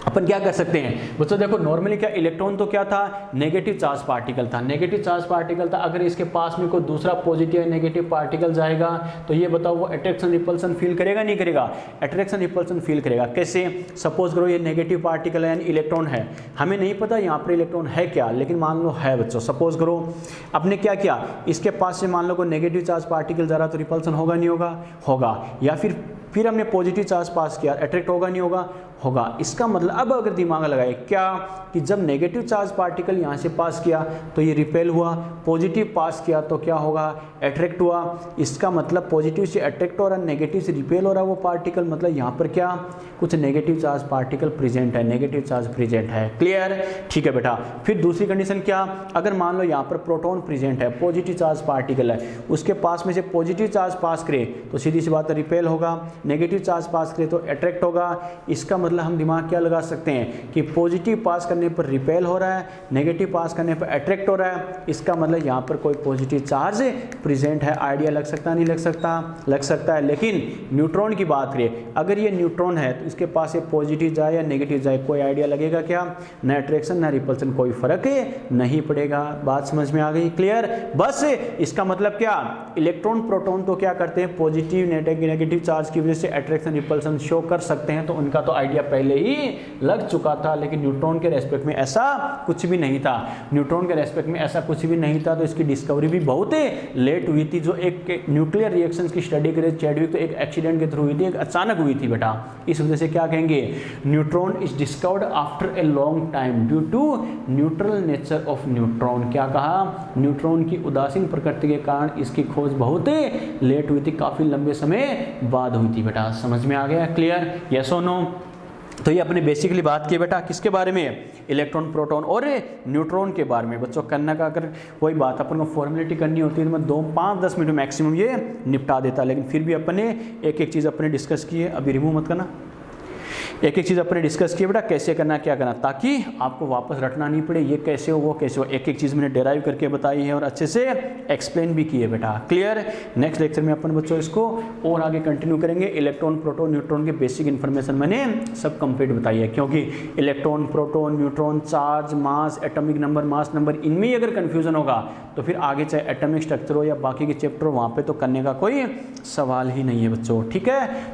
अपन क्या कर सकते हैं बच्चों, देखो नॉर्मली क्या, इलेक्ट्रॉन तो क्या था, नेगेटिव चार्ज पार्टिकल था, नेगेटिव चार्ज पार्टिकल था। अगर इसके पास में कोई दूसरा पॉजिटिव या नेगेटिव पार्टिकल जाएगा तो ये बताओ वो अट्रैक्शन रिपल्सन फील करेगा नहीं करेगा? अट्रैक्शन रिपल्सन फील करेगा। कैसे? सपोज करो ये नेगेटिव पार्टिकल है यानी इलेक्ट्रॉन है, हमें नहीं पता यहाँ पर इलेक्ट्रॉन है क्या, लेकिन मान लो है बच्चों। सपोज करो आपने क्या किया, इसके पास से मान लो कोई नेगेटिव चार्ज पार्टिकल जा रहा तो रिपल्सन होगा नहीं होगा? होगा। या फिर हमने पॉजिटिव चार्ज पास किया, अट्रैक्ट होगा नहीं होगा? होगा। इसका मतलब अब अगर दिमाग लगाए क्या कि जब नेगेटिव चार्ज पार्टिकल यहाँ से पास किया तो ये रिपेल हुआ, पॉजिटिव पास किया तो क्या होगा? अट्रैक्ट हुआ। इसका मतलब पॉजिटिव से अट्रैक्ट हो रहा है, नेगेटिव से रिपेल हो रहा है वो पार्टिकल, मतलब यहाँ पर क्या, कुछ नेगेटिव चार्ज पार्टिकल प्रेजेंट है, नेगेटिव चार्ज प्रेजेंट है। क्लियर? ठीक है बेटा। फिर दूसरी कंडीशन क्या, अगर मान लो यहाँ पर प्रोटॉन प्रेजेंट है, पॉजिटिव चार्ज पार्टिकल है, उसके पास में से पॉजिटिव चार्ज पास करे तो सीधी सी बात है रिपेल होगा, नेगेटिव चार्ज पास करे तो अट्रैक्ट होगा। इसका मतलब हम दिमाग क्या लगा सकते हैं कि पॉजिटिव पास करने पर रिपेल हो रहा है, नेगेटिव पास करने पर अट्रैक्ट हो रहा है। इसका मतलब यहाँ पर कोई पॉजिटिव चार्ज प्रेजेंट है। आइडिया लग सकता नहीं लग सकता? लग सकता है। लेकिन न्यूट्रॉन की बात करें, अगर ये न्यूट्रॉन है तो इसके पास ये पॉजिटिव जाए या नेगेटिव जाए, कोई आइडिया लगेगा क्या? न अट्रैक्शन न रिपल्सन, कोई फर्क नहीं पड़ेगा। बात समझ में आ गई? क्लियर? बस इसका मतलब क्या, इलेक्ट्रॉन प्रोटॉन तो क्या करते हैं, पॉजिटिव नेगेटिव चार्ज की वजह से अट्रैक्शन रिपल्सन शो कर सकते हैं, तो उनका तो आइडिया पहले ही लग चुका था। लेकिन न्यूट्रॉन के रेस्पेक्ट में ऐसा कुछ भी नहीं था, न्यूट्रॉन के रेस्पेक्ट में ऐसा कुछ भी नहीं था, तो इसकी डिस्कवरी भी बहुत लेट हुई थी। जो एक न्यूक्लियर रिएक्शंस की स्टडी करे चैडविक, तो एक एक्सीडेंट के थ्रू हुई थी, एक अचानक हुई थी बेटा। इस वजह से क्या कहेंगे, neutron is discovered after a long time due to neutral nature of neutron. क्या कहा, न्यूट्रॉन की उदासीन प्रकृति के कारण इसकी खोज बहुत लेट हुई थी, काफी लंबे समय बाद हुई थी बेटा। समझ में आ गया? क्लियर? यस और नो? तो ये अपने बेसिकली बात की बेटा किसके बारे में, इलेक्ट्रॉन प्रोटॉन और न्यूट्रॉन के बारे में। बच्चों करना का अगर कोई बात अपन को फॉर्मेलिटी करनी होती है तो मैं 2-5-10 मिनट मैक्सिमम ये निपटा देता, लेकिन फिर भी अपन ने एक एक चीज़ अपने डिस्कस की है। अभी रिमूव मत करना। एक एक चीज़ अपने डिस्कस किए बेटा, कैसे करना क्या करना, ताकि आपको वापस रटना नहीं पड़े, ये कैसे हो वो कैसे हो। एक एक चीज़ मैंने डेराइव करके बताई है और अच्छे से एक्सप्लेन भी किए बेटा। क्लियर। नेक्स्ट लेक्चर में अपन बच्चों इसको और आगे कंटिन्यू करेंगे। इलेक्ट्रॉन प्रोटॉन न्यूट्रॉन के बेसिक इन्फॉर्मेशन मैंने सब कंप्लीट बताई है, क्योंकि electron proton neutron charge mass atomic number mass number इनमें ही अगर कन्फ्यूजन होगा तो फिर आगे चाहे एटॉमिक स्ट्रक्चर हो या बाकी के चैप्टर हो, वहाँ पे तो करने का कोई सवाल ही नहीं है बच्चों। ठीक है।